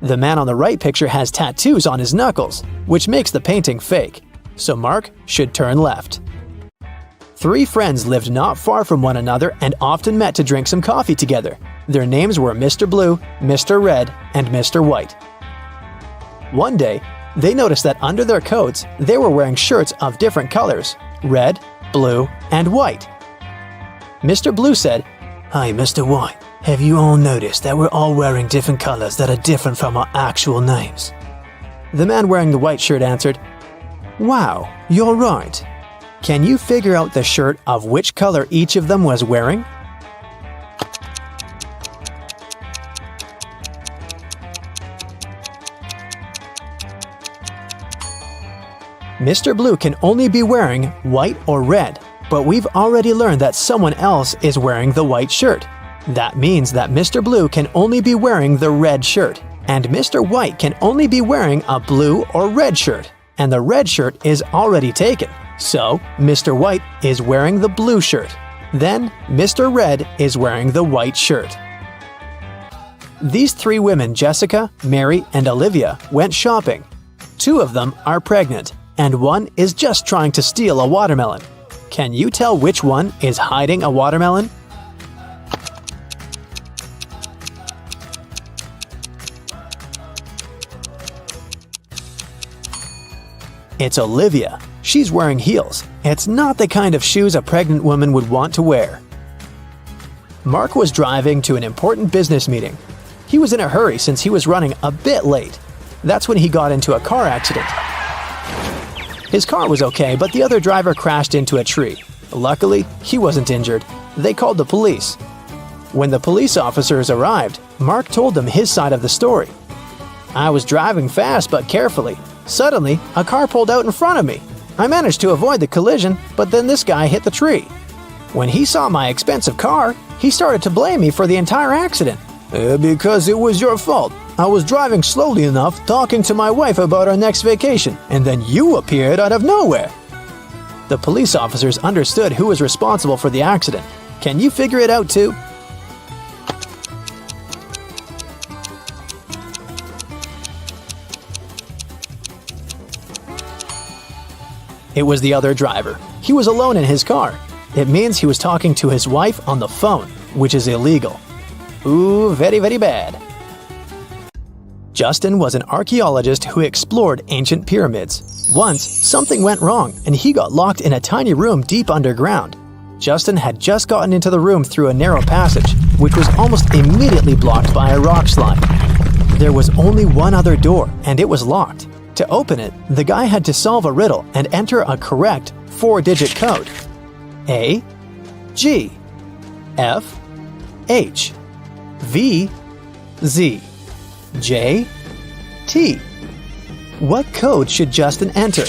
The man on the right picture has tattoos on his knuckles, which makes the painting fake, so Mark should turn left. 3 friends lived not far from one another and often met to drink some coffee together. Their names were Mr. Blue, Mr. Red, and Mr. White. One day, they noticed that under their coats, they were wearing shirts of different colors, red, blue, and white. Mr. Blue said, "Hi, Mr. White. Have you all noticed that we're all wearing different colors that are different from our actual names?" The man wearing the white shirt answered, "Wow, you're right. Can you figure out the shirt of which color each of them was wearing?" Mr. Blue can only be wearing white or red, but we've already learned that someone else is wearing the white shirt. That means that Mr. Blue can only be wearing the red shirt, and Mr. White can only be wearing a blue or red shirt. and the red shirt is already taken. So, Mr. White is wearing the blue shirt. Then, Mr. Red is wearing the white shirt. These three women, Jessica, Mary, and Olivia, went shopping. Two of them are pregnant, and one is just trying to steal a watermelon. Can you tell which one is hiding a watermelon? It's Olivia. She's wearing heels. It's not the kind of shoes a pregnant woman would want to wear. Mark was driving to an important business meeting. He was in a hurry since he was running a bit late. That's when he got into a car accident. His car was okay, but the other driver crashed into a tree. Luckily, he wasn't injured. They called the police. When the police officers arrived, Mark told them his side of the story. "I was driving fast but carefully. Suddenly, a car pulled out in front of me. I managed to avoid the collision, but then this guy hit the tree. When he saw my expensive car, he started to blame me for the entire accident. Because it was your fault. I was driving slowly enough, talking to my wife about our next vacation, and then you appeared out of nowhere." The police officers understood who was responsible for the accident. Can you figure it out too? It was the other driver. He was alone in his car. It means he was talking to his wife on the phone, which is illegal. Ooh, very, very bad. Justin was an archaeologist who explored ancient pyramids. Once, something went wrong and he got locked in a tiny room deep underground. Justin had just gotten into the room through a narrow passage, which was almost immediately blocked by a rock slide. There was only one other door, and it was locked. To open it, the guy had to solve a riddle and enter a correct 4-digit code. A, G, F, H, V, Z, J, T. What code should Justin enter?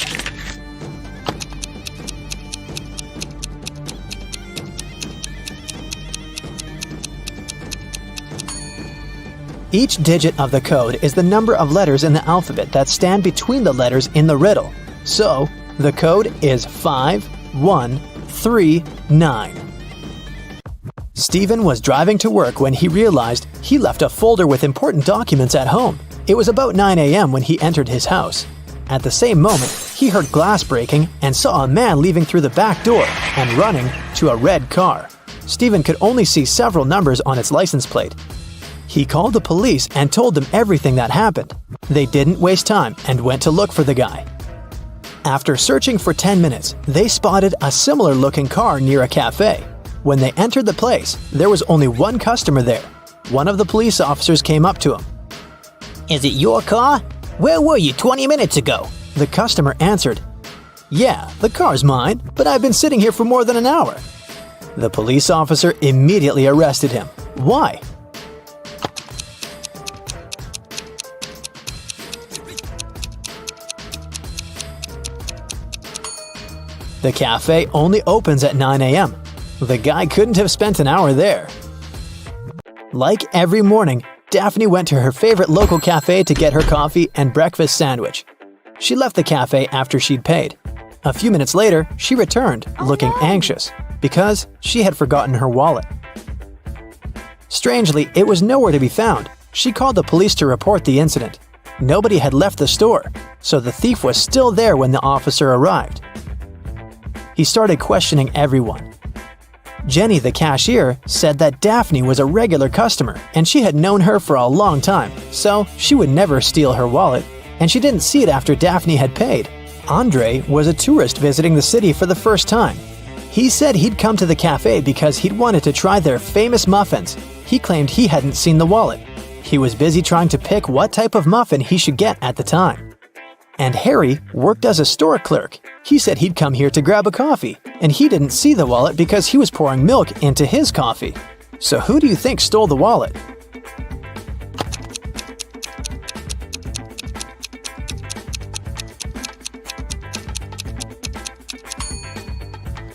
Each digit of the code is the number of letters in the alphabet that stand between the letters in the riddle. So, the code is 5139. Stephen was driving to work when he realized he left a folder with important documents at home. It was about 9 a.m. when he entered his house. At the same moment, he heard glass breaking and saw a man leaving through the back door and running to a red car. Stephen could only see several numbers on its license plate. He called the police and told them everything that happened. They didn't waste time and went to look for the guy. After searching for 10 minutes, they spotted a similar-looking car near a cafe. When they entered the place, there was only one customer there. One of the police officers came up to him. Is it your car? Where were you 20 minutes ago? The customer answered, "Yeah, the car's mine, but I've been sitting here for more than an hour." The police officer immediately arrested him. Why? The cafe only opens at 9 a.m. The guy couldn't have spent an hour there. Like every morning, Daphne went to her favorite local cafe to get her coffee and breakfast sandwich. She left the cafe after she'd paid. A few minutes later, she returned, looking anxious, because she had forgotten her wallet. Strangely, it was nowhere to be found. She called the police to report the incident. Nobody had left the store, so the thief was still there when the officer arrived. He started questioning everyone. Jenny, the cashier, said that Daphne was a regular customer and she had known her for a long time, so she would never steal her wallet, and she didn't see it after Daphne had paid. Andre was a tourist visiting the city for the first time. He said he'd come to the cafe because he'd wanted to try their famous muffins. He claimed he hadn't seen the wallet. He was busy trying to pick what type of muffin he should get at the time. And Harry worked as a store clerk. He said he'd come here to grab a coffee, and he didn't see the wallet because he was pouring milk into his coffee. So who do you think stole the wallet?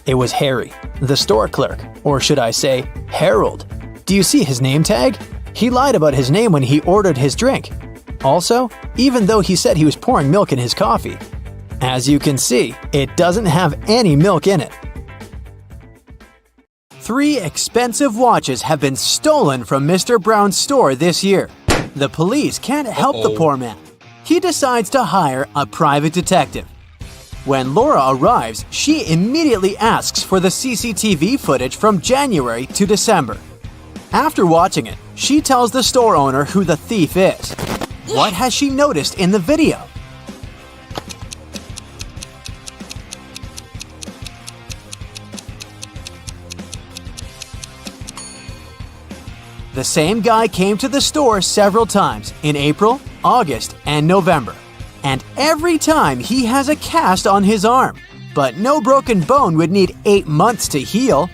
It was Harry, the store clerk, or should I say, Harold. Do you see his name tag? He lied about his name when he ordered his drink. Also, even though he said he was pouring milk in his coffee, As you can see, it doesn't have any milk in it. 3 expensive watches have been stolen from Mr. Brown's store this year. The police can't help the poor man. He decides to hire a private detective. When Laura arrives, she immediately asks for the CCTV footage from January to December. After watching it, she tells the store owner who the thief is. What has she noticed in the video? The same guy came to the store several times in April, August, and November. And every time he has a cast on his arm. But no broken bone would need 8 months to heal.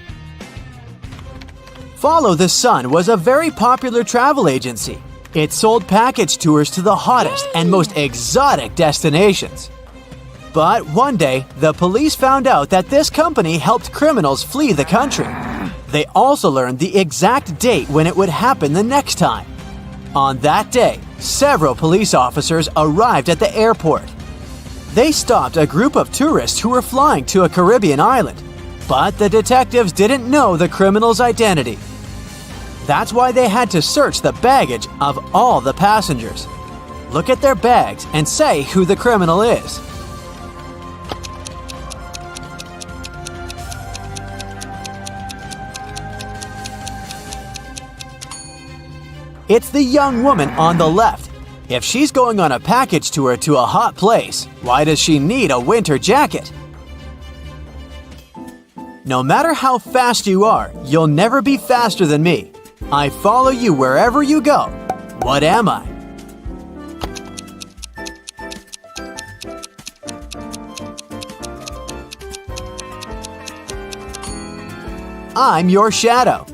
Follow the Sun was a very popular travel agency. It sold package tours to the hottest and most exotic destinations. But one day, the police found out that this company helped criminals flee the country. They also learned the exact date when it would happen the next time. On that day, several police officers arrived at the airport. They stopped a group of tourists who were flying to a Caribbean island, but the detectives didn't know the criminal's identity. That's why they had to search the baggage of all the passengers. Look at their bags and say who the criminal is. It's the young woman on the left. If she's going on a package tour to a hot place, why does she need a winter jacket? No matter how fast you are, you'll never be faster than me. I follow you wherever you go. What am I? I'm your shadow.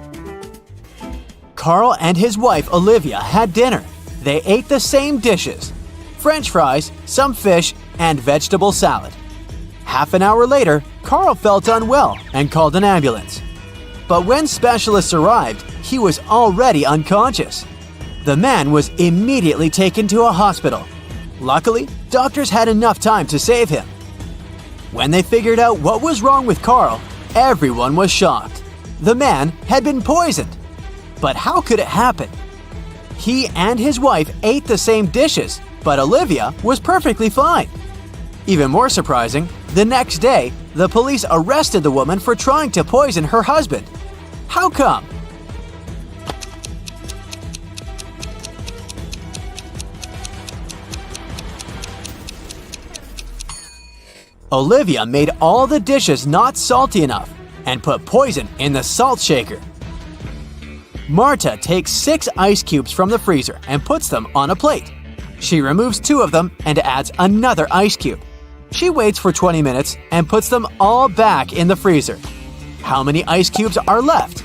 Carl and his wife Olivia had dinner. They ate the same dishes: French fries, some fish, and vegetable salad. Half an hour later, Carl felt unwell and called an ambulance. But when specialists arrived, he was already unconscious. The man was immediately taken to a hospital. Luckily, doctors had enough time to save him. When they figured out what was wrong with Carl, everyone was shocked. The man had been poisoned. But how could it happen? He and his wife ate the same dishes, but Olivia was perfectly fine. Even more surprising, the next day, the police arrested the woman for trying to poison her husband. How come? Olivia made all the dishes not salty enough and put poison in the salt shaker. Marta takes 6 ice cubes from the freezer and puts them on a plate. She removes 2 of them and adds another ice cube. She waits for 20 minutes and puts them all back in the freezer. How many ice cubes are left?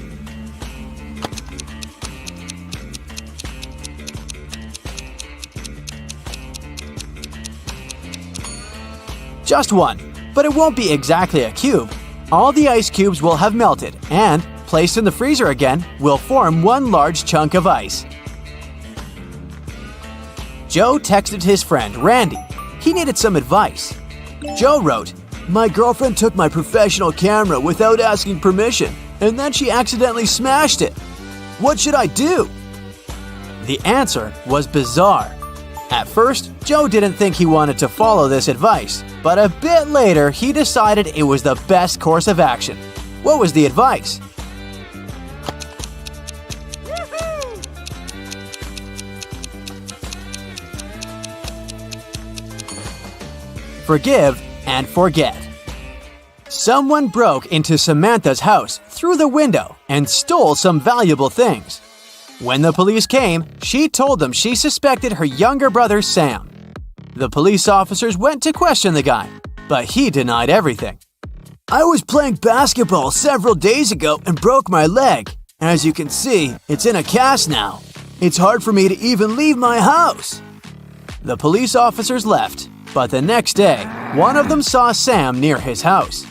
Just 1, but it won't be exactly a cube. All the ice cubes will have melted and, placed in the freezer again, will form one large chunk of ice. Joe texted his friend Randy. He needed some advice. Joe wrote, "My girlfriend took my professional camera without asking permission, and then she accidentally smashed it. What should I do?" The answer was bizarre. At first, Joe didn't think he wanted to follow this advice, but a bit later he decided it was the best course of action. What was the advice? Forgive and forget. Someone broke into Samantha's house through the window and stole some valuable things. When the police came, she told them she suspected her younger brother Sam. The police officers went to question the guy, but he denied everything. "I was playing basketball several days ago and broke my leg. As you can see, it's in a cast now. It's hard for me to even leave my house." The police officers left, but the next day, one of them saw Sam near his house.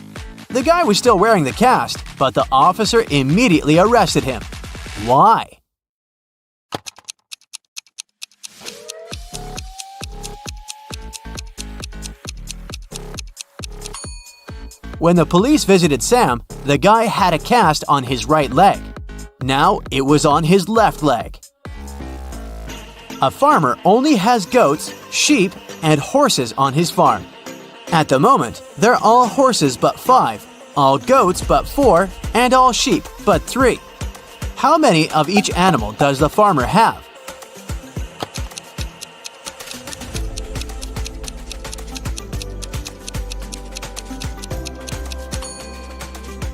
The guy was still wearing the cast, but the officer immediately arrested him. Why? When the police visited Sam, the guy had a cast on his right leg. Now it was on his left leg. A farmer only has goats, sheep, and horses on his farm. At the moment, they're all horses but 5, all goats but 4, and all sheep but 3. How many of each animal does the farmer have?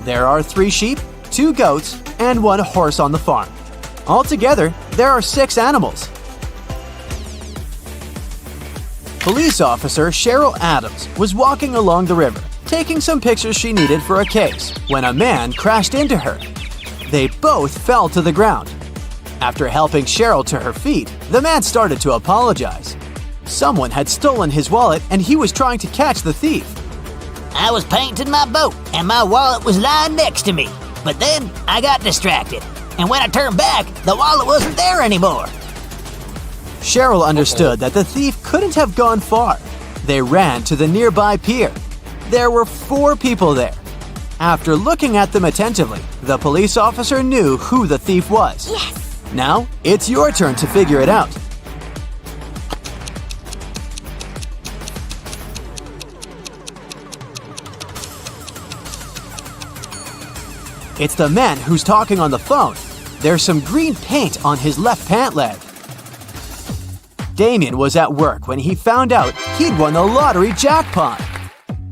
There are 3 sheep, 2 goats, and 1 horse on the farm. Altogether, there are 6 animals. Police officer Cheryl Adams was walking along the river, taking some pictures she needed for a case, when a man crashed into her. They both fell to the ground. After helping Cheryl to her feet, the man started to apologize. Someone had stolen his wallet and he was trying to catch the thief. I was painting my boat and my wallet was lying next to me. But then I got distracted. And when I turned back, the wallet wasn't there anymore. Cheryl understood that the thief couldn't have gone far. They ran to the nearby pier. There were 4 people there. After looking at them attentively, the police officer knew who the thief was. Yes! Now, it's your turn to figure it out. It's the man who's talking on the phone. There's some green paint on his left pant leg. Damien was at work when he found out he'd won the lottery jackpot.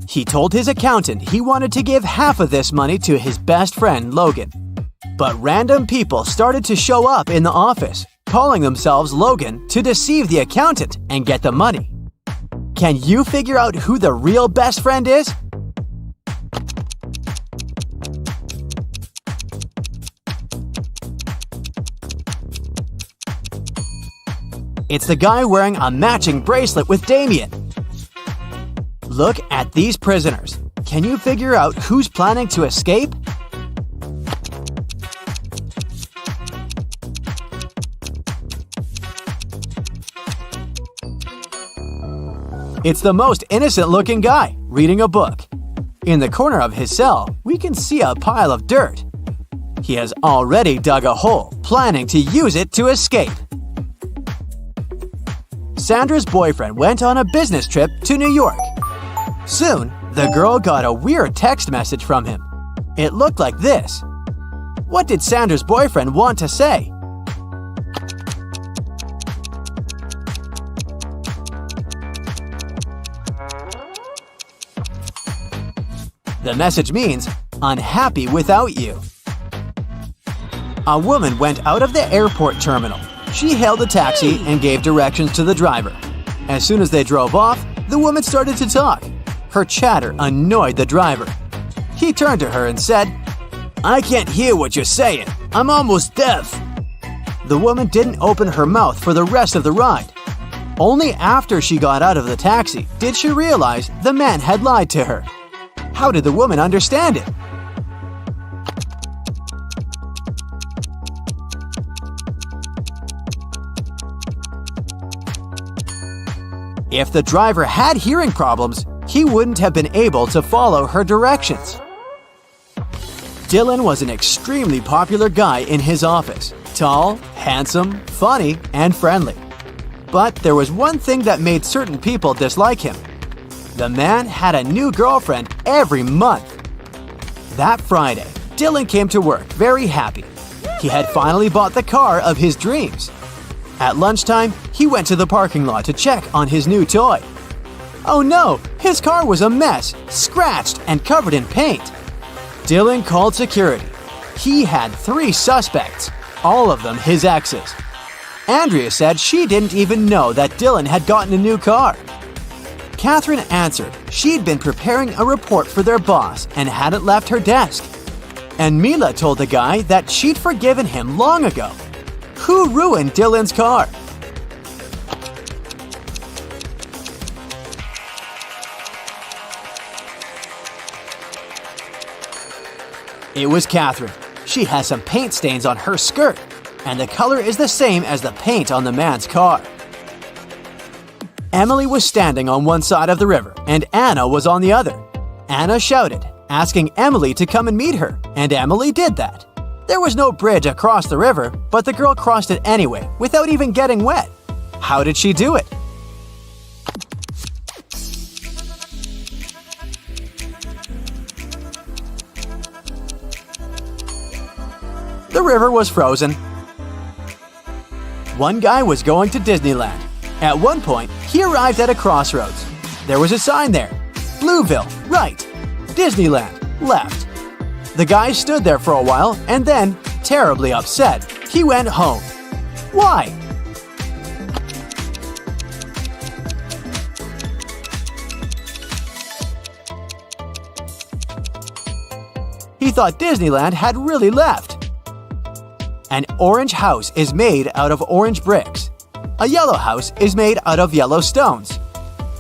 He told his accountant he wanted to give half of this money to his best friend, Logan. But random people started to show up in the office, calling themselves Logan to deceive the accountant and get the money. Can you figure out who the real best friend is? It's the guy wearing a matching bracelet with Damien. Look at these prisoners. Can you figure out who's planning to escape? It's the most innocent-looking guy, reading a book. In the corner of his cell, we can see a pile of dirt. He has already dug a hole, planning to use it to escape. Sandra's boyfriend went on a business trip to New York. Soon, the girl got a weird text message from him. It looked like this. What did Sandra's boyfriend want to say? The message means, "Unhappy without you." A woman went out of the airport terminal. She hailed a taxi and gave directions to the driver. As soon as they drove off, the woman started to talk. Her chatter annoyed the driver. He turned to her and said, "I can't hear what you're saying. I'm almost deaf." The woman didn't open her mouth for the rest of the ride. Only after she got out of the taxi did she realize the man had lied to her. How did the woman understand it? If the driver had hearing problems, he wouldn't have been able to follow her directions. Dylan was an extremely popular guy in his office. Tall, handsome, funny, and friendly. But there was one thing that made certain people dislike him. The man had a new girlfriend every month. That Friday, Dylan came to work very happy. He had finally bought the car of his dreams. At lunchtime, he went to the parking lot to check on his new toy. Oh no, his car was a mess, scratched and covered in paint. Dylan called security. He had 3 suspects, all of them his exes. Andrea said she didn't even know that Dylan had gotten a new car. Catherine answered she'd been preparing a report for their boss and hadn't left her desk. And Mila told the guy that she'd forgiven him long ago. Who ruined Dylan's car? It was Catherine. She has some paint stains on her skirt, and the color is the same as the paint on the man's car. Emily was standing on one side of the river, and Anna was on the other. Anna shouted, asking Emily to come and meet her, and Emily did that. There was no bridge across the river, but the girl crossed it anyway, without even getting wet. How did she do it? The river was frozen. One guy was going to Disneyland. At one point, he arrived at a crossroads. There was a sign there. Blueville, right. Disneyland, left. The guy stood there for a while and then, terribly upset, he went home. Why? He thought Disneyland had really left. An orange house is made out of orange bricks. A yellow house is made out of yellow stones.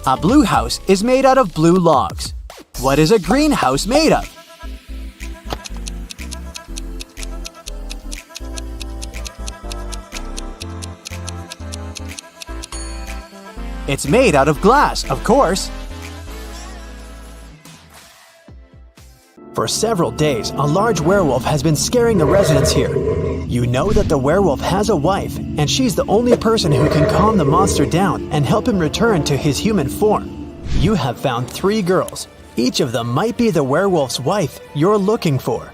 A blue house is made out of blue logs. What is a green house made of? It's made out of glass, of course. For several days, a large werewolf has been scaring the residents here. You know that the werewolf has a wife, and she's the only person who can calm the monster down and help him return to his human form. You have found 3 girls. Each of them might be the werewolf's wife you're looking for.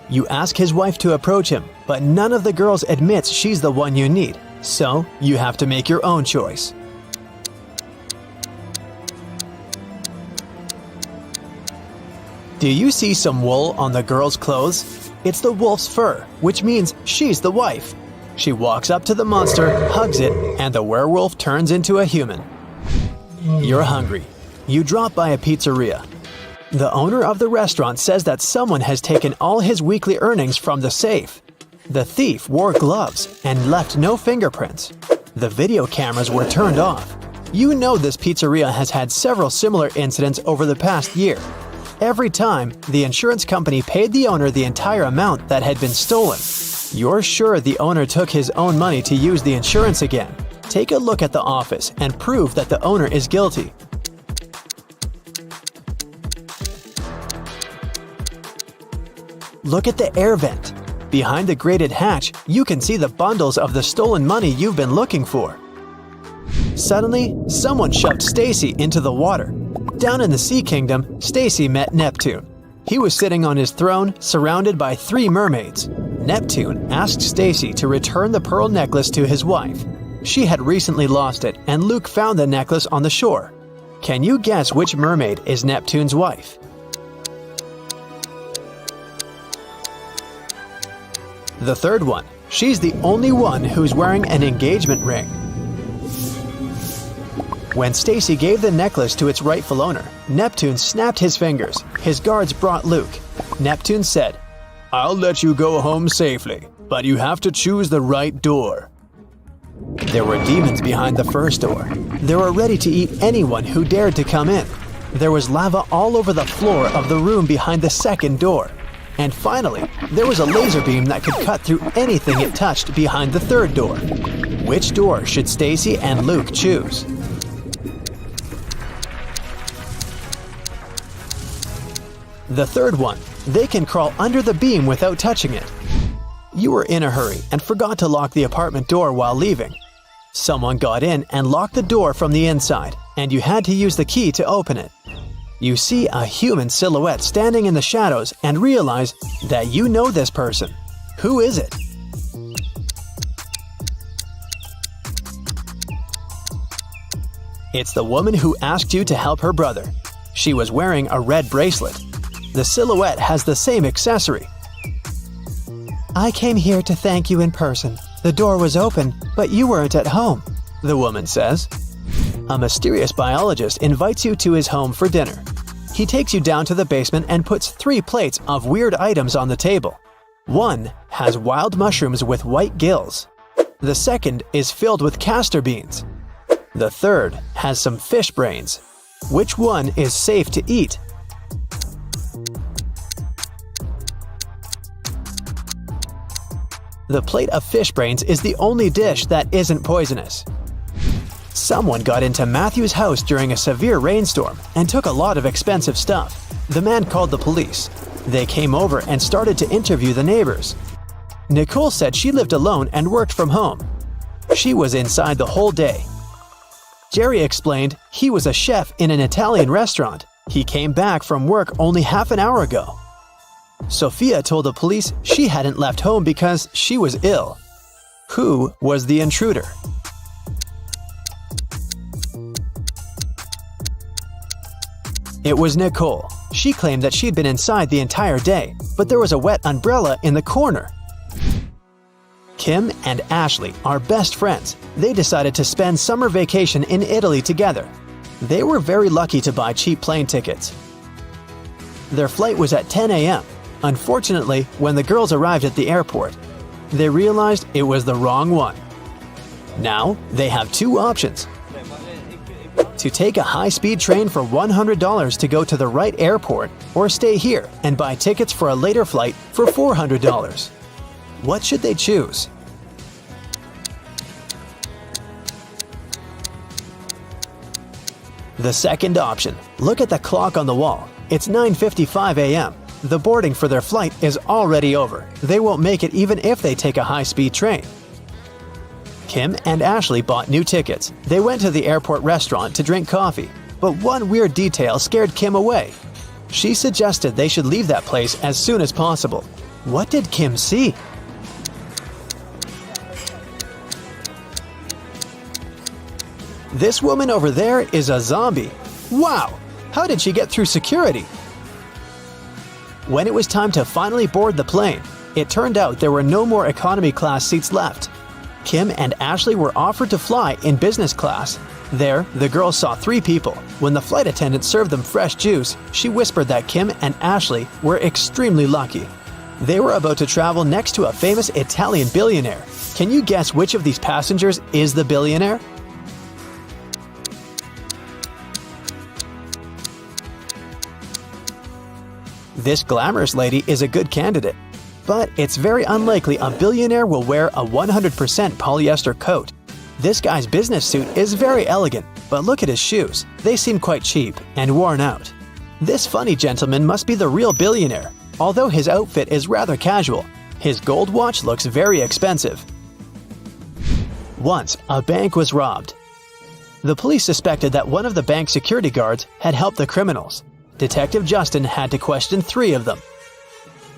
You ask his wife to approach him, but none of the girls admits she's the one you need, so you have to make your own choice. Do you see some wool on the girl's clothes? It's the wolf's fur, which means she's the wife. She walks up to the monster, hugs it, and the werewolf turns into a human. You're hungry. You drop by a pizzeria. The owner of the restaurant says that someone has taken all his weekly earnings from the safe. The thief wore gloves and left no fingerprints. The video cameras were turned off. You know this pizzeria has had several similar incidents over the past year. Every time, the insurance company paid the owner the entire amount that had been stolen. You're sure the owner took his own money to use the insurance again. Take a look at the office and prove that the owner is guilty. Look at the air vent. Behind the grated hatch, you can see the bundles of the stolen money you've been looking for. Suddenly, someone shoved Stacy into the water. Down in the Sea Kingdom, Stacy met Neptune. He was sitting on his throne, surrounded by 3 mermaids. Neptune asked Stacy to return the pearl necklace to his wife. She had recently lost it, and Luke found the necklace on the shore. Can you guess which mermaid is Neptune's wife? The third one. She's the only one who's wearing an engagement ring. When Stacy gave the necklace to its rightful owner, Neptune snapped his fingers. His guards brought Luke. Neptune said, "I'll let you go home safely, but you have to choose the right door." There were demons behind the first door. They were ready to eat anyone who dared to come in. There was lava all over the floor of the room behind the second door. And finally, there was a laser beam that could cut through anything it touched behind the third door. Which door should Stacy and Luke choose? The third one. They can crawl under the beam without touching it. You were in a hurry and forgot to lock the apartment door while leaving. Someone got in and locked the door from the inside, and you had to use the key to open it. You see a human silhouette standing in the shadows and realize that you know this person. Who is it? It's the woman who asked you to help her brother. She was wearing a red bracelet. The silhouette has the same accessory. "I came here to thank you in person. The door was open, but you weren't at home," the woman says. A mysterious biologist invites you to his home for dinner. He takes you down to the basement and puts 3 plates of weird items on the table. One has wild mushrooms with white gills. The second is filled with castor beans. The third has some fish brains. Which one is safe to eat? The plate of fish brains is the only dish that isn't poisonous. Someone got into Matthew's house during a severe rainstorm and took a lot of expensive stuff. The man called the police. They came over and started to interview the neighbors. Nicole said she lived alone and worked from home. She was inside the whole day. Jerry explained he was a chef in an Italian restaurant. He came back from work only half an hour ago. Sophia told the police she hadn't left home because she was ill. Who was the intruder? It was Nicole. She claimed that she'd been inside the entire day, but there was a wet umbrella in the corner. Kim and Ashley are best friends. They decided to spend summer vacation in Italy together. They were very lucky to buy cheap plane tickets. Their flight was at 10 a.m. Unfortunately, when the girls arrived at the airport, they realized it was the wrong one. Now, they have two options. To take a high-speed train for $100 to go to the right airport, or stay here and buy tickets for a later flight for $400. What should they choose? The second option. Look at the clock on the wall. It's 9:55 a.m. The boarding for their flight is already over. They won't make it even if they take a high-speed train. Kim and Ashley bought new tickets. They went to the airport restaurant to drink coffee. But one weird detail scared Kim away. She suggested they should leave that place as soon as possible. What did Kim see? This woman over there is a zombie. Wow! How did she get through security? When it was time to finally board the plane, it turned out there were no more economy class seats left. Kim and Ashley were offered to fly in business class. There, the girls saw 3 people. When the flight attendant served them fresh juice, she whispered that Kim and Ashley were extremely lucky. They were about to travel next to a famous Italian billionaire. Can you guess which of these passengers is the billionaire? This glamorous lady is a good candidate, but it's very unlikely a billionaire will wear a 100% polyester coat. This guy's business suit is very elegant, but look at his shoes. They seem quite cheap and worn out. This funny gentleman must be the real billionaire. Although his outfit is rather casual, his gold watch looks very expensive. Once, a bank was robbed. The police suspected that one of the bank security guards had helped the criminals. Detective Justin had to question 3 of them.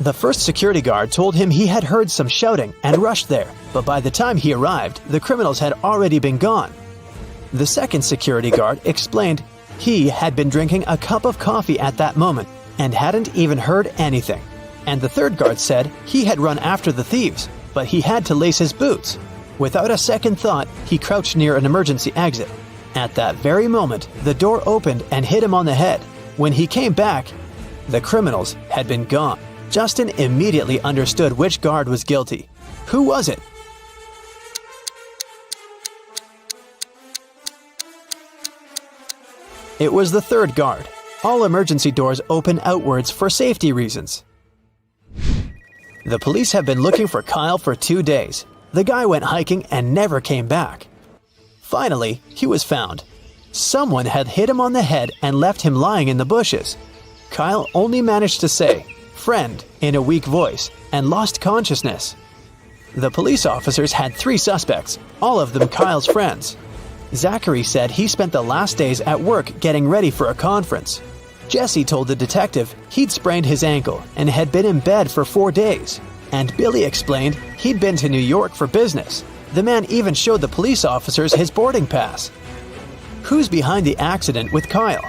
The first security guard told him he had heard some shouting and rushed there, but by the time he arrived, the criminals had already been gone. The second security guard explained he had been drinking a cup of coffee at that moment and hadn't even heard anything. And the third guard said he had run after the thieves, but he had to lace his boots. Without a second thought, he crouched near an emergency exit. At that very moment, the door opened and hit him on the head. When he came back, the criminals had been gone. Justin immediately understood which guard was guilty. Who was it? It was the third guard. All emergency doors open outwards for safety reasons. The police have been looking for Kyle for 2 days. The guy went hiking and never came back. Finally, he was found. Someone had hit him on the head and left him lying in the bushes. Kyle only managed to say, "Friend," in a weak voice, and lost consciousness. The police officers had 3 suspects, all of them Kyle's friends. Zachary said he spent the last days at work getting ready for a conference. Jesse told the detective he'd sprained his ankle and had been in bed for 4 days. And Billy explained he'd been to New York for business. The man even showed the police officers his boarding pass. Who's behind the accident with Kyle?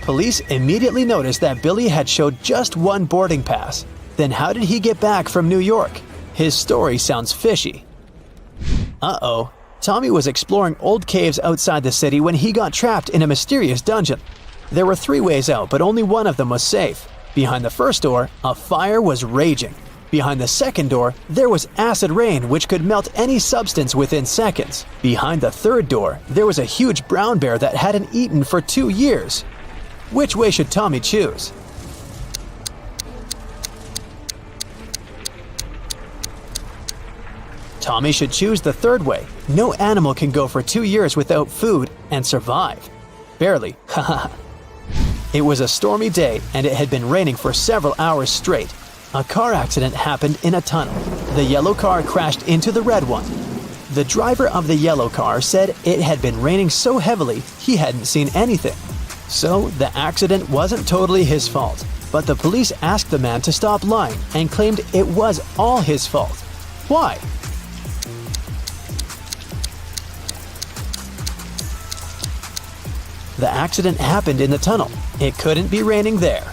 Police immediately noticed that Billy had showed just 1 boarding pass. Then how did he get back from New York? His story sounds fishy. Uh-oh. Tommy was exploring old caves outside the city when he got trapped in a mysterious dungeon. There were 3 ways out, but only one of them was safe. Behind the first door, a fire was raging. Behind the second door, there was acid rain which could melt any substance within seconds. Behind the third door, there was a huge brown bear that hadn't eaten for 2 years. Which way should Tommy choose? Tommy should choose the third way. No animal can go for 2 years without food and survive. Barely, haha. It was a stormy day and it had been raining for several hours straight. A car accident happened in a tunnel. The yellow car crashed into the red one. The driver of the yellow car said it had been raining so heavily he hadn't seen anything. So the accident wasn't totally his fault, but the police asked the man to stop lying and claimed it was all his fault. Why? The accident happened in the tunnel. It couldn't be raining there.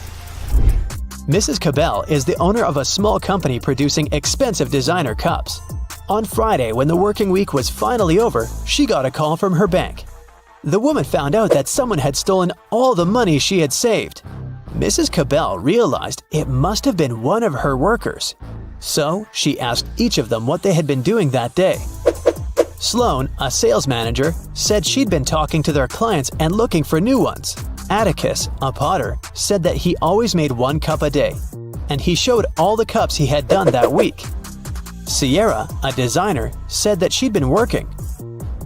Mrs. Cabell is the owner of a small company producing expensive designer cups. On Friday, when the working week was finally over, she got a call from her bank. The woman found out that someone had stolen all the money she had saved. Mrs. Cabell realized it must have been one of her workers. So she asked each of them what they had been doing that day. Sloan, a sales manager, said she'd been talking to their clients and looking for new ones. Atticus, a potter, said that he always made 1 cup a day, and he showed all the cups he had done that week. Sierra, a designer, said that she'd been working,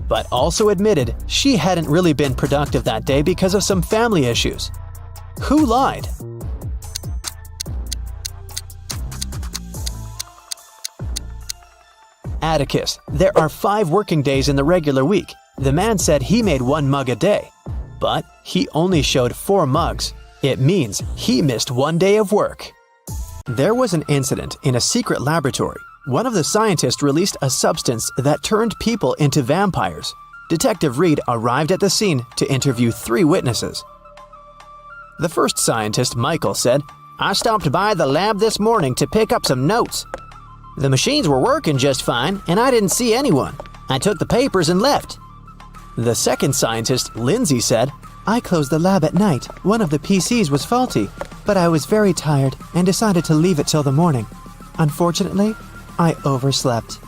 but also admitted she hadn't really been productive that day because of some family issues. Who lied? Atticus, there are 5 working days in the regular week. The man said he made 1 mug a day, but he only showed 4 mugs. It means he missed 1 day of work. There was an incident in a secret laboratory. One of the scientists released a substance that turned people into vampires. Detective Reed arrived at the scene to interview 3 witnesses. The first scientist, Michael, said, "I stopped by the lab this morning to pick up some notes. The machines were working just fine, and I didn't see anyone. I took the papers and left." The second scientist, Lindsay, said, "I closed the lab at night. One of the PCs was faulty, but I was very tired and decided to leave it till the morning. Unfortunately, I overslept."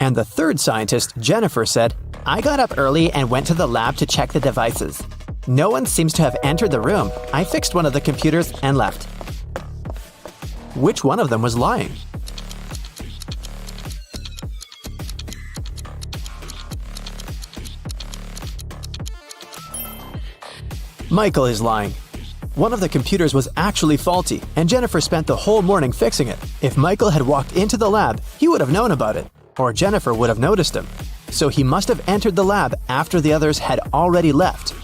And the third scientist, Jennifer, said, "I got up early and went to the lab to check the devices. No one seems to have entered the room. I fixed one of the computers and left." Which one of them was lying? Michael is lying. One of the computers was actually faulty, and Jennifer spent the whole morning fixing it. If Michael had walked into the lab, he would have known about it, or Jennifer would have noticed him. So he must have entered the lab after the others had already left.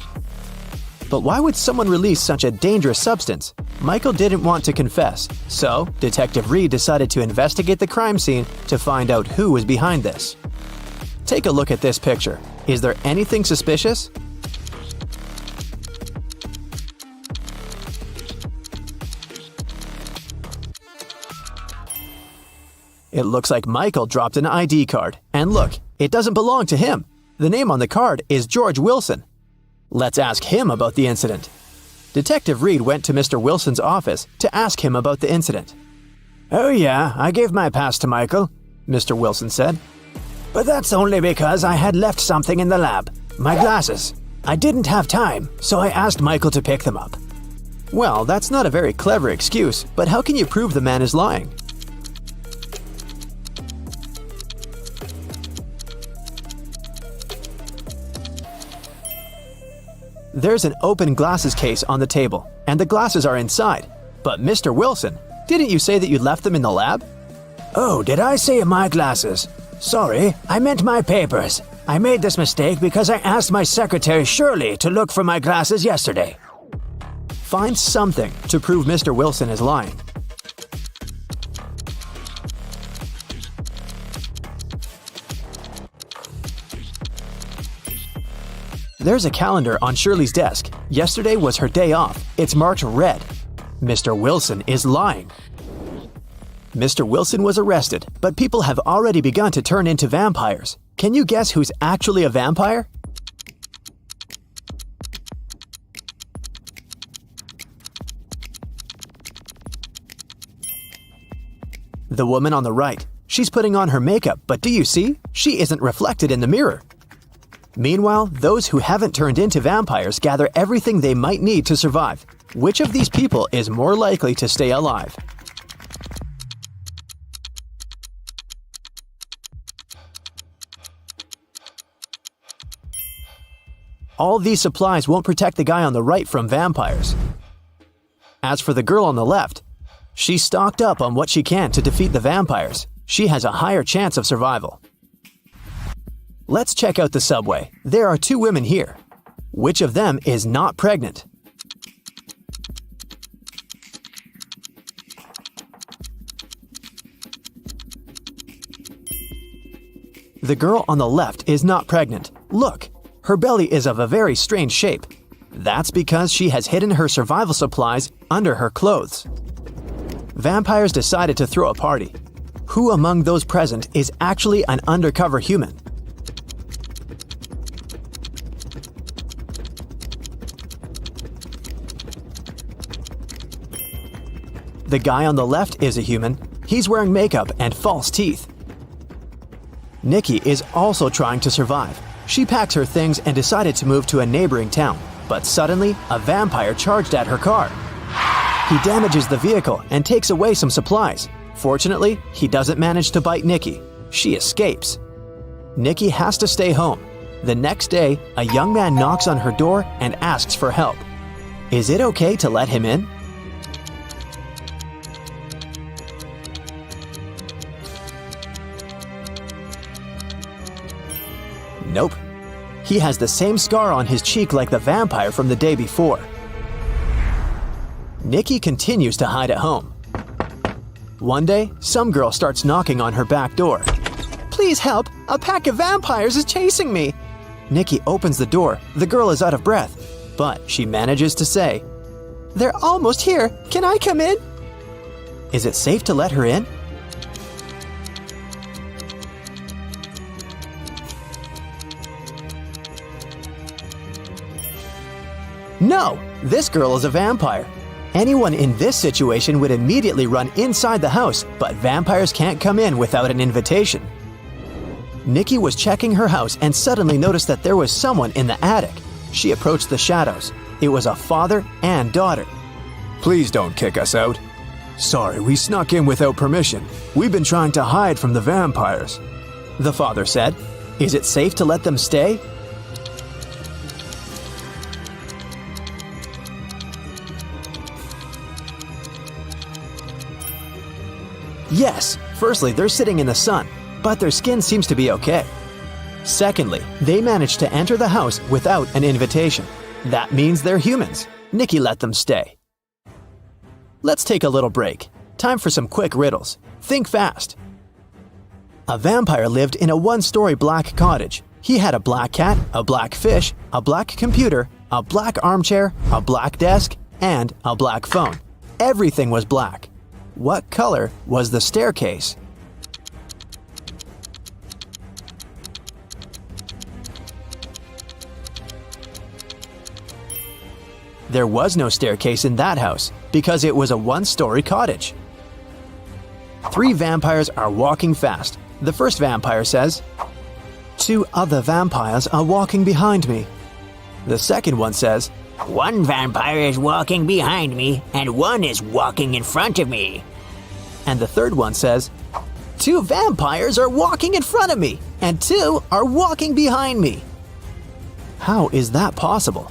But why would someone release such a dangerous substance? Michael didn't want to confess, so Detective Reed decided to investigate the crime scene to find out who was behind this. Take a look at this picture. Is there anything suspicious? It looks like Michael dropped an ID card. And look, it doesn't belong to him. The name on the card is George Wilson. Let's ask him about the incident. Detective Reed went to Mr. Wilson's office to ask him about the incident. "Oh yeah, I gave my pass to Michael," Mr. Wilson said. "But that's only because I had left something in the lab. My glasses. I didn't have time, so I asked Michael to pick them up." Well, that's not a very clever excuse, but how can you prove the man is lying? There's an open glasses case on the table, and the glasses are inside. But Mr. Wilson, didn't you say that you left them in the lab? "Oh, did I say my glasses? Sorry, I meant my papers. I made this mistake because I asked my secretary Shirley to look for my glasses yesterday." Find something to prove Mr. Wilson is lying. There's a calendar on Shirley's desk. Yesterday was her day off. It's marked red. Mr. Wilson is lying. Mr. Wilson was arrested, but people have already begun to turn into vampires. Can you guess who's actually a vampire? The woman on the right. She's putting on her makeup, but do you see? She isn't reflected in the mirror. Meanwhile, those who haven't turned into vampires gather everything they might need to survive. Which of these people is more likely to stay alive? All these supplies won't protect the guy on the right from vampires. As for the girl on the left, she's stocked up on what she can to defeat the vampires. She has a higher chance of survival. Let's check out the subway. There are 2 women here. Which of them is not pregnant? The girl on the left is not pregnant. Look, her belly is of a very strange shape. That's because she has hidden her survival supplies under her clothes. Vampires decided to throw a party. Who among those present is actually an undercover human? The guy on the left is a human. He's wearing makeup and false teeth. Nikki is also trying to survive. She packed her things and decided to move to a neighboring town. But suddenly, a vampire charged at her car. He damages the vehicle and takes away some supplies. Fortunately, he doesn't manage to bite Nikki. She escapes. Nikki has to stay home. The next day, a young man knocks on her door and asks for help. Is it okay to let him in? Nope. He has the same scar on his cheek like the vampire from the day before. Nikki continues to hide at home. One day, some girl starts knocking on her back door. Please help! A pack of vampires is chasing me! Nikki opens the door. The girl is out of breath, but she manages to say, They're almost here. Can I come in? Is it safe to let her in? No! This girl is a vampire. Anyone in this situation would immediately run inside the house, but vampires can't come in without an invitation. Nikki was checking her house and suddenly noticed that there was someone in the attic. She approached the shadows. It was a father and daughter. Please don't kick us out. Sorry, we snuck in without permission. We've been trying to hide from the vampires. The father said, Is it safe to let them stay? Yes, firstly, they're sitting in the sun, but their skin seems to be okay. Secondly, they managed to enter the house without an invitation. That means they're humans. Nikki let them stay. Let's take a little break. Time for some quick riddles. Think fast. A vampire lived in a 1-story black cottage. He had a black cat, a black fish, a black computer, a black armchair, a black desk, and a black phone. Everything was black. What color was the staircase? There was no staircase in that house because it was a 1-story cottage. 3 vampires are walking fast. The first vampire says, 2 other vampires are walking behind me. The second one says, 1 vampire is walking behind me, and 1 is walking in front of me. And the third one says, 2 vampires are walking in front of me, and 2 are walking behind me. How is that possible?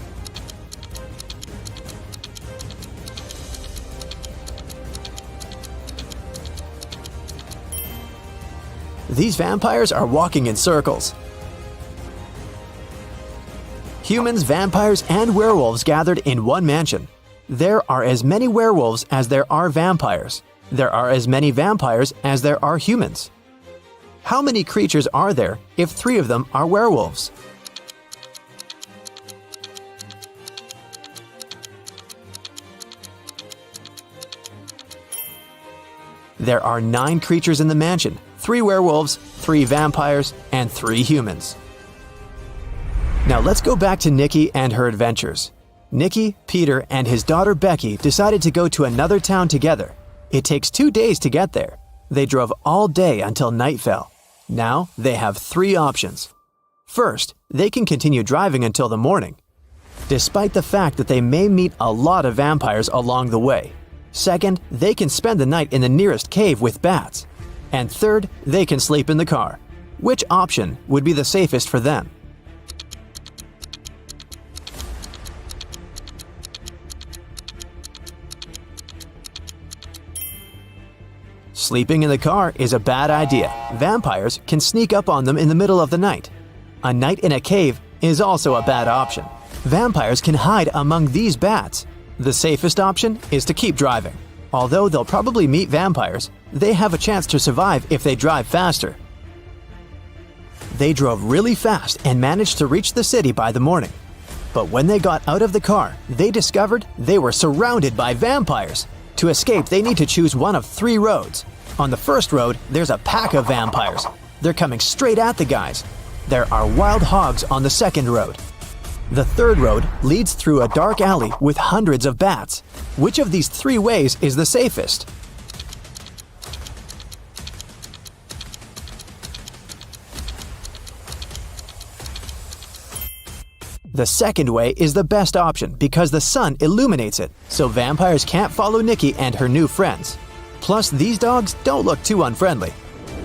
These vampires are walking in circles. Humans, vampires, and werewolves gathered in one mansion. There are as many werewolves as there are vampires. There are as many vampires as there are humans. How many creatures are there if 3 of them are werewolves? There are 9 creatures in the mansion, 3 werewolves, 3 vampires, and 3 humans. Now let's go back to Nikki and her adventures. Nikki, Peter, and his daughter Becky decided to go to another town together. It takes 2 days to get there. They drove all day until night fell. Now they have 3 options. First, they can continue driving until the morning, despite the fact that they may meet a lot of vampires along the way. Second, they can spend the night in the nearest cave with bats. And third, they can sleep in the car. Which option would be the safest for them? Sleeping in the car is a bad idea. Vampires can sneak up on them in the middle of the night. A night in a cave is also a bad option. Vampires can hide among these bats. The safest option is to keep driving. Although they'll probably meet vampires, they have a chance to survive if they drive faster. They drove really fast and managed to reach the city by the morning. But when they got out of the car, they discovered they were surrounded by vampires. To escape, they need to choose one of 3 roads. On the first road, there's a pack of vampires. They're coming straight at the guys. There are wild hogs on the second road. The third road leads through a dark alley with hundreds of bats. Which of these 3 ways is the safest? The second way is the best option because the sun illuminates it, so vampires can't follow Nikki and her new friends. Plus, these dogs don't look too unfriendly.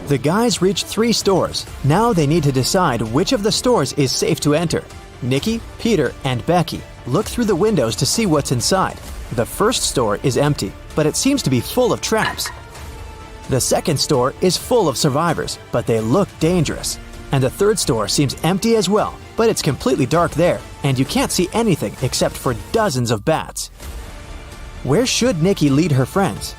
The guys reach 3 stores. Now they need to decide which of the stores is safe to enter. Nikki, Peter, and Becky look through the windows to see what's inside. The first store is empty, but it seems to be full of traps. The second store is full of survivors, but they look dangerous. And the third store seems empty as well, but it's completely dark there, and you can't see anything except for dozens of bats. Where should Nikki lead her friends?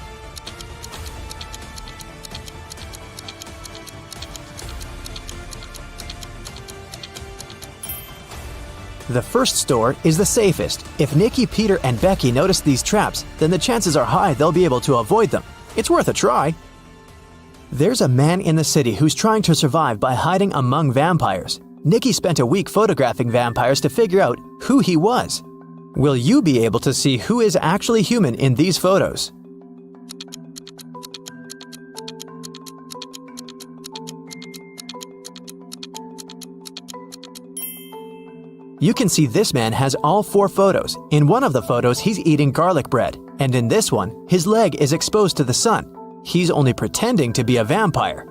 The first store is the safest. If Nikki, Peter, and Becky notice these traps, then the chances are high they'll be able to avoid them. It's worth a try. There's a man in the city who's trying to survive by hiding among vampires. Nikki spent a week photographing vampires to figure out who he was. Will you be able to see who is actually human in these photos? You can see this man has all 4 photos. In one of the photos, he's eating garlic bread, and in this one, his leg is exposed to the sun. He's only pretending to be a vampire.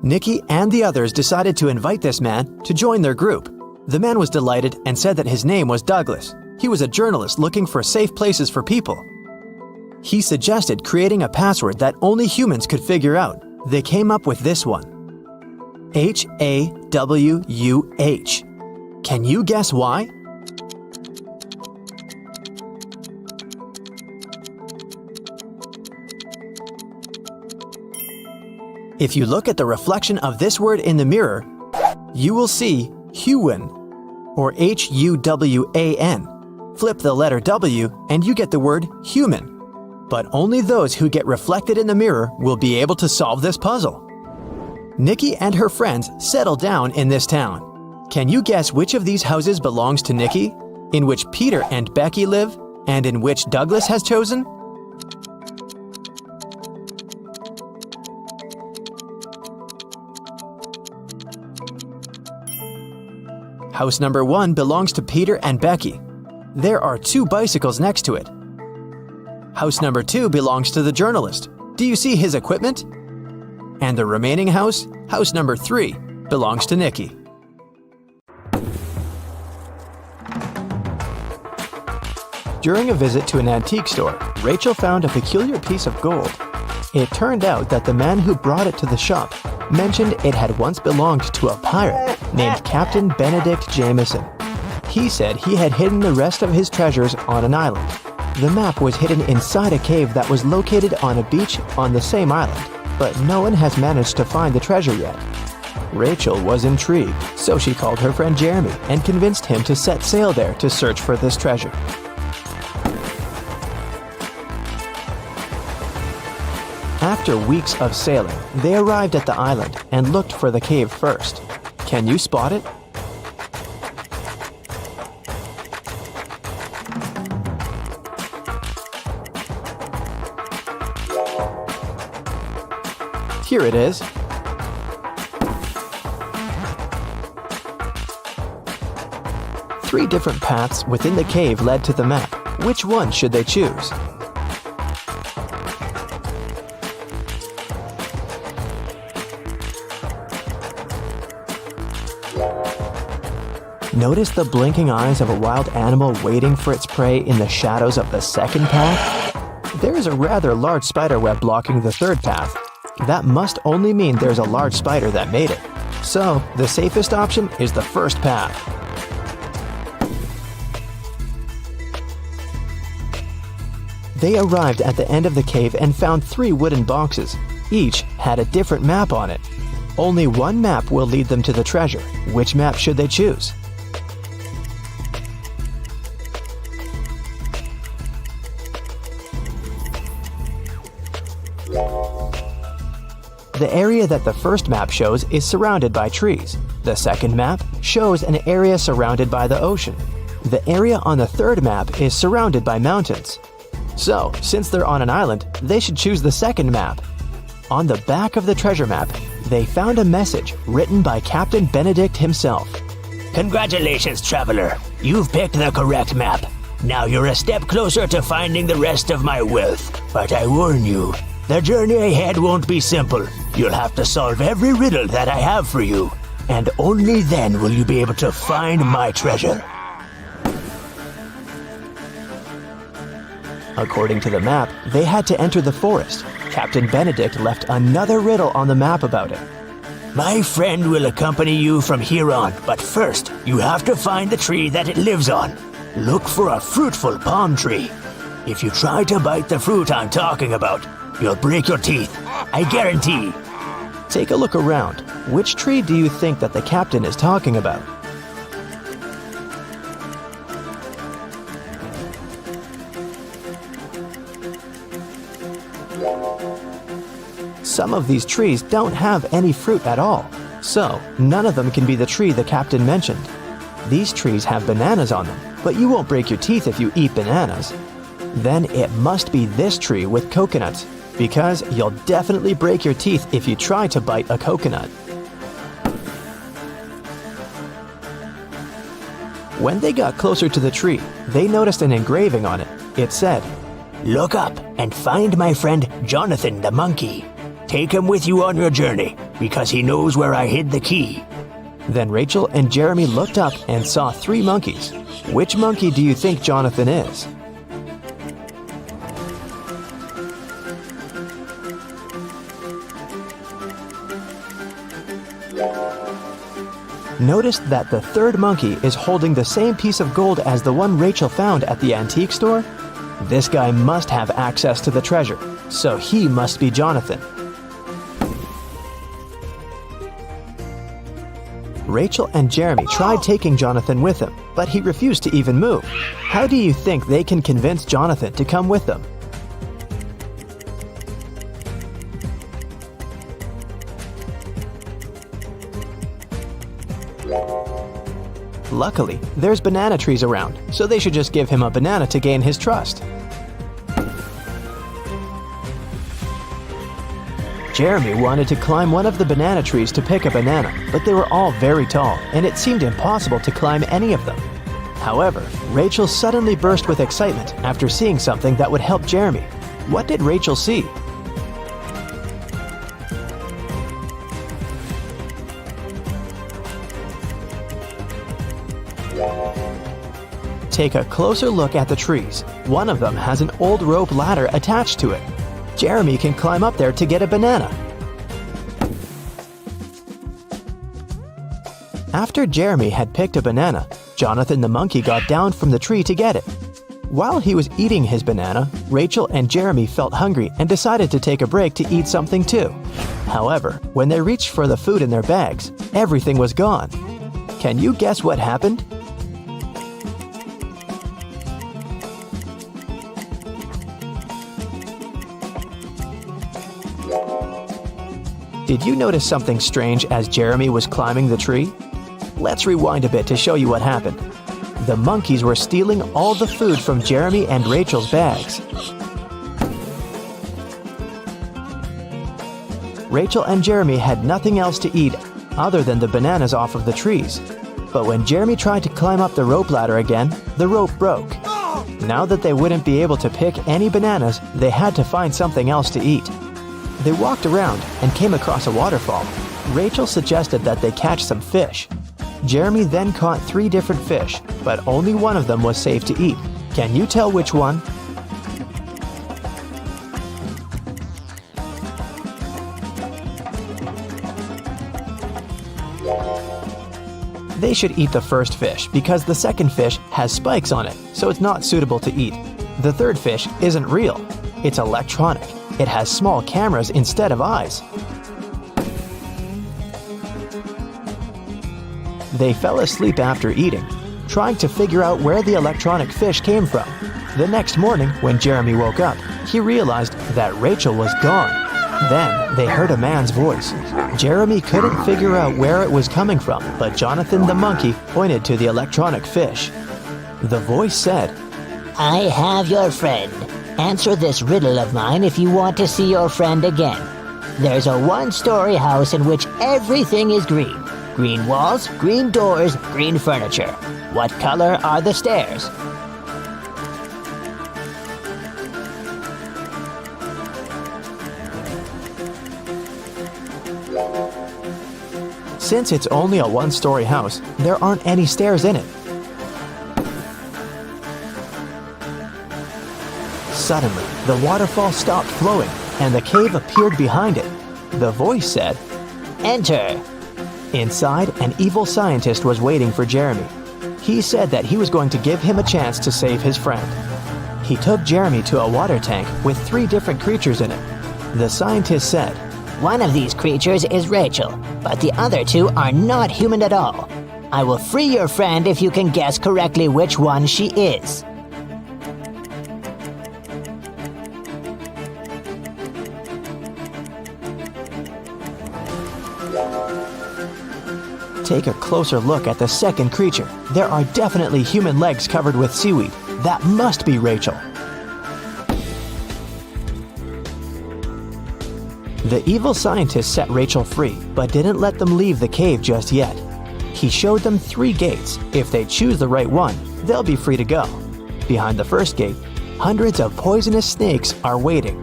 Nikki and the others decided to invite this man to join their group. The man was delighted and said that his name was Douglas. He was a journalist looking for safe places for people. He suggested creating a password that only humans could figure out. They came up with this one: HAWUH. Can you guess why? If you look at the reflection of this word in the mirror, you will see Huwan, or Huwan. Flip the letter W and you get the word human. But only those who get reflected in the mirror will be able to solve this puzzle. Nikki and her friends settle down in this town. Can you guess which of these houses belongs to Nikki, in which Peter and Becky live, and in which Douglas has chosen? House number 1 belongs to Peter and Becky. There are 2 bicycles next to it. House number 2 belongs to the journalist. Do you see his equipment? And the remaining house, house number 3, belongs to Nikki. During a visit to an antique store, Rachel found a peculiar piece of gold. It turned out that the man who brought it to the shop mentioned it had once belonged to a pirate named Captain Benedict Jameson. He said he had hidden the rest of his treasures on an island. The map was hidden inside a cave that was located on a beach on the same island, but no one has managed to find the treasure yet. Rachel was intrigued, so she called her friend Jeremy and convinced him to set sail there to search for this treasure. After weeks of sailing, they arrived at the island and looked for the cave first. Can you spot it? Here it is. Three different paths within the cave led to the map. Which one should they choose? Notice the blinking eyes of a wild animal waiting for its prey in the shadows of the second path? There is a rather large spider web blocking the third path. That must only mean there's a large spider that made it. So, the safest option is the first path. They arrived at the end of the cave and found 3 wooden boxes. Each had a different map on it. Only one map will lead them to the treasure. Which map should they choose? The area that the first map shows is surrounded by trees. The second map shows an area surrounded by the ocean. The area on the third map is surrounded by mountains. So, since they're on an island, they should choose the second map. On the back of the treasure map, they found a message written by Captain Benedict himself. Congratulations, traveler. You've picked the correct map. Now you're a step closer to finding the rest of my wealth. But I warn you, the journey ahead won't be simple. You'll have to solve every riddle that I have for you. And only then will you be able to find my treasure. According to the map, they had to enter the forest. Captain Benedict left another riddle on the map about it. My friend will accompany you from here on, but first, you have to find the tree that it lives on. Look for a fruitful palm tree. If you try to bite the fruit I'm talking about, you'll break your teeth. I guarantee. Take a look around. Which tree do you think that the captain is talking about? Some of these trees don't have any fruit at all, so none of them can be the tree the captain mentioned. These trees have bananas on them, but you won't break your teeth if you eat bananas. Then it must be this tree with coconuts, because you'll definitely break your teeth if you try to bite a coconut. When they got closer to the tree, they noticed an engraving on it. It said, Look up and find my friend Jonathan the monkey. Take him with you on your journey, because he knows where I hid the key. Then Rachel and Jeremy looked up and saw 3 monkeys. Which monkey do you think Jonathan is? Notice that the third monkey is holding the same piece of gold as the one Rachel found at the antique store. This guy must have access to the treasure, so he must be Jonathan. Rachel and Jeremy tried taking Jonathan with them, but he refused to even move. How do you think they can convince Jonathan to come with them? Luckily, there's banana trees around, so they should just give him a banana to gain his trust. Jeremy wanted to climb one of the banana trees to pick a banana, but they were all very tall, and it seemed impossible to climb any of them. However, Rachel suddenly burst with excitement after seeing something that would help Jeremy. What did Rachel see? Take a closer look at the trees. One of them has an old rope ladder attached to it. Jeremy can climb up there to get a banana. After Jeremy had picked a banana, Jonathan the monkey got down from the tree to get it. While he was eating his banana, Rachel and Jeremy felt hungry and decided to take a break to eat something too. However, when they reached for the food in their bags, everything was gone. Can you guess what happened? Did you notice something strange as Jeremy was climbing the tree? Let's rewind a bit to show you what happened. The monkeys were stealing all the food from Jeremy and Rachel's bags. Rachel and Jeremy had nothing else to eat other than the bananas off of the trees. But when Jeremy tried to climb up the rope ladder again, the rope broke. Now that they wouldn't be able to pick any bananas, they had to find something else to eat. They walked around and came across a waterfall. Rachel suggested that they catch some fish. Jeremy then caught 3 different fish, but only one of them was safe to eat. Can you tell which one? They should eat the first fish because the second fish has spikes on it, so it's not suitable to eat. The third fish isn't real. It's electronic. It has small cameras instead of eyes. They fell asleep after eating, trying to figure out where the electronic fish came from. The next morning, when Jeremy woke up, he realized that Rachel was gone. Then they heard a man's voice. Jeremy couldn't figure out where it was coming from, but Jonathan the monkey pointed to the electronic fish. The voice said, I have your friend. Answer this riddle of mine if you want to see your friend again. There's a one-story house in which everything is green. Green walls, green doors, green furniture. What color are the stairs? Since it's only a one-story house, there aren't any stairs in it. Suddenly, the waterfall stopped flowing, and the cave appeared behind it. The voice said, Enter. Inside, an evil scientist was waiting for Jeremy. He said that he was going to give him a chance to save his friend. He took Jeremy to a water tank with 3 different creatures in it. The scientist said, One of these creatures is Rachel, but the other 2 are not human at all. I will free your friend if you can guess correctly which one she is. Take a closer look at the second creature. There are definitely human legs covered with seaweed. That must be Rachel. The evil scientist set Rachel free, but didn't let them leave the cave just yet. He showed them 3 gates. If they choose the right one, they'll be free to go. Behind the first gate, hundreds of poisonous snakes are waiting.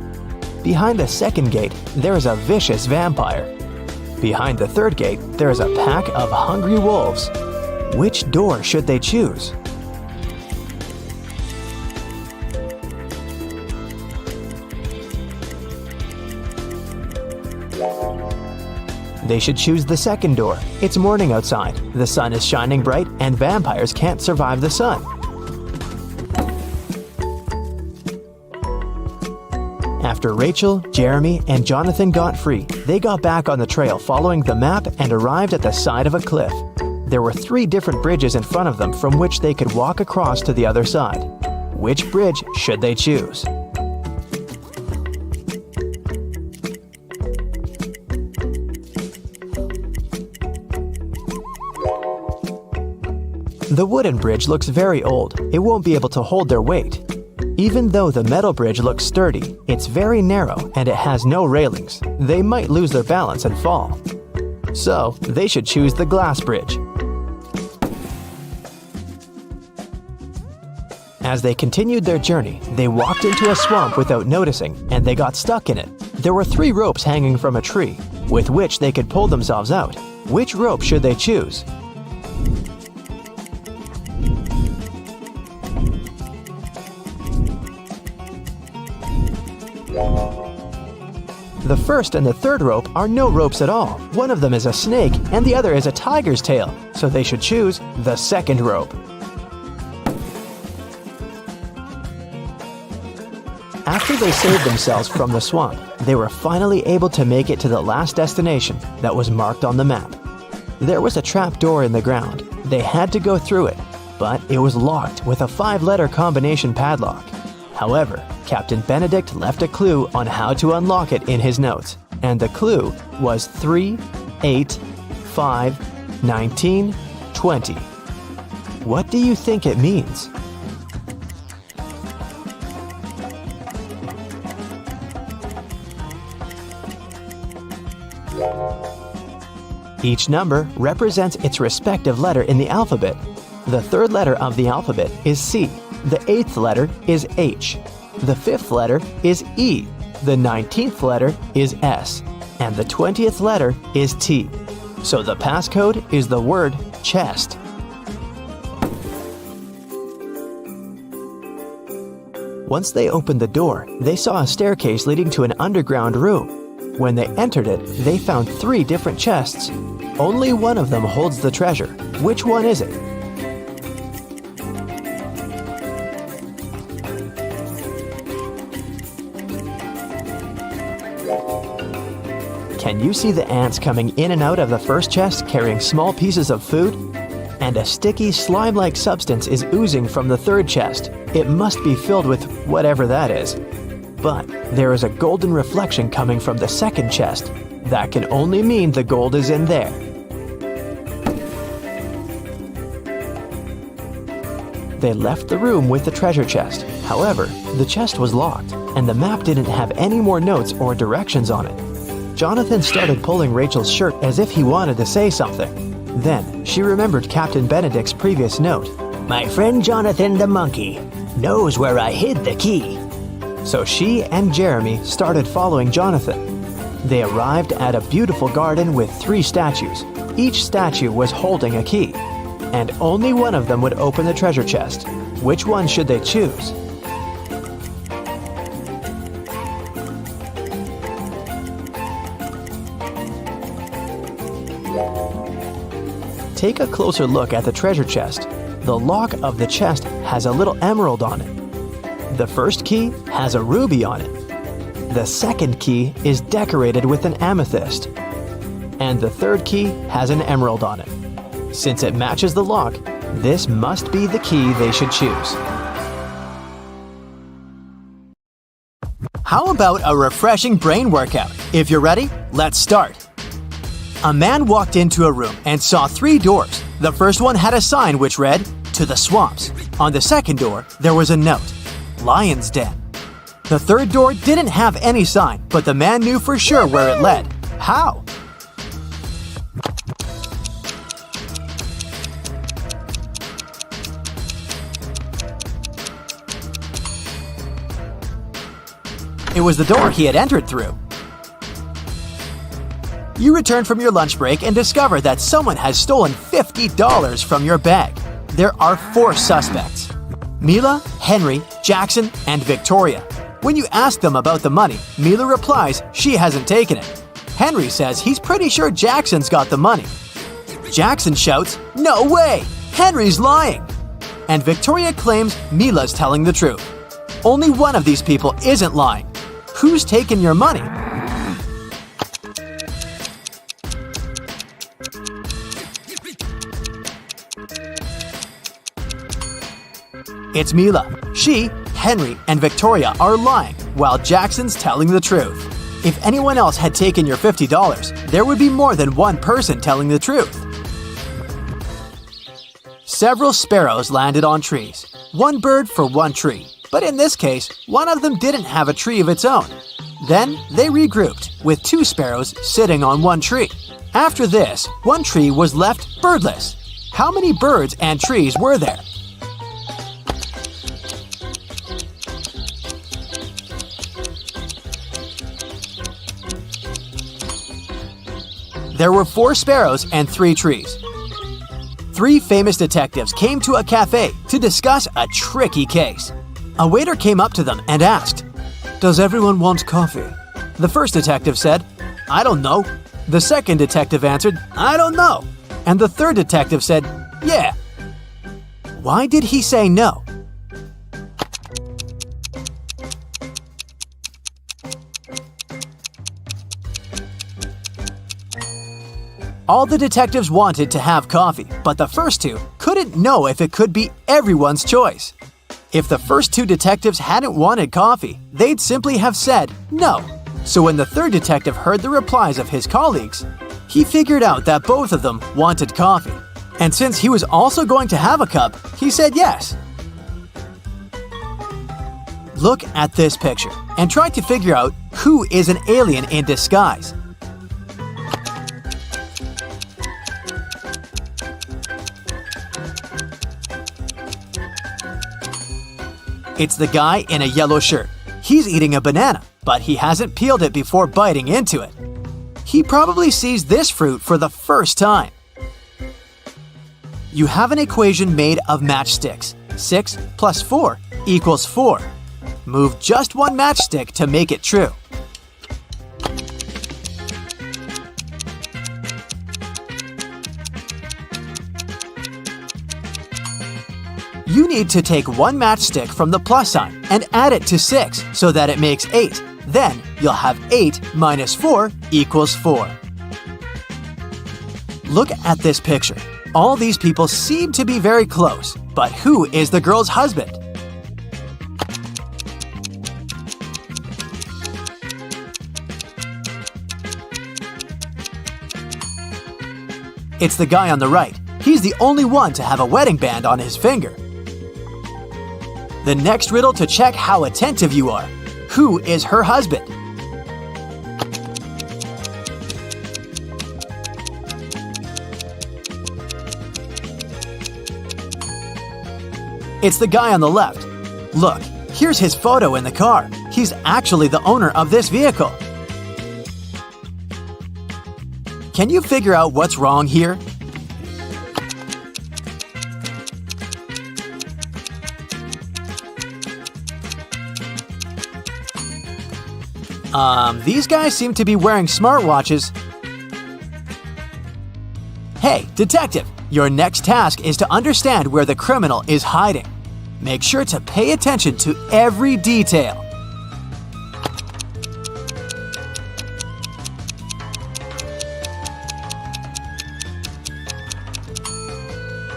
Behind the second gate, there is a vicious vampire. Behind the third gate, there is a pack of hungry wolves. Which door should they choose? They should choose the second door. It's morning outside. The sun is shining bright, and vampires can't survive the sun. After Rachel, Jeremy, and Jonathan got free, they got back on the trail following the map and arrived at the side of a cliff. There were 3 different bridges in front of them from which they could walk across to the other side. Which bridge should they choose? The wooden bridge looks very old. It won't be able to hold their weight. Even though the metal bridge looks sturdy, it's very narrow and it has no railings. They might lose their balance and fall. So, they should choose the glass bridge. As they continued their journey, they walked into a swamp without noticing, and they got stuck in it. There were 3 ropes hanging from a tree, with which they could pull themselves out. Which rope should they choose? The first and the third rope are no ropes at all. One of them is a snake and the other is a tiger's tail, so they should choose the second rope. After they saved themselves from the swamp, they were finally able to make it to the last destination that was marked on the map. There was a trap door in the ground. They had to go through it, but it was locked with a 5-letter combination padlock. However, Captain Benedict left a clue on how to unlock it in his notes, and the clue was 3, 8, 5, 19, 20. What do you think it means? Each number represents its respective letter in the alphabet. The 3rd letter of the alphabet is C. The 8th letter is H. The 5th letter is E. The 19th letter is S. And the 20th letter is T. So the passcode is the word chest. Once they opened the door, they saw a staircase leading to an underground room. When they entered it, they found 3 different chests. Only one of them holds the treasure. Which one is it? Can you see the ants coming in and out of the first chest carrying small pieces of food? And a sticky, slime-like substance is oozing from the third chest. It must be filled with whatever that is. But there is a golden reflection coming from the second chest. That can only mean the gold is in there. They left the room with the treasure chest. However, the chest was locked, and the map didn't have any more notes or directions on it. Jonathan started pulling Rachel's shirt as if he wanted to say something. Then, she remembered Captain Benedict's previous note. My friend Jonathan the monkey knows where I hid the key. So she and Jeremy started following Jonathan. They arrived at a beautiful garden with 3 statues. Each statue was holding a key, and only one of them would open the treasure chest. Which one should they choose? Take a closer look at the treasure chest. The lock of the chest has a little emerald on it. The first key has a ruby on it. The second key is decorated with an amethyst. And the third key has an emerald on it. Since it matches the lock, this must be the key they should choose. How about a refreshing brain workout? If you're ready, let's start. A man walked into a room and saw 3 doors. The first one had a sign which read, "To the swamps." On the second door, there was a note, "Lion's Den." The third door didn't have any sign, but the man knew for sure where it led. How? It was the door he had entered through. You return from your lunch break and discover that someone has stolen $50 from your bag. There are 4 suspects: Mila, Henry, Jackson, and Victoria. When you ask them about the money, Mila replies she hasn't taken it. Henry says he's pretty sure Jackson's got the money. Jackson shouts, "No way! Henry's lying!" And Victoria claims Mila's telling the truth. Only one of these people isn't lying. Who's taken your money? It's Mila. She, Henry, and Victoria are lying, while Jackson's telling the truth. If anyone else had taken your $50, there would be more than one person telling the truth. Several sparrows landed on trees. One bird for one tree. But in this case, one of them didn't have a tree of its own. Then they regrouped, with 2 sparrows sitting on one tree. After this, one tree was left birdless. How many birds and trees were there? There were 4 sparrows and 3 trees. 3 famous detectives came to a cafe to discuss a tricky case. A waiter came up to them and asked, "Does everyone want coffee?" The first detective said, "I don't know." The second detective answered, "I don't know." And the third detective said, "Yeah." Why did he say no? All the detectives wanted to have coffee, but the first 2 couldn't know if it could be everyone's choice. If the first 2 detectives hadn't wanted coffee, they'd simply have said no. So when the third detective heard the replies of his colleagues, he figured out that both of them wanted coffee. And since he was also going to have a cup, he said yes. Look at this picture and try to figure out who is an alien in disguise. It's the guy in a yellow shirt. He's eating a banana, but he hasn't peeled it before biting into it. He probably sees this fruit for the first time. You have an equation made of matchsticks. 6 plus 4 equals 4. Move just one matchstick to make it true. You need to take one matchstick from the plus sign and add it to 6 so that it makes 8. Then you'll have 8 minus 4 equals 4. Look at this picture. All these people seem to be very close, but who is the girl's husband? It's the guy on the right. He's the only one to have a wedding band on his finger. The next riddle to check how attentive you are. Who is her husband? It's the guy on the left. Look, here's his photo in the car. He's actually the owner of this vehicle. Can you figure out what's wrong here? These guys seem to be wearing smartwatches. Hey, detective, your next task is to understand where the criminal is hiding. Make sure to pay attention to every detail.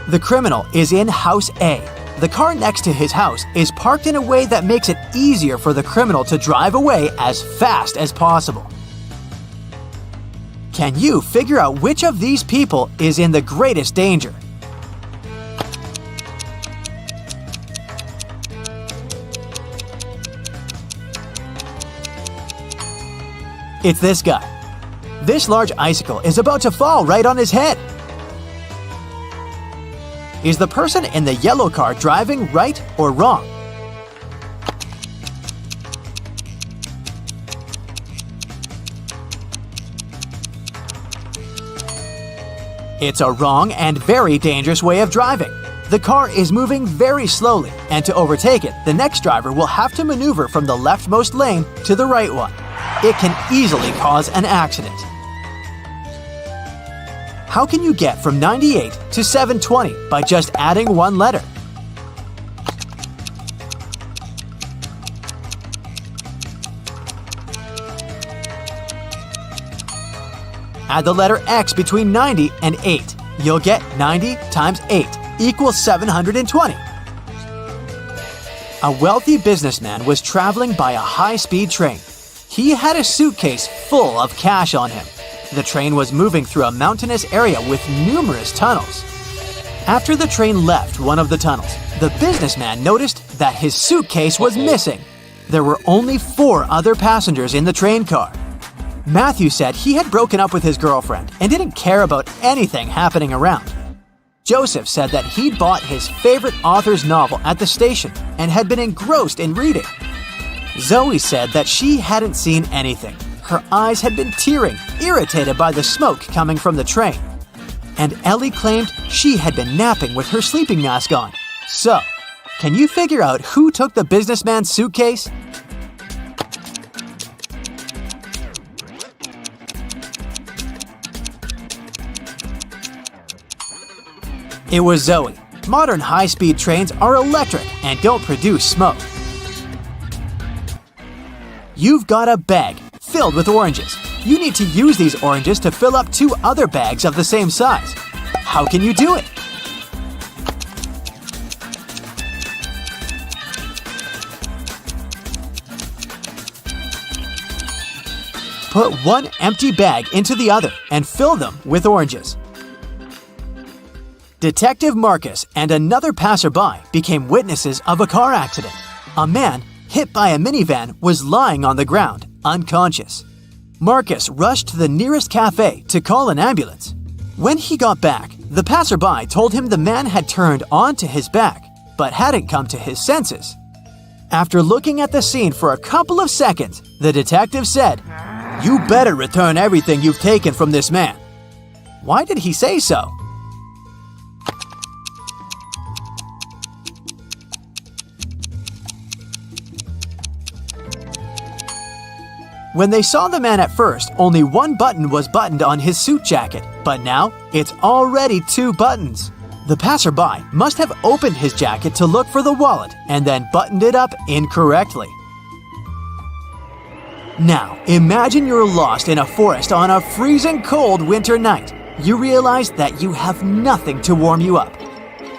The criminal is in House A. The car next to his house is parked in a way that makes it easier for the criminal to drive away as fast as possible. Can you figure out which of these people is in the greatest danger? It's this guy. This large icicle is about to fall right on his head. Is the person in the yellow car driving right or wrong? It's a wrong and very dangerous way of driving. The car is moving very slowly, and to overtake it, the next driver will have to maneuver from the leftmost lane to the right one. It can easily cause an accident. How can you get from 98 to 720 by just adding one letter? Add the letter X between 90 and 8. You'll get 90 times 8 equals 720. A wealthy businessman was traveling by a high-speed train. He had a suitcase full of cash on him. The train was moving through a mountainous area with numerous tunnels. After the train left one of the tunnels, the businessman noticed that his suitcase was missing. There were only 4 other passengers in the train car. Matthew said he had broken up with his girlfriend and didn't care about anything happening around. Joseph said that he'd bought his favorite author's novel at the station and had been engrossed in reading. Zoe said that she hadn't seen anything. Her eyes had been tearing, irritated by the smoke coming from the train. And Ellie claimed she had been napping with her sleeping mask on. So, can you figure out who took the businessman's suitcase? It was Zoe. Modern high-speed trains are electric and don't produce smoke. You've got a bag filled with oranges. You need to use these oranges to fill up 2 other bags of the same size. How can you do it? Put one empty bag into the other and fill them with oranges. Detective Marcus and another passerby became witnesses of a car accident. A man hit by a minivan was lying on the ground, unconscious. Marcus rushed to the nearest cafe to call an ambulance. When he got back, the passerby told him the man had turned onto his back, but hadn't come to his senses. After looking at the scene for a couple of seconds, the detective said, "You better return everything you've taken from this man." Why did he say so? When they saw the man at first, only one button was buttoned on his suit jacket, but now it's already 2 buttons. The passerby must have opened his jacket to look for the wallet and then buttoned it up incorrectly. Now, imagine you're lost in a forest on a freezing cold winter night. You realize that you have nothing to warm you up.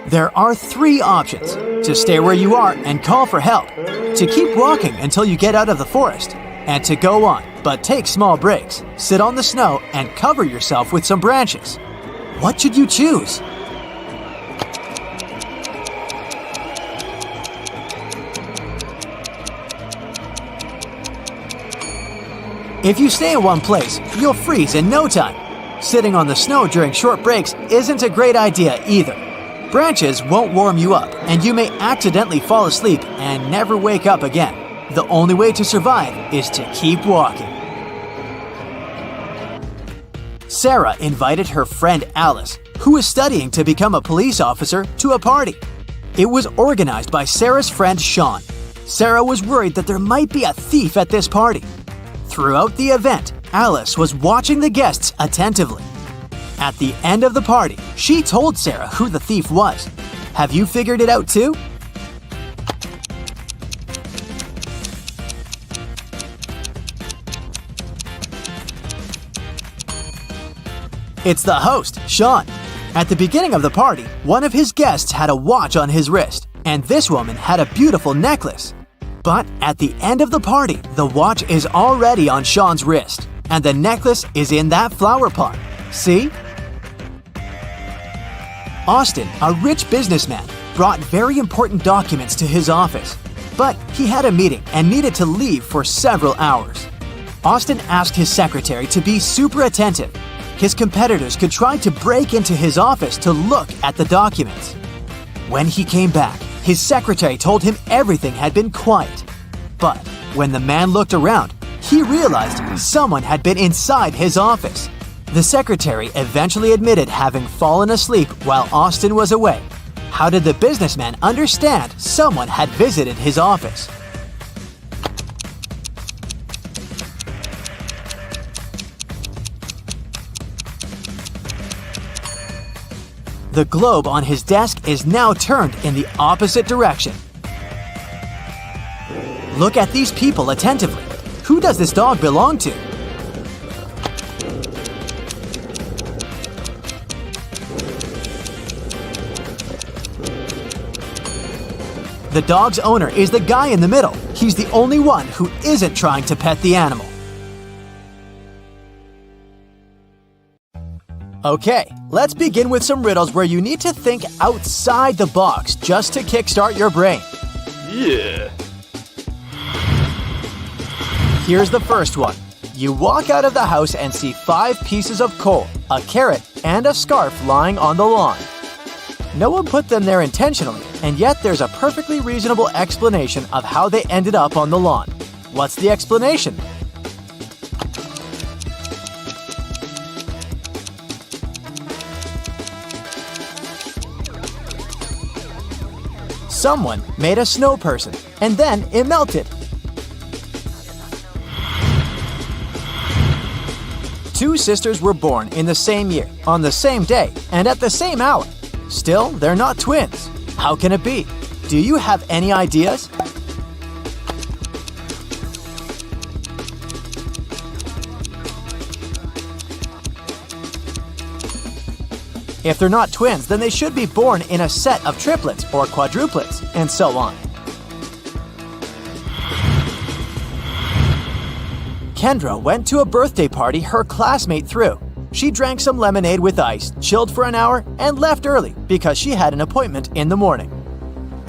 There are 3 options: to stay where you are and call for help, to keep walking until you get out of the forest, and to go on, but take small breaks, sit on the snow, and cover yourself with some branches. What should you choose? If you stay in one place, you'll freeze in no time. Sitting on the snow during short breaks isn't a great idea either. Branches won't warm you up, and you may accidentally fall asleep and never wake up again. The only way to survive is to keep walking. Sarah invited her friend Alice, who was studying to become a police officer, to a party. It was organized by Sarah's friend Sean. Sarah was worried that there might be a thief at this party. Throughout the event, Alice was watching the guests attentively. At the end of the party, she told Sarah who the thief was. Have you figured it out too? It's the host, Sean. At the beginning of the party, one of his guests had a watch on his wrist, and this woman had a beautiful necklace. But at the end of the party, the watch is already on Sean's wrist, and the necklace is in that flower pot. See? Austin, a rich businessman, brought very important documents to his office, but he had a meeting and needed to leave for several hours. Austin asked his secretary to be super attentive. His competitors could try to break into his office to look at the documents. When he came back, his secretary told him everything had been quiet. But when the man looked around, he realized someone had been inside his office. The secretary eventually admitted having fallen asleep while Austin was away. How did the businessman understand someone had visited his office? The globe on his desk is now turned in the opposite direction. Look at these people attentively. Who does this dog belong to? The dog's owner is the guy in the middle. He's the only one who isn't trying to pet the animal. Okay, let's begin with some riddles where you need to think outside the box just to kickstart your brain. Yeah. Here's the first one. You walk out of the house and see 5 pieces of coal, a carrot, and a scarf lying on the lawn. No one put them there intentionally, and yet there's a perfectly reasonable explanation of how they ended up on the lawn. What's the explanation? Someone made a snow person, and then it melted. 2 sisters were born in the same year, on the same day, and at the same hour. Still, they're not twins. How can it be? Do you have any ideas? If they're not twins, then they should be born in a set of triplets or quadruplets, and so on. Kendra went to a birthday party her classmate threw. She drank some lemonade with ice, chilled for an hour, and left early because she had an appointment in the morning.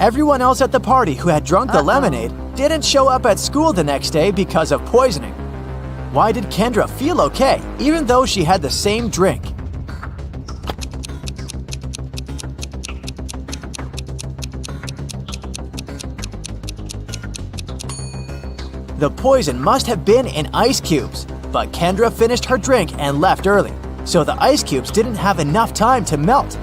Everyone else at the party who had drunk the lemonade didn't show up at school the next day because of poisoning. Why did Kendra feel okay, even though she had the same drink? The poison must have been in ice cubes, but Kendra finished her drink and left early, so the ice cubes didn't have enough time to melt.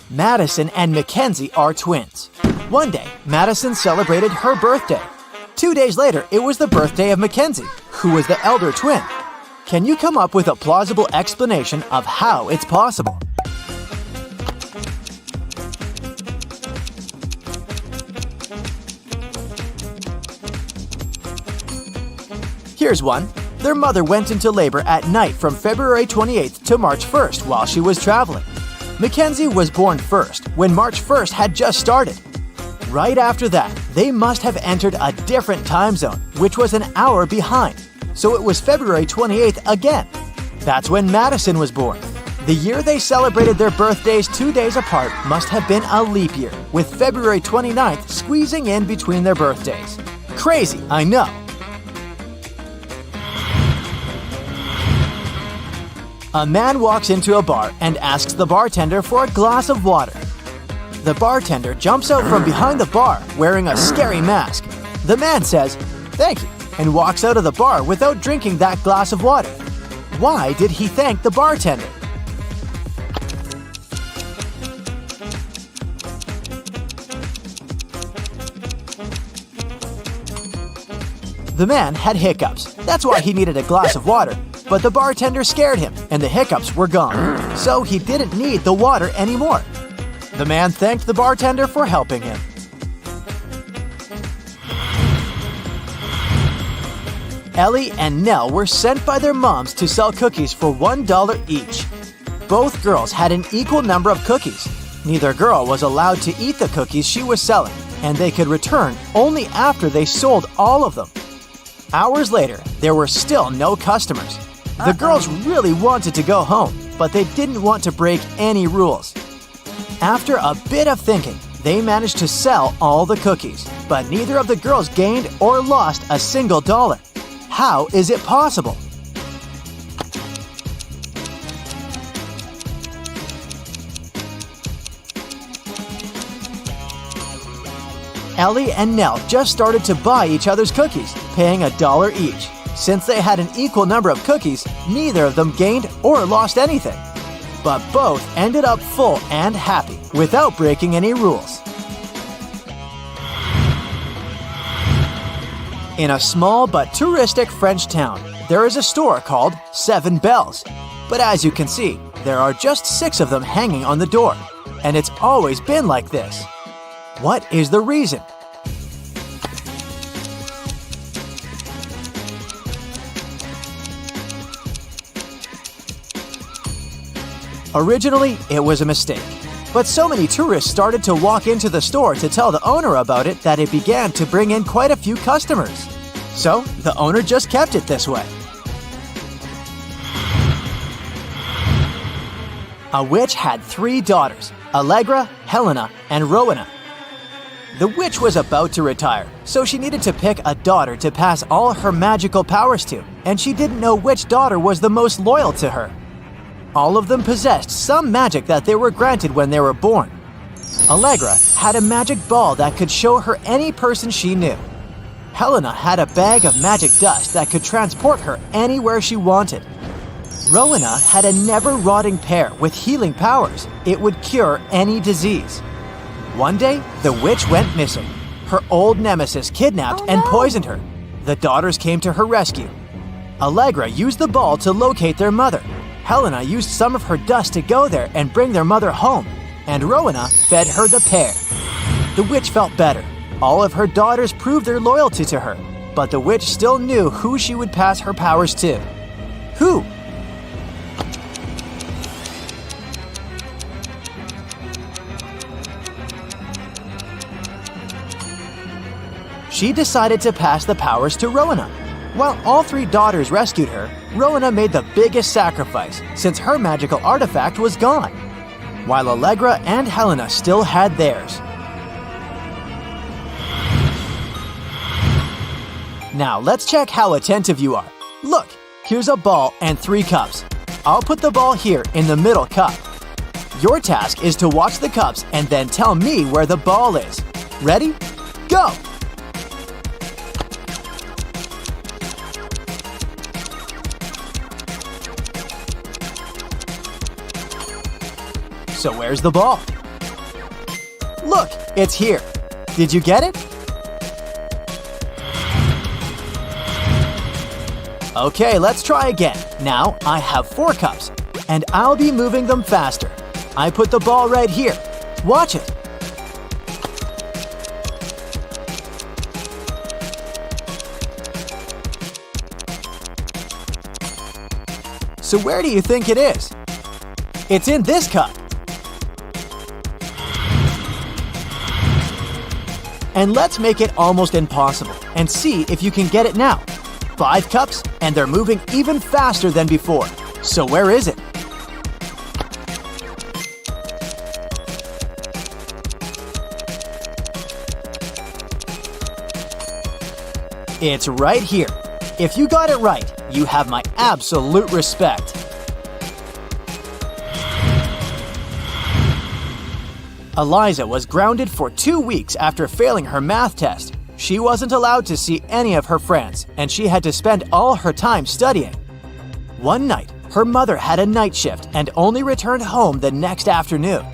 Madison and Mackenzie are twins. One day, Madison celebrated her birthday. 2 days later, it was the birthday of Mackenzie, who was the elder twin. Can you come up with a plausible explanation of how it's possible? Here's one. Their mother went into labor at night from February 28th to March 1st while she was traveling. Mackenzie was born first when March 1st had just started. Right after that, they must have entered a different time zone, which was an hour behind. So it was February 28th again. That's when Madison was born. The year they celebrated their birthdays 2 days apart must have been a leap year, with February 29th squeezing in between their birthdays. Crazy, I know. A man walks into a bar and asks the bartender for a glass of water. The bartender jumps out from behind the bar wearing a scary mask. The man says, "Thank you," and walks out of the bar without drinking that glass of water. Why did he thank the bartender? The man had hiccups. That's why he needed a glass of water. But the bartender scared him, and the hiccups were gone. So he didn't need the water anymore. The man thanked the bartender for helping him. Ellie and Nell were sent by their moms to sell cookies for $1 each. Both girls had an equal number of cookies. Neither girl was allowed to eat the cookies she was selling, and they could return only after they sold all of them. Hours later, there were still no customers. The girls really wanted to go home, but they didn't want to break any rules. After a bit of thinking, they managed to sell all the cookies, but neither of the girls gained or lost a single dollar. How is it possible? Ellie and Nell just started to buy each other's cookies, paying $1 each. Since they had an equal number of cookies, neither of them gained or lost anything. But both ended up full and happy without breaking any rules. In a small but touristic French town, there is a store called 7 Bells. But as you can see, there are just 6 of them hanging on the door. And it's always been like this. What is the reason? Originally, it was a mistake. But so many tourists started to walk into the store to tell the owner about it that it began to bring in quite a few customers. So, the owner just kept it this way. A witch had 3 daughters, Allegra, Helena, and Rowena. The witch was about to retire, so she needed to pick a daughter to pass all her magical powers to, and she didn't know which daughter was the most loyal to her. All of them possessed some magic that they were granted when they were born. Allegra had a magic ball that could show her any person she knew. Helena had a bag of magic dust that could transport her anywhere she wanted. Rowena had a never-rotting pear with healing powers. It would cure any disease. One day, the witch went missing. Her old nemesis kidnapped and poisoned her. The daughters came to her rescue. Allegra used the ball to locate their mother. Helena used some of her dust to go there and bring their mother home, and Rowena fed her the pear. The witch felt better. All of her daughters proved their loyalty to her, but the witch still knew who she would pass her powers to. Who? She decided to pass the powers to Rowena. While all 3 daughters rescued her, Rowena made the biggest sacrifice since her magical artifact was gone, while Allegra and Helena still had theirs. Now let's check how attentive you are. Look, here's a ball and 3 cups. I'll put the ball here in the middle cup. Your task is to watch the cups and then tell me where the ball is. Ready? Go! So where's the ball? Look, it's here. Did you get it? Okay, let's try again. Now, I have 4 cups, and I'll be moving them faster. I put the ball right here. Watch it. So where do you think it is? It's in this cup. And let's make it almost impossible and see if you can get it now. 5 cups, and they're moving even faster than before. So where is it? It's right here. If you got it right, you have my absolute respect. Eliza was grounded for 2 weeks after failing her math test. She wasn't allowed to see any of her friends, and she had to spend all her time studying. One night, her mother had a night shift and only returned home the next afternoon.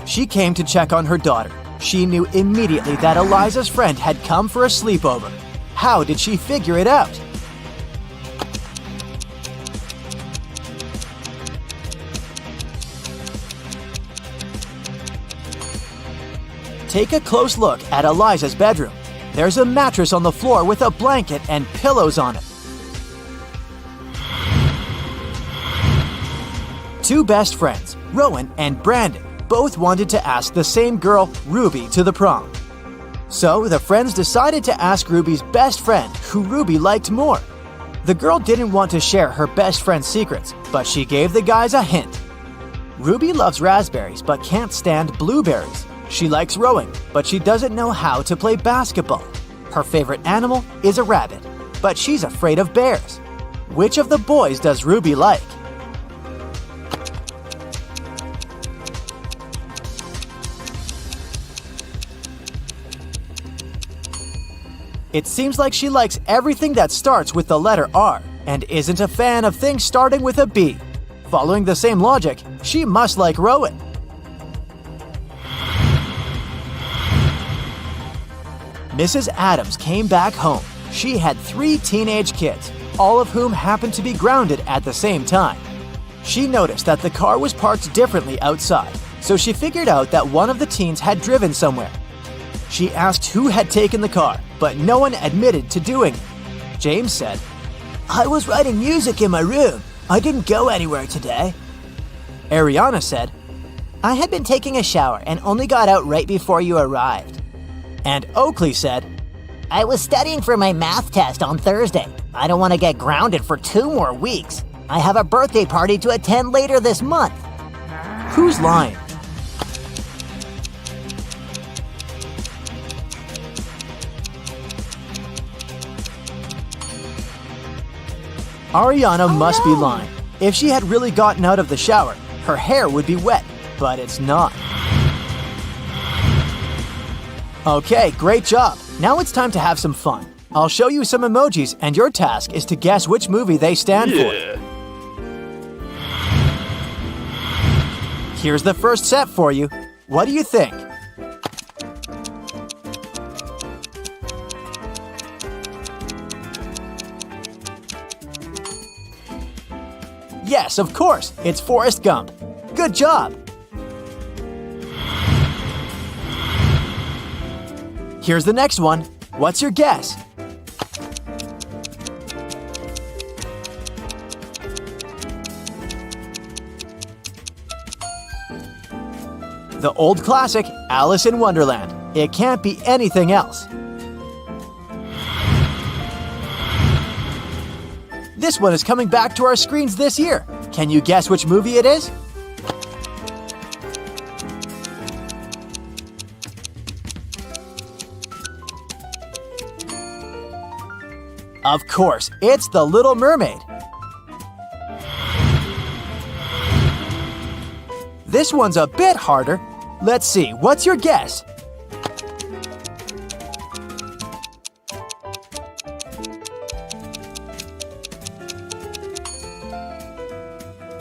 She came to check on her daughter. She knew immediately that Eliza's friend had come for a sleepover. How did she figure it out? Take a close look at Eliza's bedroom. There's a mattress on the floor with a blanket and pillows on it. 2 best friends, Rowan and Brandon, both wanted to ask the same girl, Ruby, to the prom. So the friends decided to ask Ruby's best friend who Ruby liked more. The girl didn't want to share her best friend's secrets, but she gave the guys a hint. Ruby loves raspberries but can't stand blueberries. She likes rowing, but she doesn't know how to play basketball. Her favorite animal is a rabbit, but she's afraid of bears. Which of the boys does Ruby like? It seems like she likes everything that starts with the letter R and isn't a fan of things starting with a B. Following the same logic, she must like rowing. Mrs. Adams came back home. She had 3 teenage kids, all of whom happened to be grounded at the same time. She noticed that the car was parked differently outside, so she figured out that one of the teens had driven somewhere. She asked who had taken the car, but no one admitted to doing it. James said, I was writing music in my room. I didn't go anywhere today. Ariana said, I had been taking a shower and only got out right before you arrived. And Oakley said, I was studying for my math test on Thursday. I don't want to get grounded for 2 more weeks. I have a birthday party to attend later this month. Who's lying? Ariana must be lying. If she had really gotten out of the shower, her hair would be wet, but it's not. Okay, great job. Now it's time to have some fun. I'll show you some emojis, and your task is to guess which movie they stand for. Here's the first set for you. What do you think? Yes, of course, it's Forrest Gump. Good job. Here's the next one. What's your guess? The old classic, Alice in Wonderland. It can't be anything else. This one is coming back to our screens this year. Can you guess which movie it is? Of course, it's The Little Mermaid. This one's a bit harder. Let's see, what's your guess?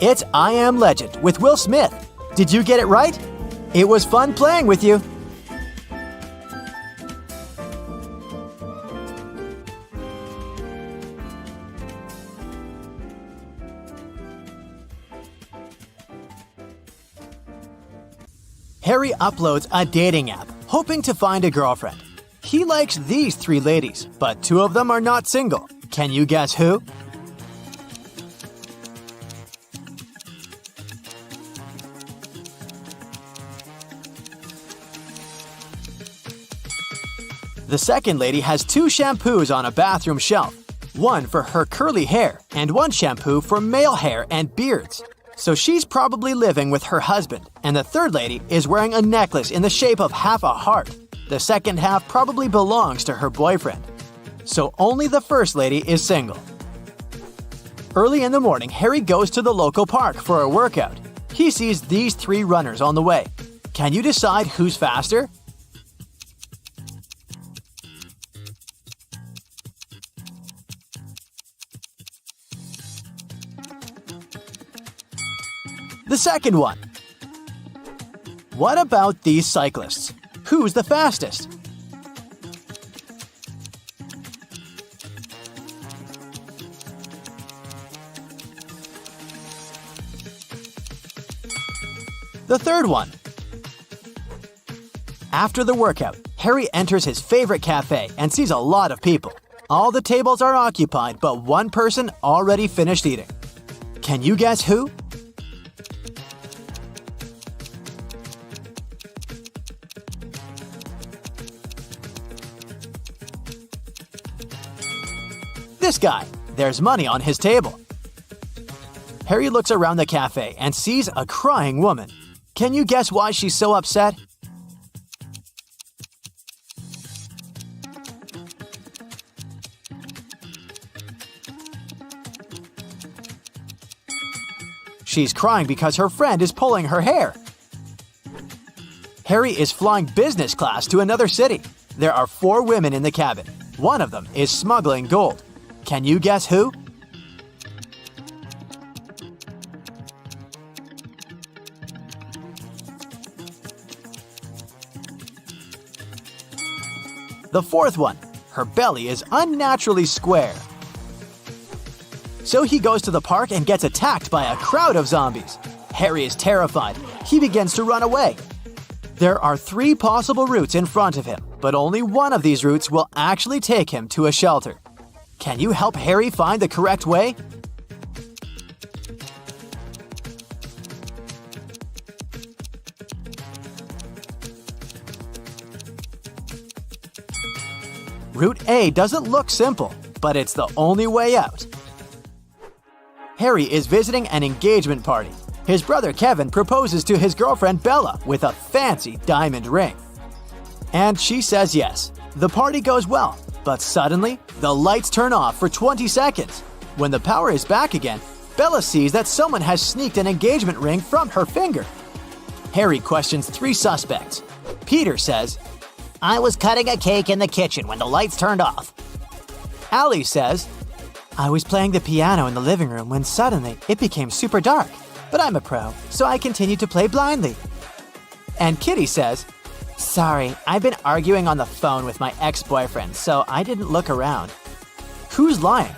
It's I Am Legend with Will Smith. Did you get it right? It was fun playing with you. Harry uploads a dating app, hoping to find a girlfriend. He likes these 3 ladies, but 2 of them are not single. Can you guess who? The second lady has 2 shampoos on a bathroom shelf, one for her curly hair and one shampoo for male hair and beards. So she's probably living with her husband, and the third lady is wearing a necklace in the shape of half a heart. The second half probably belongs to her boyfriend. So only the first lady is single. Early in the morning, Harry goes to the local park for a workout. He sees these 3 runners on the way. Can you decide who's faster? The second one. What about these cyclists? Who's the fastest? The third one. After the workout, Harry enters his favorite cafe and sees a lot of people. All the tables are occupied, but one person already finished eating. Can you guess who? This guy. There's money on his table. Harry looks around the cafe and sees a crying woman. Can you guess why she's so upset? She's crying because her friend is pulling her hair. Harry is flying business class to another city. There are 4 women in the cabin. One of them is smuggling gold. Can you guess who? The fourth one. Her belly is unnaturally square. So he goes to the park and gets attacked by a crowd of zombies. Harry is terrified. He begins to run away. There are 3 possible routes in front of him, but only one of these routes will actually take him to a shelter. Can you help Harry find the correct way? Route A doesn't look simple, but it's the only way out. Harry is visiting an engagement party. His brother Kevin proposes to his girlfriend Bella with a fancy diamond ring. And she says yes. The party goes well, but suddenly, the lights turn off for 20 seconds. When the power is back again, Bella sees that someone has sneaked an engagement ring from her finger. Harry questions 3 suspects. Peter says, I was cutting a cake in the kitchen when the lights turned off. Allie says, I was playing the piano in the living room when suddenly it became super dark. But I'm a pro, so I continued to play blindly. And Kitty says, Sorry, I've been arguing on the phone with my ex-boyfriend, so I didn't look around. who's lying?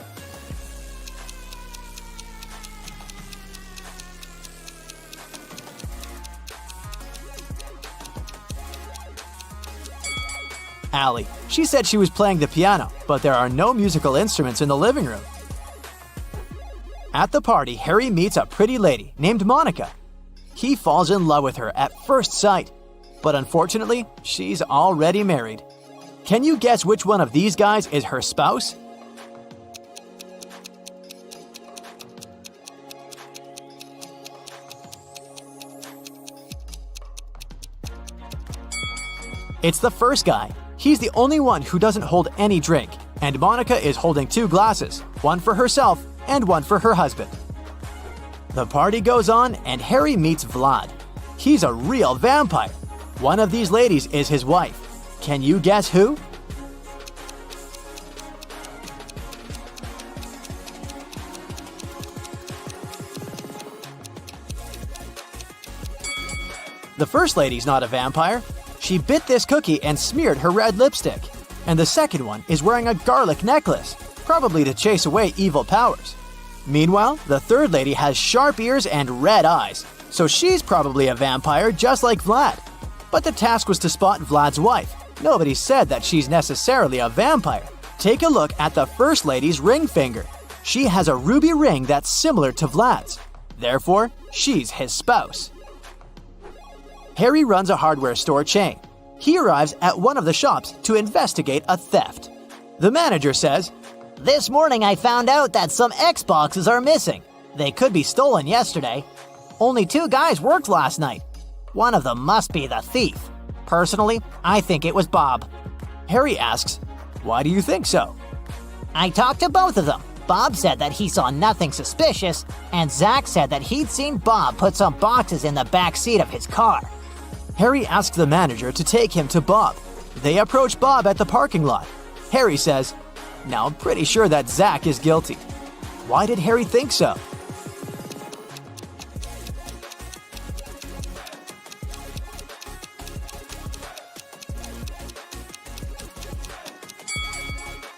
Allie. She said she was playing the piano, but there are no musical instruments in the living room. At the party, Harry meets a pretty lady named Monica. He falls in love with her at first sight, but unfortunately, she's already married. Can you guess which one of these guys is her spouse? It's the first guy. He's the only one who doesn't hold any drink, and Monica is holding 2 glasses, one for herself and one for her husband. The party goes on, and Harry meets Vlad. He's a real vampire. One of these ladies is his wife. Can you guess who? The first lady's not a vampire. She bit this cookie and smeared her red lipstick. And the second one is wearing a garlic necklace, probably to chase away evil powers. Meanwhile, the third lady has sharp ears and red eyes, so she's probably a vampire just like Vlad. But the task was to spot Vlad's wife. Nobody said that she's necessarily a vampire. Take a look at the First Lady's ring finger. She has a ruby ring that's similar to Vlad's. Therefore, she's his spouse. Harry runs a hardware store chain. He arrives at one of the shops to investigate a theft. The manager says, This morning I found out that some Xboxes are missing. They could be stolen yesterday. Only 2 guys worked last night. One of them must be the thief. Personally, I think it was Bob. Harry asks, "Why do you think so?" I talked to both of them. Bob said that he saw nothing suspicious, and Zach said that he'd seen Bob put some boxes in the back seat of his car. Harry asks the manager to take him to Bob. They approach Bob at the parking lot. Harry says, "Now I'm pretty sure that Zach is guilty." Why did Harry think so?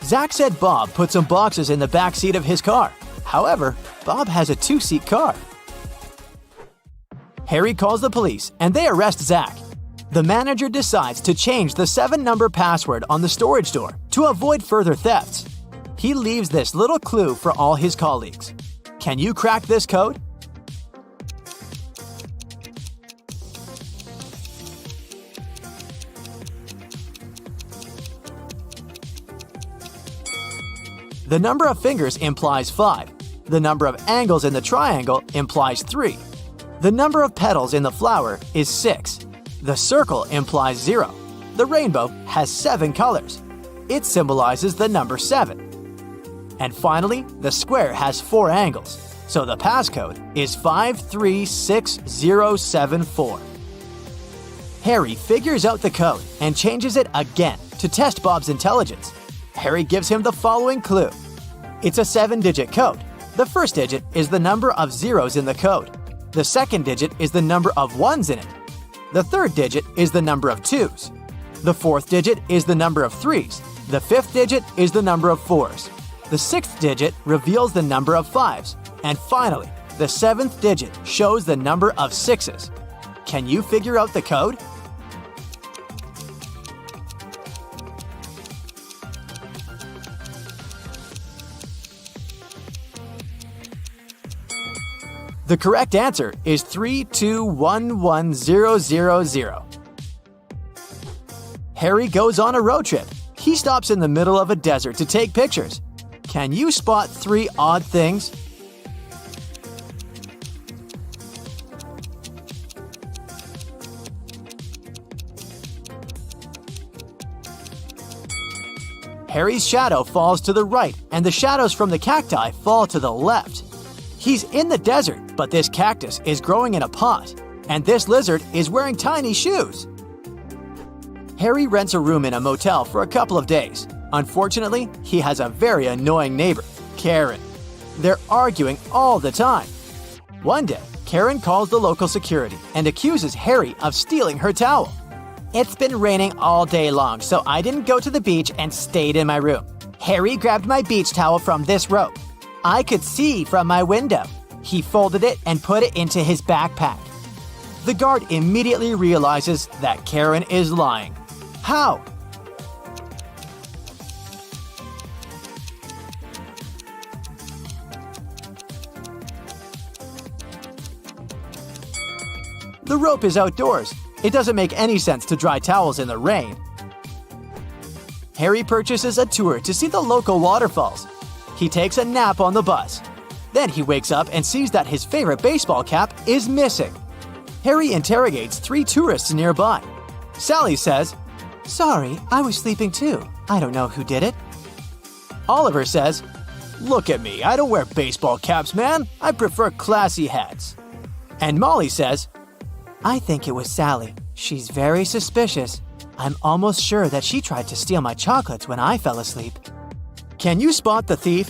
Zach said Bob put some boxes in the back seat of his car. However, Bob has a 2-seat car. Harry calls the police and they arrest Zach. The manager decides to change the 7-number password on the storage door to avoid further thefts. He leaves this little clue for all his colleagues. Can you crack this code? The number of fingers implies 5. The number of angles in the triangle implies 3. The number of petals in the flower is 6. The circle implies 0. The rainbow has 7 colors. It symbolizes the number 7. And finally, the square has 4 angles, so the passcode is 536074. Harry figures out the code and changes it again to test Bob's intelligence. Harry gives him the following clue. It's a 7-digit code. The first digit is the number of zeros in the code. The second digit is the number of ones in it. The third digit is the number of 2s. The fourth digit is the number of 3s. The fifth digit is the number of 4s. The sixth digit reveals the number of 5s. And finally, the 7th digit shows the number of 6s. Can you figure out the code? The correct answer is 3211000. Harry goes on a road trip. He stops in the middle of a desert to take pictures. Can you spot 3 odd things? Harry's shadow falls to the right, and the shadows from the cacti fall to the left. He's in the desert, but this cactus is growing in a pot, and this lizard is wearing tiny shoes. Harry rents a room in a motel for a couple of days. Unfortunately, he has a very annoying neighbor, Karen. They're arguing all the time. One day, Karen calls the local security and accuses Harry of stealing her towel. It's been raining all day long, so I didn't go to the beach and stayed in my room. Harry grabbed my beach towel from this rope. I could see from my window. He folded it and put it into his backpack. The guard immediately realizes that Karen is lying. How? The rope is outdoors. It doesn't make any sense to dry towels in the rain. Harry purchases a tour to see the local waterfalls. He takes a nap on the bus. Then he wakes up and sees that his favorite baseball cap is missing. Harry interrogates 3 tourists nearby. Sally says, "Sorry, I was sleeping too. I don't know who did it." Oliver says, "Look at me, I don't wear baseball caps, man. I prefer classy hats." And Molly says, "I think it was Sally. She's very suspicious. I'm almost sure that she tried to steal my chocolates when I fell asleep." Can you spot the thief?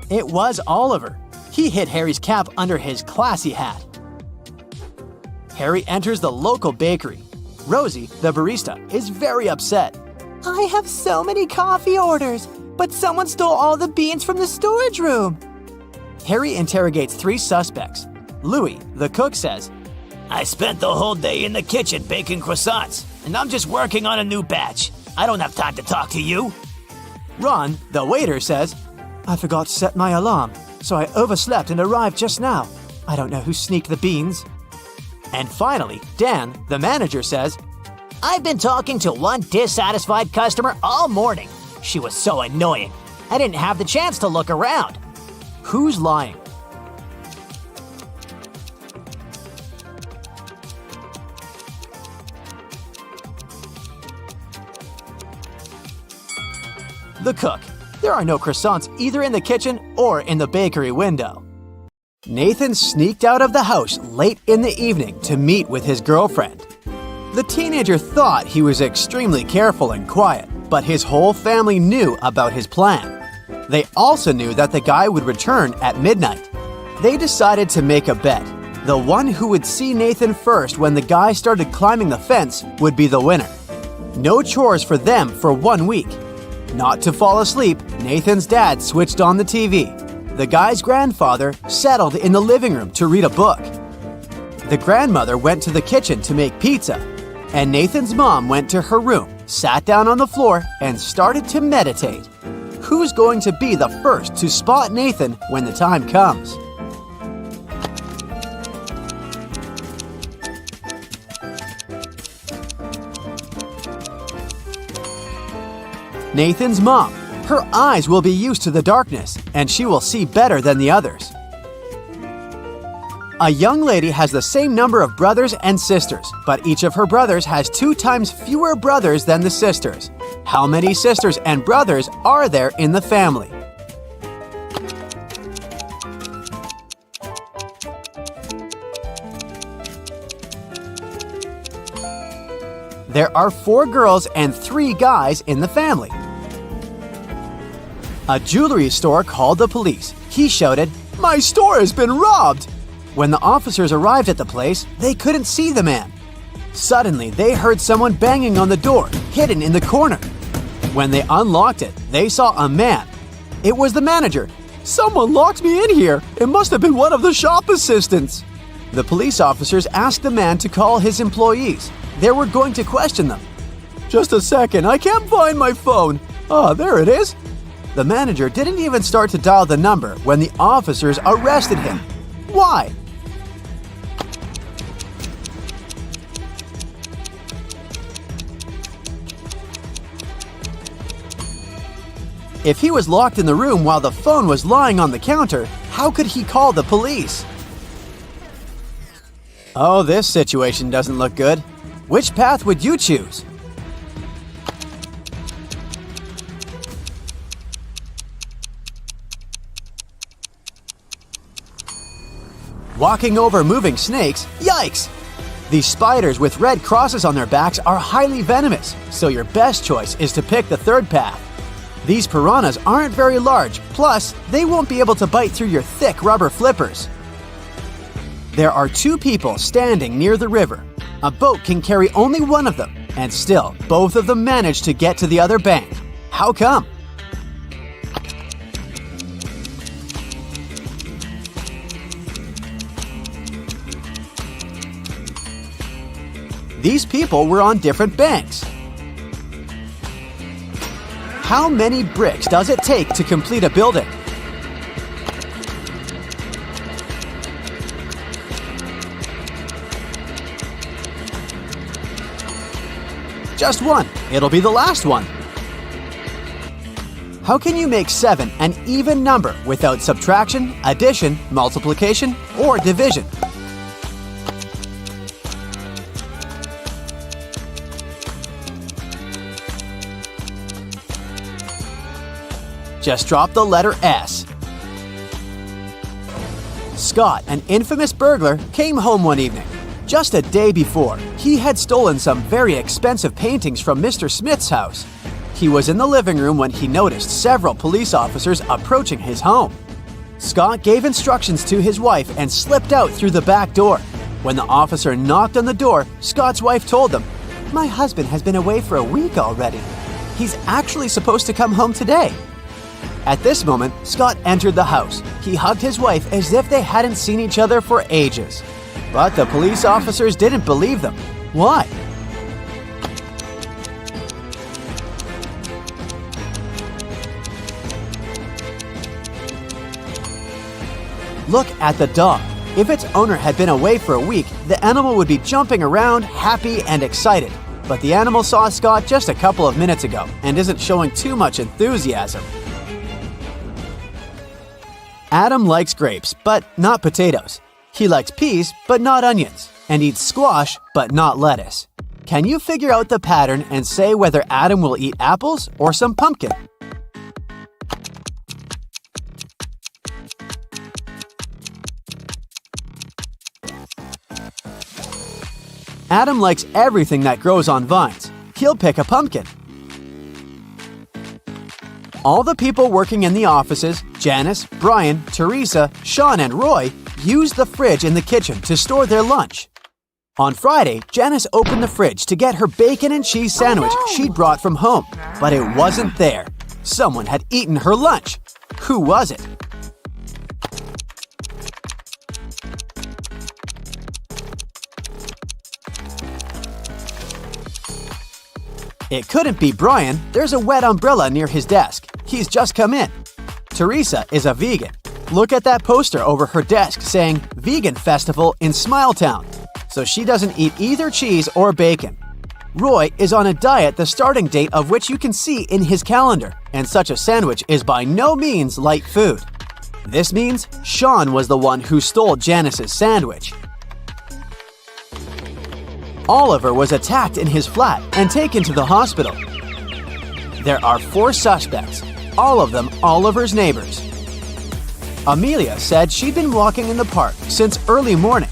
It was Oliver. He hid Harry's cap under his classy hat. Harry enters the local bakery. Rosie, the barista, is very upset. I have so many coffee orders. But someone stole all the beans from the storage room. Harry interrogates 3 suspects. Louis, the cook, says, I spent the whole day in the kitchen baking croissants, and I'm just working on a new batch. I don't have time to talk to you. Ron, the waiter, says, I forgot to set my alarm, so I overslept and arrived just now. I don't know who sneaked the beans. And finally, Dan, the manager, says, I've been talking to one dissatisfied customer all morning. She was so annoying. I didn't have the chance to look around. Who's lying? The cook. There are no croissants either in the kitchen or in the bakery window. Nathan sneaked out of the house late in the evening to meet with his girlfriend. The teenager thought he was extremely careful and quiet, but his whole family knew about his plan. They also knew that the guy would return at midnight. They decided to make a bet. The one who would see Nathan first when the guy started climbing the fence would be the winner. No chores for them for 1 week. Not to fall asleep, Nathan's dad switched on the TV. The guy's grandfather settled in the living room to read a book. The grandmother went to the kitchen to make pizza, and Nathan's mom went to her room, sat down on the floor, and started to meditate. Who's going to be the first to spot Nathan when the time comes? Nathan's mom. Her eyes will be used to the darkness, and she will see better than the others. A young lady has the same number of brothers and sisters, but each of her brothers has 2 times fewer brothers than the sisters. How many sisters and brothers are there in the family? There are 4 girls and 3 guys in the family. A jewelry store called the police. He shouted, "My store has been robbed!" When the officers arrived at the place, they couldn't see the man. Suddenly, they heard someone banging on the door, hidden in the corner. When they unlocked it, they saw a man. It was the manager. "Someone locked me in here. It must have been one of the shop assistants." The police officers asked the man to call his employees. They were going to question them. "Just a second, I can't find my phone. Ah, there it is." The manager didn't even start to dial the number when the officers arrested him. Why? If he was locked in the room while the phone was lying on the counter, how could he call the police? Oh, this situation doesn't look good. Which path would you choose? Walking over moving snakes? Yikes! These spiders with red crosses on their backs are highly venomous, so your best choice is to pick the third path. These piranhas aren't very large, plus they won't be able to bite through your thick rubber flippers. There are 2 people standing near the river. A boat can carry only one of them, and still, both of them manage to get to the other bank. How come? These people were on different banks. How many bricks does it take to complete a building? Just 1. It'll be the last one. How can you make 7 an even number without subtraction, addition, multiplication, or division? Just drop the letter S. Scott, an infamous burglar, came home one evening. Just a day before, he had stolen some very expensive paintings from Mr. Smith's house. He was in the living room when he noticed several police officers approaching his home. Scott gave instructions to his wife and slipped out through the back door. When the officer knocked on the door, Scott's wife told them, "My husband has been away for a week already. He's actually supposed to come home today. At this moment, Scott entered the house. He hugged his wife as if they hadn't seen each other for ages. But the police officers didn't believe them. Why? Look at the dog. If its owner had been away for a week, the animal would be jumping around, happy and excited. But the animal saw Scott just a couple of minutes ago and isn't showing too much enthusiasm. Adam likes grapes, but not potatoes. He likes peas, but not onions, and eats squash, but not lettuce. Can you figure out the pattern and say whether Adam will eat apples or some pumpkin? Adam likes everything that grows on vines. He'll pick a pumpkin. All the people working in the offices, Janice, Brian, Teresa, Sean, and Roy, used the fridge in the kitchen to store their lunch. On Friday, Janice opened the fridge to get her bacon and cheese sandwich she'd brought from home, but it wasn't there. Someone had eaten her lunch. Who was it? It couldn't be Brian. There's a wet umbrella near his desk. He's just come in. Teresa is a vegan. Look at that poster over her desk saying Vegan Festival in Smiletown. So she doesn't eat either cheese or bacon. Roy is on a diet the starting date of which you can see in his calendar, and such a sandwich is by no means light food. This means Sean was the one who stole Janice's sandwich. Oliver was attacked in his flat and taken to the hospital. There are 4 suspects, all of them Oliver's neighbors. Amelia said she'd been walking in the park since early morning.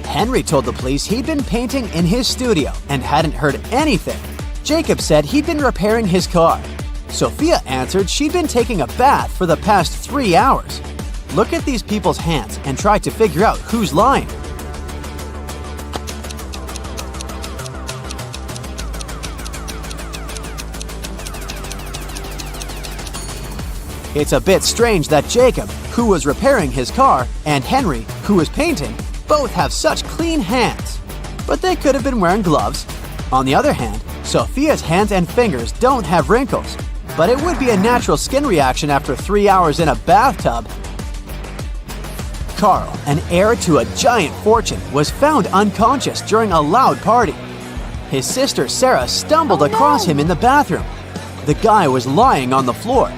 Henry told the police he'd been painting in his studio and hadn't heard anything. Jacob said he'd been repairing his car. Sophia answered she'd been taking a bath for the past 3 hours. Look at these people's hands and try to figure out who's lying. It's a bit strange that Jacob, who was repairing his car, and Henry, who was painting, both have such clean hands. But they could have been wearing gloves. On the other hand, Sophia's hands and fingers don't have wrinkles. But it would be a natural skin reaction after 3 hours in a bathtub. Carl, an heir to a giant fortune, was found unconscious during a loud party. His sister Sarah stumbled across him in the bathroom. The guy was lying on the floor.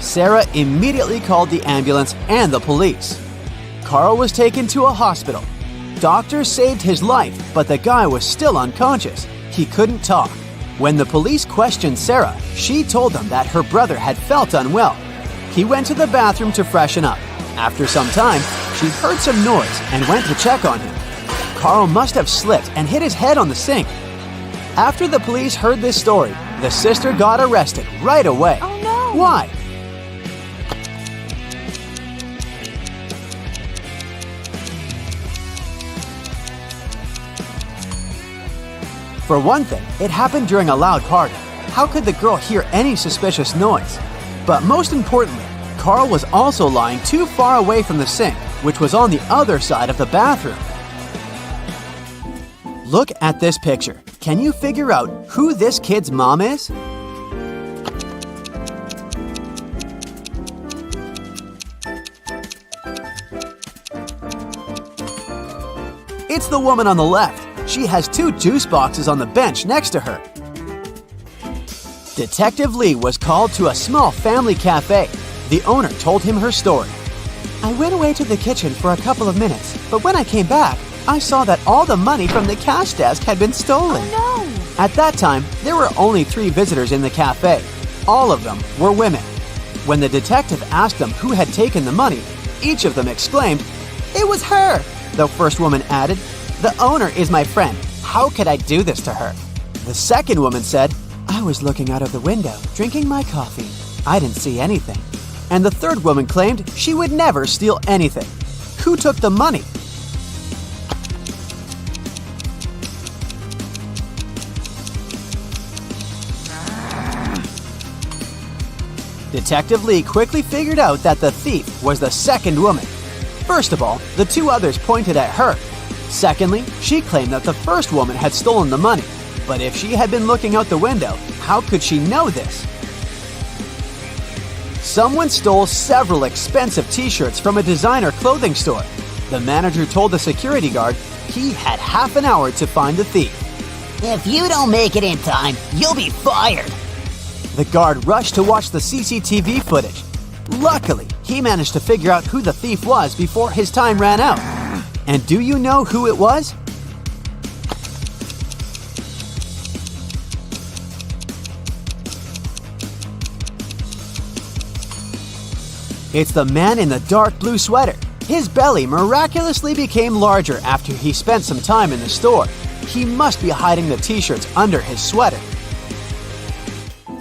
Sarah immediately called the ambulance and the police. Carl was taken to a hospital. Doctors saved his life, but the guy was still unconscious. He couldn't talk. When the police questioned Sarah, she told them that her brother had felt unwell. He went to the bathroom to freshen up. After some time, she heard some noise and went to check on him. Carl must have slipped and hit his head on the sink. After the police heard this story, the sister got arrested right away. Oh no! Why? For one thing, it happened during a loud party. How could the girl hear any suspicious noise? But most importantly, Carl was also lying too far away from the sink, which was on the other side of the bathroom. Look at this picture. Can you figure out who this kid's mom is? It's the woman on the left. She has 2 juice boxes on the bench next to her. Detective Lee was called to a small family cafe. The owner told him her story. I went away to the kitchen for a couple of minutes, but when I came back, I saw that all the money from the cash desk had been stolen. Oh no! At that time, there were only 3 visitors in the cafe. All of them were women. When the detective asked them who had taken the money, each of them exclaimed, "It was her!" The first woman added, "The owner is my friend. How could I do this to her?" The second woman said, "I was looking out of the window, drinking my coffee. I didn't see anything." And the third woman claimed she would never steal anything. Who took the money? Detective Lee quickly figured out that the thief was the second woman. First of all, the two others pointed at her. Secondly, she claimed that the first woman had stolen the money. But if she had been looking out the window, how could she know this? Someone stole several expensive t-shirts from a designer clothing store. The manager told the security guard he had half an hour to find the thief. If you don't make it in time, you'll be fired. The guard rushed to watch the CCTV footage. Luckily, he managed to figure out who the thief was before his time ran out. And do you know who it was? It's the man in the dark blue sweater. His belly miraculously became larger after he spent some time in the store. He must be hiding the t-shirts under his sweater.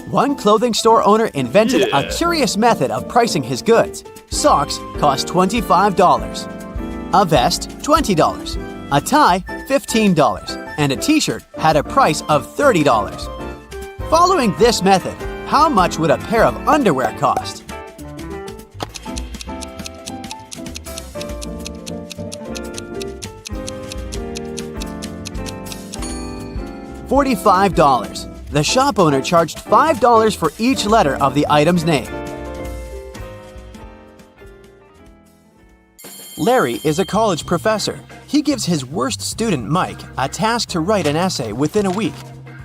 One clothing store owner invented a curious method of pricing his goods. Socks cost $25, a vest $20, a tie $15, and a t-shirt had a price of $30. Following this method, how much would a pair of underwear cost? $45. The shop owner charged $5 for each letter of the item's name. Larry is a college professor. He gives his worst student, Mike, a task to write an essay within a week.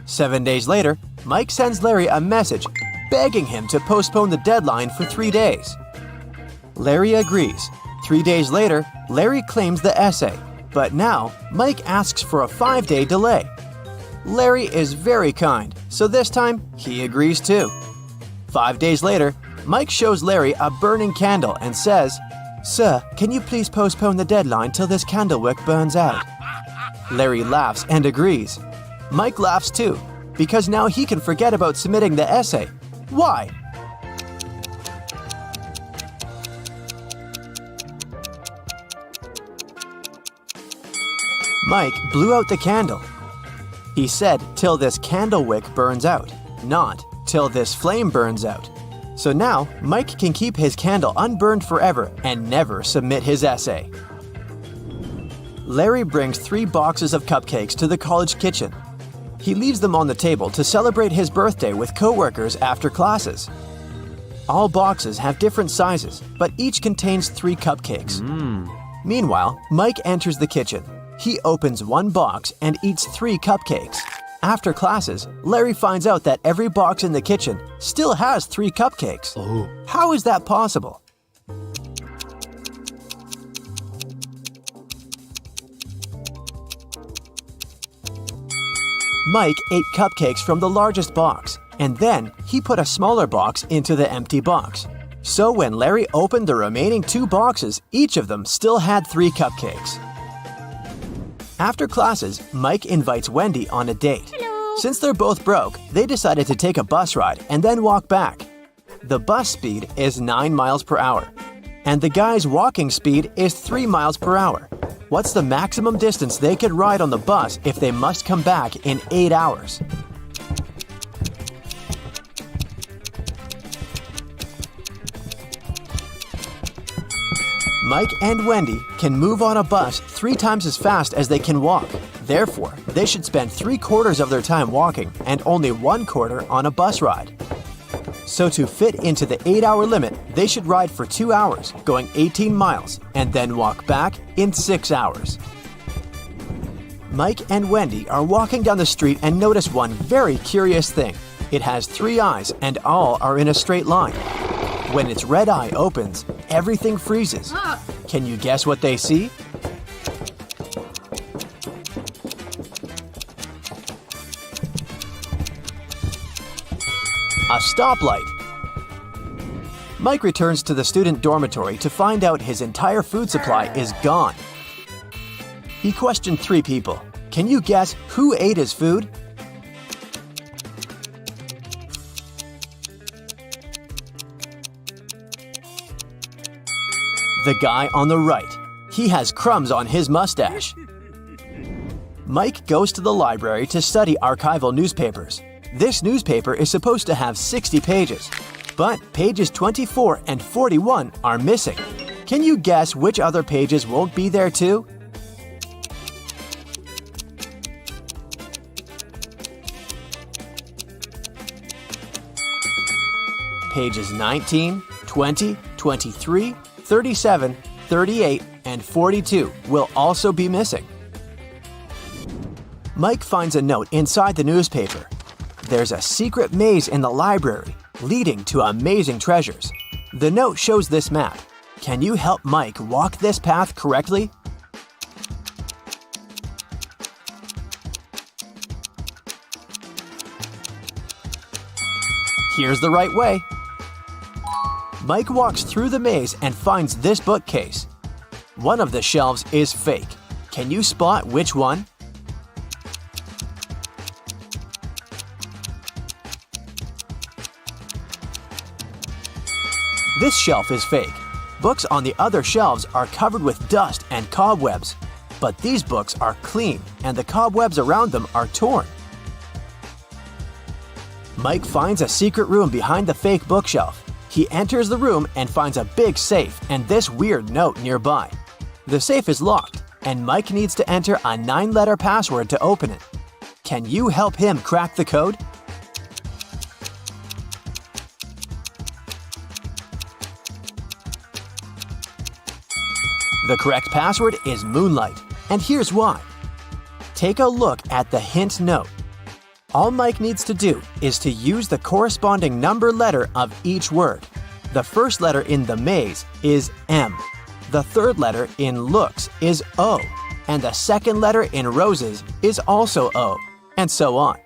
7 days later, Mike sends Larry a message begging him to postpone the deadline for 3 days. Larry agrees. 3 days later, Larry claims the essay, but now Mike asks for a 5-day delay. Larry is very kind, so this time he agrees too. 5 days later, Mike shows Larry a burning candle and says, "Sir, can you please postpone the deadline till this candle wick burns out?" Larry laughs and agrees. Mike laughs too, because now he can forget about submitting the essay. Why? Mike blew out the candle. He said, "Till this candle wick burns out," not "till this flame burns out." So now, Mike can keep his candle unburned forever and never submit his essay. Larry brings 3 boxes of cupcakes to the college kitchen. He leaves them on the table to celebrate his birthday with coworkers after classes. All boxes have different sizes, but each contains 3 cupcakes. Meanwhile, Mike enters the kitchen. He opens one box and eats 3 cupcakes. After classes, Larry finds out that every box in the kitchen still has 3 cupcakes. How is that possible? Mike ate cupcakes from the largest box, and then he put a smaller box into the empty box. So when Larry opened the remaining 2 boxes, each of them still had 3 cupcakes. After classes, Mike invites Wendy on a date. Since they're both broke, they decided to take a bus ride and then walk back. The bus speed is 9 miles per hour, and the guy's walking speed is 3 miles per hour. What's the maximum distance they could ride on the bus if they must come back in 8 hours? Mike and Wendy can move on a bus 3 times as fast as they can walk. Therefore, they should spend 3/4 of their time walking and only 1/4 on a bus ride. So to fit into the 8-hour limit, they should ride for 2 hours, going 18 miles, and then walk back in 6 hours. Mike and Wendy are walking down the street and notice one very curious thing. It has 3 eyes and all are in a straight line. When its red eye opens, everything freezes. Can you guess what they see? A stoplight. Mike returns to the student dormitory to find out his entire food supply is gone. He questioned 3 people. Can you guess who ate his food? The guy on the right. He has crumbs on his mustache. Mike goes to the library to study archival newspapers. This newspaper is supposed to have 60 pages. But pages 24 and 41 are missing. Can you guess which other pages won't be there too? Pages 19, 20, 23, 37, 38, and 42 will also be missing. Mike finds a note inside the newspaper. There's a secret maze in the library leading to amazing treasures. The note shows this map. Can you help Mike walk this path correctly? Here's the right way. Mike walks through the maze and finds this bookcase. One of the shelves is fake. Can you spot which one? This shelf is fake. Books on the other shelves are covered with dust and cobwebs. But these books are clean and the cobwebs around them are torn. Mike finds a secret room behind the fake bookshelf. He enters the room and finds a big safe and this weird note nearby. The safe is locked, and Mike needs to enter a 9-letter password to open it. Can you help him crack the code? The correct password is Moonlight, and here's why. Take a look at the hint note. All Mike needs to do is to use the corresponding number letter of each word. The first letter in the maze is M. The third letter in looks is O. And the second letter in roses is also O. And so on.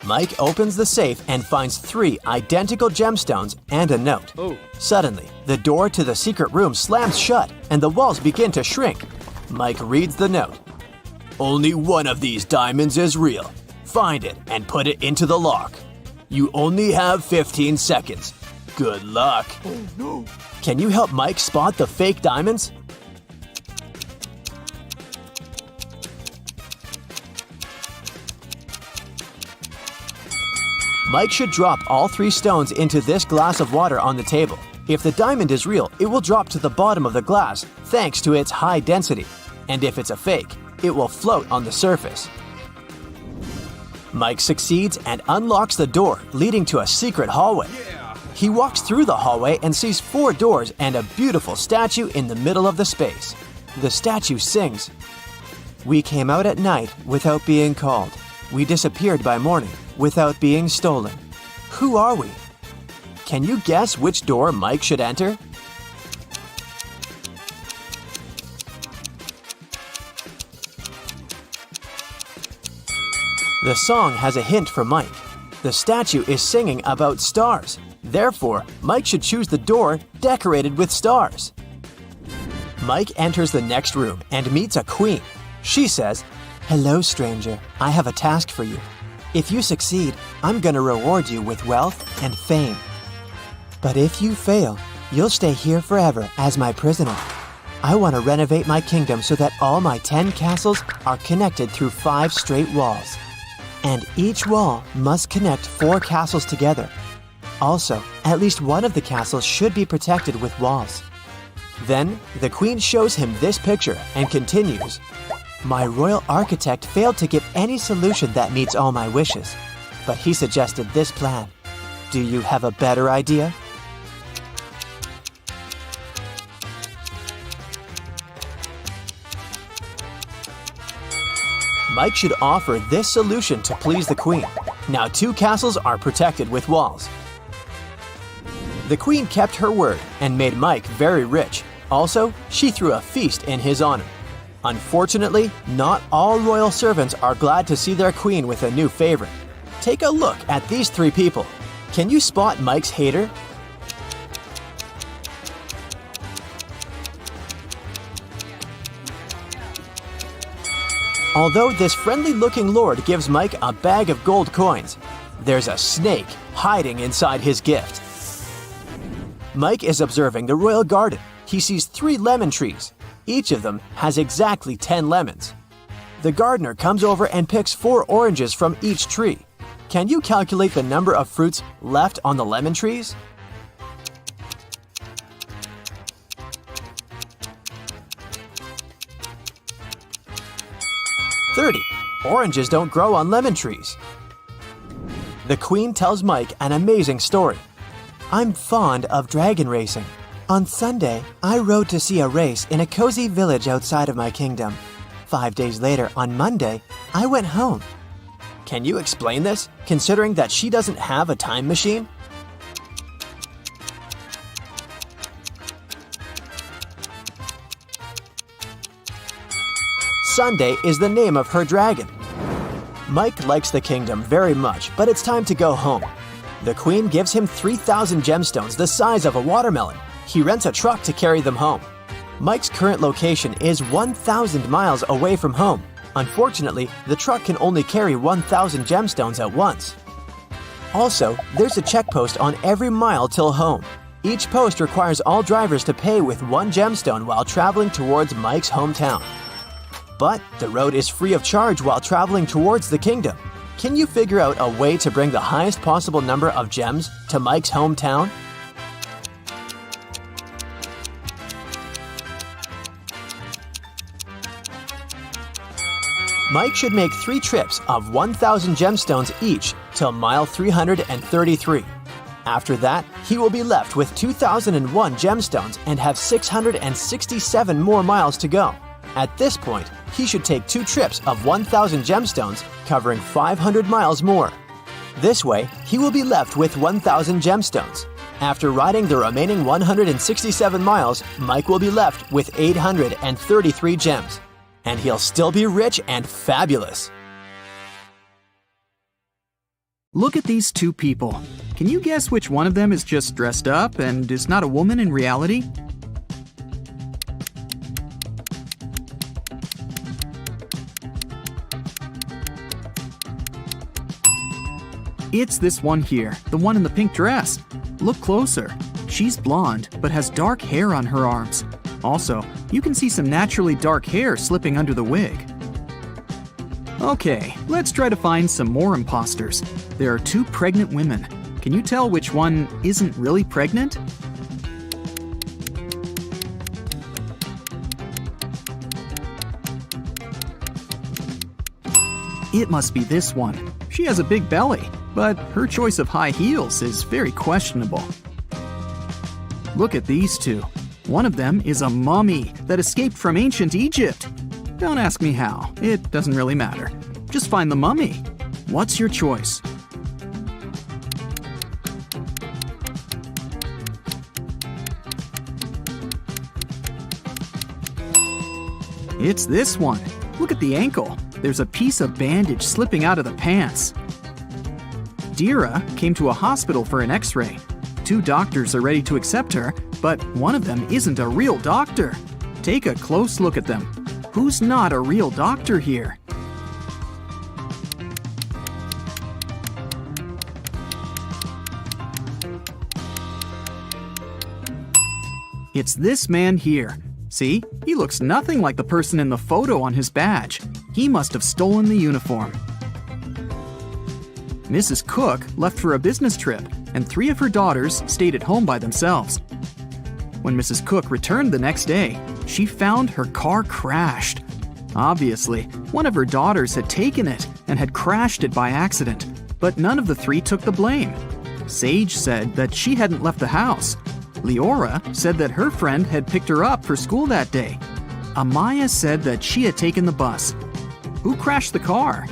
Mike opens the safe and finds 3 identical gemstones and a note. Suddenly, the door to the secret room slams shut and the walls begin to shrink. Mike reads the note. Only one of these diamonds is real. Find it and put it into the lock. You only have 15 seconds. Good luck. Oh no. Can you help Mike spot the fake diamonds? Mike should drop all 3 stones into this glass of water on the table. If the diamond is real, it will drop to the bottom of the glass thanks to its high density. And if it's a fake, it will float on the surface. Mike succeeds and unlocks the door, leading to a secret hallway. He walks through the hallway and sees 4 doors and a beautiful statue in the middle of the space. The statue sings, "We came out at night without being called. We disappeared by morning without being stolen. Who are we?" Can you guess which door Mike should enter? The song has a hint for Mike. The statue is singing about stars. Therefore, Mike should choose the door decorated with stars. Mike enters the next room and meets a queen. She says, "Hello, stranger. I have a task for you. If you succeed, I'm going to reward you with wealth and fame. But if you fail, you'll stay here forever as my prisoner. I want to renovate my kingdom so that all my 10 castles are connected through 5 straight walls. And each wall must connect 4 castles together. Also, at least one of the castles should be protected with walls." Then, the queen shows him this picture and continues, "My royal architect failed to give any solution that meets all my wishes, but he suggested this plan. Do you have a better idea?" Mike should offer this solution to please the queen. Now 2 castles are protected with walls. The queen kept her word and made Mike very rich. Also, she threw a feast in his honor. Unfortunately, not all royal servants are glad to see their queen with a new favorite. Take a look at these 3 people. Can you spot Mike's hater? Although this friendly-looking lord gives Mike a bag of gold coins, there's a snake hiding inside his gift. Mike is observing the royal garden. He sees 3 lemon trees. Each of them has exactly 10 lemons. The gardener comes over and picks 4 oranges from each tree. Can you calculate the number of fruits left on the lemon trees? Oranges don't grow on lemon trees. The Queen tells Mike an amazing story. I'm fond of dragon racing. On Sunday, I rode to see a race in a cozy village outside of my kingdom. 5 days later, on Monday, I went home. Can you explain this, considering that she doesn't have a time machine? Sunday is the name of her dragon. Mike likes the kingdom very much, but it's time to go home. The Queen gives him 3,000 gemstones the size of a watermelon. He rents a truck to carry them home. Mike's current location is 1,000 miles away from home. Unfortunately, the truck can only carry 1,000 gemstones at once. Also, there's a check post on every mile till home. Each post requires all drivers to pay with 1 gemstone while traveling towards Mike's hometown. But the road is free of charge while traveling towards the kingdom. Can you figure out a way to bring the highest possible number of gems to Mike's hometown? Mike should make 3 trips of 1,000 gemstones each till mile 333. After that, he will be left with 2,001 gemstones and have 667 more miles to go. At this point, he should take 2 trips of 1,000 gemstones, covering 500 miles more. This way, he will be left with 1,000 gemstones. After riding the remaining 167 miles, Mike will be left with 833 gems. And he'll still be rich and fabulous. Look at these 2 people. Can you guess which one of them is just dressed up and is not a woman in reality? It's this one here, the one in the pink dress. Look closer. She's blonde, but has dark hair on her arms. Also, you can see some naturally dark hair slipping under the wig. Okay, let's try to find some more imposters. There are 2 pregnant women. Can you tell which one isn't really pregnant? It must be this one. She has a big belly, but her choice of high heels is very questionable. Look at these 2. One of them is a mummy that escaped from ancient Egypt. Don't ask me how, it doesn't really matter. Just find the mummy. What's your choice? It's this one. Look at the ankle. There's a piece of bandage slipping out of the pants. Dira came to a hospital for an x-ray. 2 doctors are ready to accept her, but one of them isn't a real doctor. Take a close look at them. Who's not a real doctor here? It's this man here. See, he looks nothing like the person in the photo on his badge. He must have stolen the uniform. Mrs. Cook left for a business trip, and 3 of her daughters stayed at home by themselves. When Mrs. Cook returned the next day, she found her car crashed. Obviously, one of her daughters had taken it and had crashed it by accident, but none of the 3 took the blame. Sage said that she hadn't left the house. Leora said that her friend had picked her up for school that day. Amaya said that she had taken the bus. Who crashed the car?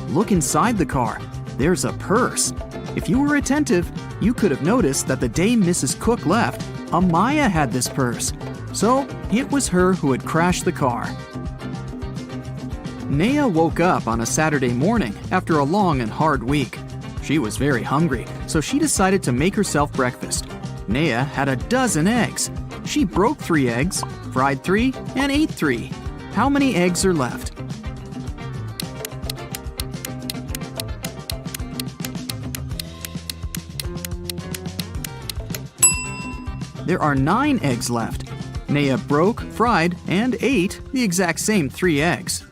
Look inside the car. There's a purse. If you were attentive, you could have noticed that the day Mrs. Cook left, Amaya had this purse. So it was her who had crashed the car. Naya woke up on a Saturday morning after a long and hard week. She was very hungry, so she decided to make herself breakfast. Naya had a dozen eggs. She broke 3 eggs, fried 3, and ate 3. How many eggs are left? There are 9 eggs left. Naya broke, fried, and ate the exact same 3 eggs.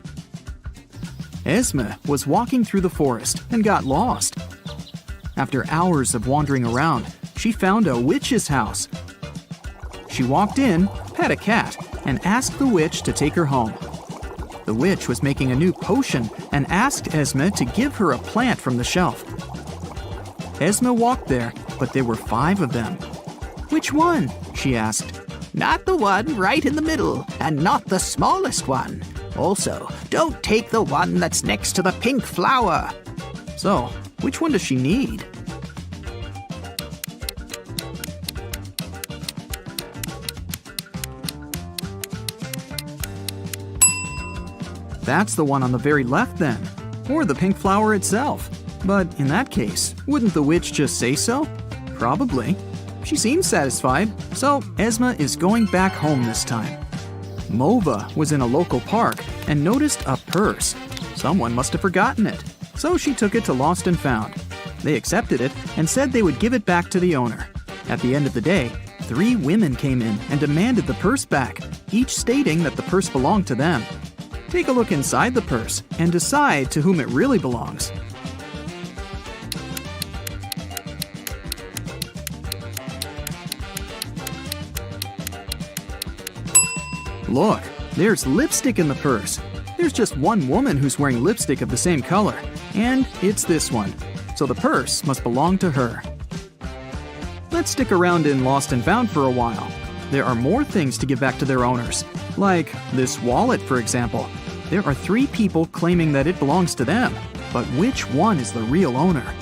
Esme was walking through the forest and got lost. After hours of wandering around, she found a witch's house. She walked in, pet a cat, and asked the witch to take her home. The witch was making a new potion and asked Esme to give her a plant from the shelf. Esme walked there, but there were 5 of them. "Which one?" she asked. Not the one right in the middle, and not the smallest one. Also, don't take the one that's next to the pink flower. So, which one does she need? That's the one on the very left then, or the pink flower itself. But in that case, wouldn't the witch just say so? Probably. She seems satisfied, so Esme is going back home this time. Mova was in a local park and noticed a purse. Someone must have forgotten it, so she took it to Lost and Found. They accepted it and said they would give it back to the owner. At the end of the day, 3 women came in and demanded the purse back, each stating that the purse belonged to them. Take a look inside the purse and decide to whom it really belongs. Look, there's lipstick in the purse. There's just one woman who's wearing lipstick of the same color, and it's this one. So the purse must belong to her. Let's stick around in Lost and Found for a while. There are more things to give back to their owners, like this wallet, for example. There are 3 people claiming that it belongs to them, but which one is the real owner?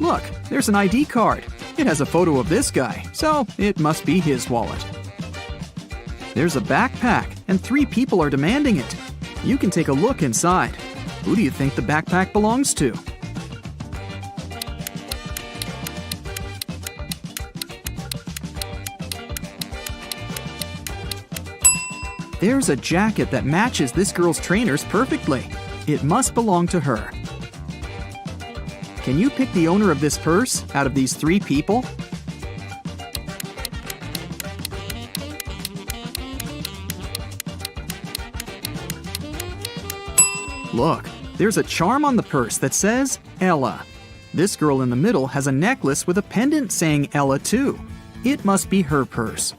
Look, there's an ID card. It has a photo of this guy, so it must be his wallet. There's a backpack, and 3 people are demanding it. You can take a look inside. Who do you think the backpack belongs to? There's a jacket that matches this girl's trainers perfectly. It must belong to her. Can you pick the owner of this purse out of these 3 people? Look, there's a charm on the purse that says Ella. This girl in the middle has a necklace with a pendant saying Ella too. It must be her purse.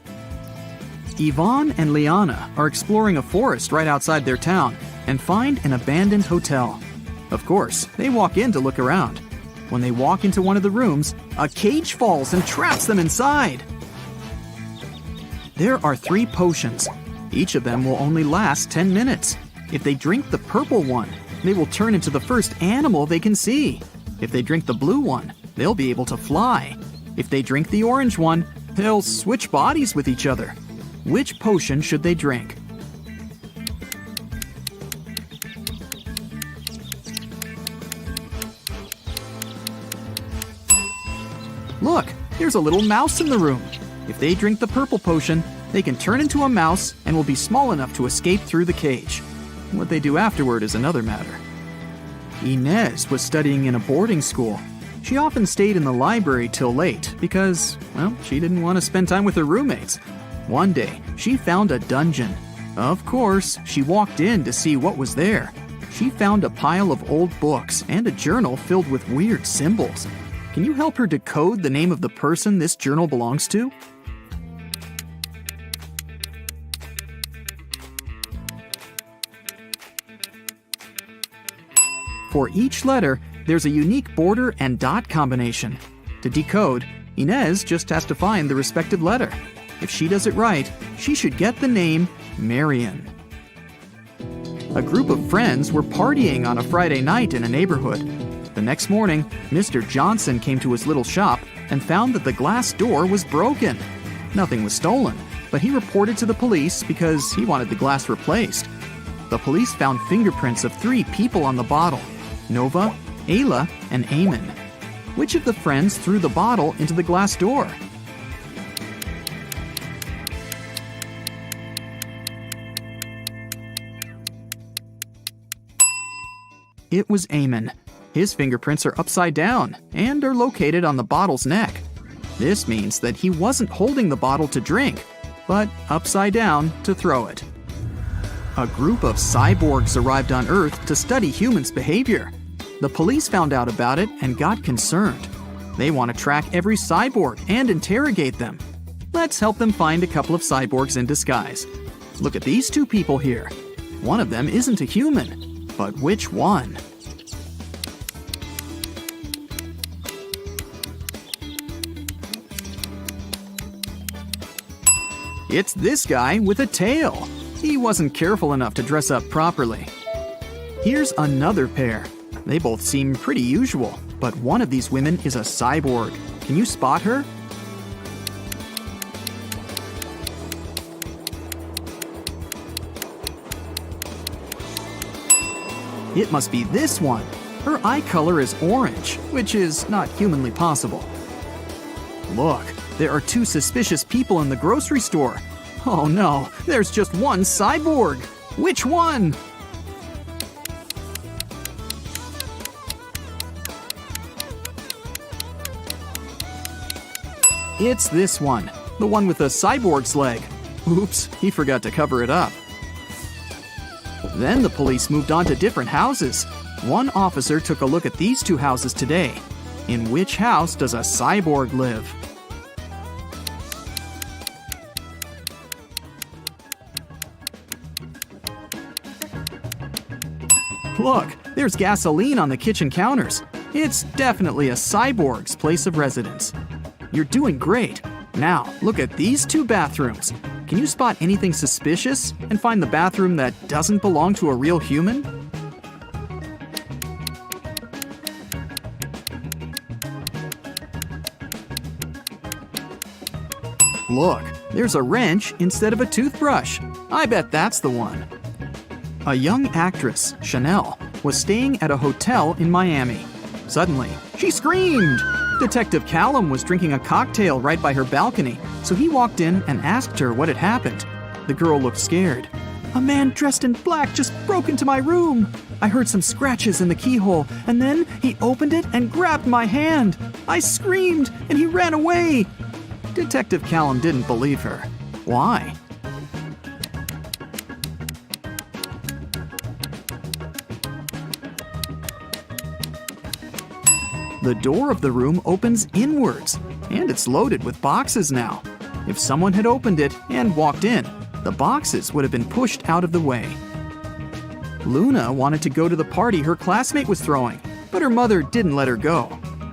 Yvonne and Liana are exploring a forest right outside their town and find an abandoned hotel. Of course, they walk in to look around. When they walk into one of the rooms, a cage falls and traps them inside. There are 3 potions. Each of them will only last 10 minutes. If they drink the purple one, they will turn into the first animal they can see. If they drink the blue one, they'll be able to fly. If they drink the orange one, they'll switch bodies with each other. Which potion should they drink? Look, there's a little mouse in the room. If they drink the purple potion, they can turn into a mouse and will be small enough to escape through the cage. What they do afterward is another matter. Inez was studying in a boarding school. She often stayed in the library till late because, well, she didn't want to spend time with her roommates. One day, she found a dungeon. Of course, she walked in to see what was there. She found a pile of old books and a journal filled with weird symbols. Can you help her decode the name of the person this journal belongs to? For each letter, there's a unique border and dot combination. To decode, Inez just has to find the respective letter. If she does it right, she should get the name Marion. A group of friends were partying on a Friday night in a neighborhood. The next morning, Mr. Johnson came to his little shop and found that the glass door was broken. Nothing was stolen, but he reported to the police because he wanted the glass replaced. The police found fingerprints of 3 people on the bottle: Nova, Ayla, and Eamon. Which of the friends threw the bottle into the glass door? It was Eamon. His fingerprints are upside down and are located on the bottle's neck. This means that he wasn't holding the bottle to drink, but upside down to throw it. A group of cyborgs arrived on Earth to study humans' behavior. The police found out about it and got concerned. They want to track every cyborg and interrogate them. Let's help them find a couple of cyborgs in disguise. Look at these two people here. One of them isn't a human, but which one? It's this guy with a tail. He wasn't careful enough to dress up properly. Here's another pair. They both seem pretty usual, but one of these women is a cyborg. Can you spot her? It must be this one. Her eye color is orange, which is not humanly possible. Look, there are two suspicious people in the grocery store. Oh no, there's just one cyborg. Which one? It's this one, the one with the cyborg's leg. Oops, he forgot to cover it up. Then the police moved on to different houses. One officer took a look at these two houses today. In which house does a cyborg live? Look, there's gasoline on the kitchen counters. It's definitely a cyborg's place of residence. You're doing great. Now, look at these two bathrooms. Can you spot anything suspicious and find the bathroom that doesn't belong to a real human? Look, there's a wrench instead of a toothbrush. I bet that's the one. A young actress, Chanel, was staying at a hotel in Miami. Suddenly, she screamed! Detective Callum was drinking a cocktail right by her balcony, so he walked in and asked her what had happened. The girl looked scared. "A man dressed in black just broke into my room. I heard some scratches in the keyhole, and then he opened it and grabbed my hand. I screamed, and he ran away." Detective Callum didn't believe her. Why? The door of the room opens inwards, and it's loaded with boxes now. If someone had opened it and walked in, the boxes would have been pushed out of the way. Luna wanted to go to the party her classmate was throwing, but her mother didn't let her go.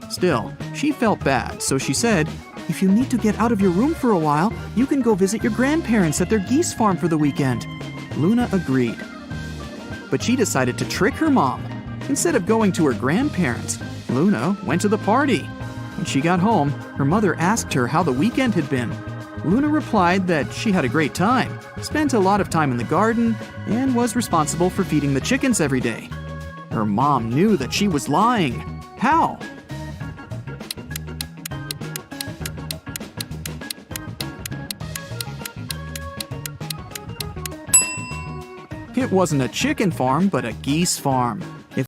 Still, she felt bad, so she said, "If you need to get out of your room for a while, you can go visit your grandparents at their geese farm for the weekend." Luna agreed. But she decided to trick her mom. Instead of going to her grandparents, Luna went to the party. When she got home, her mother asked her how the weekend had been. Luna replied that she had a great time, spent a lot of time in the garden, and was responsible for feeding the chickens every day. Her mom knew that she was lying. How? It wasn't a chicken farm, but a geese farm.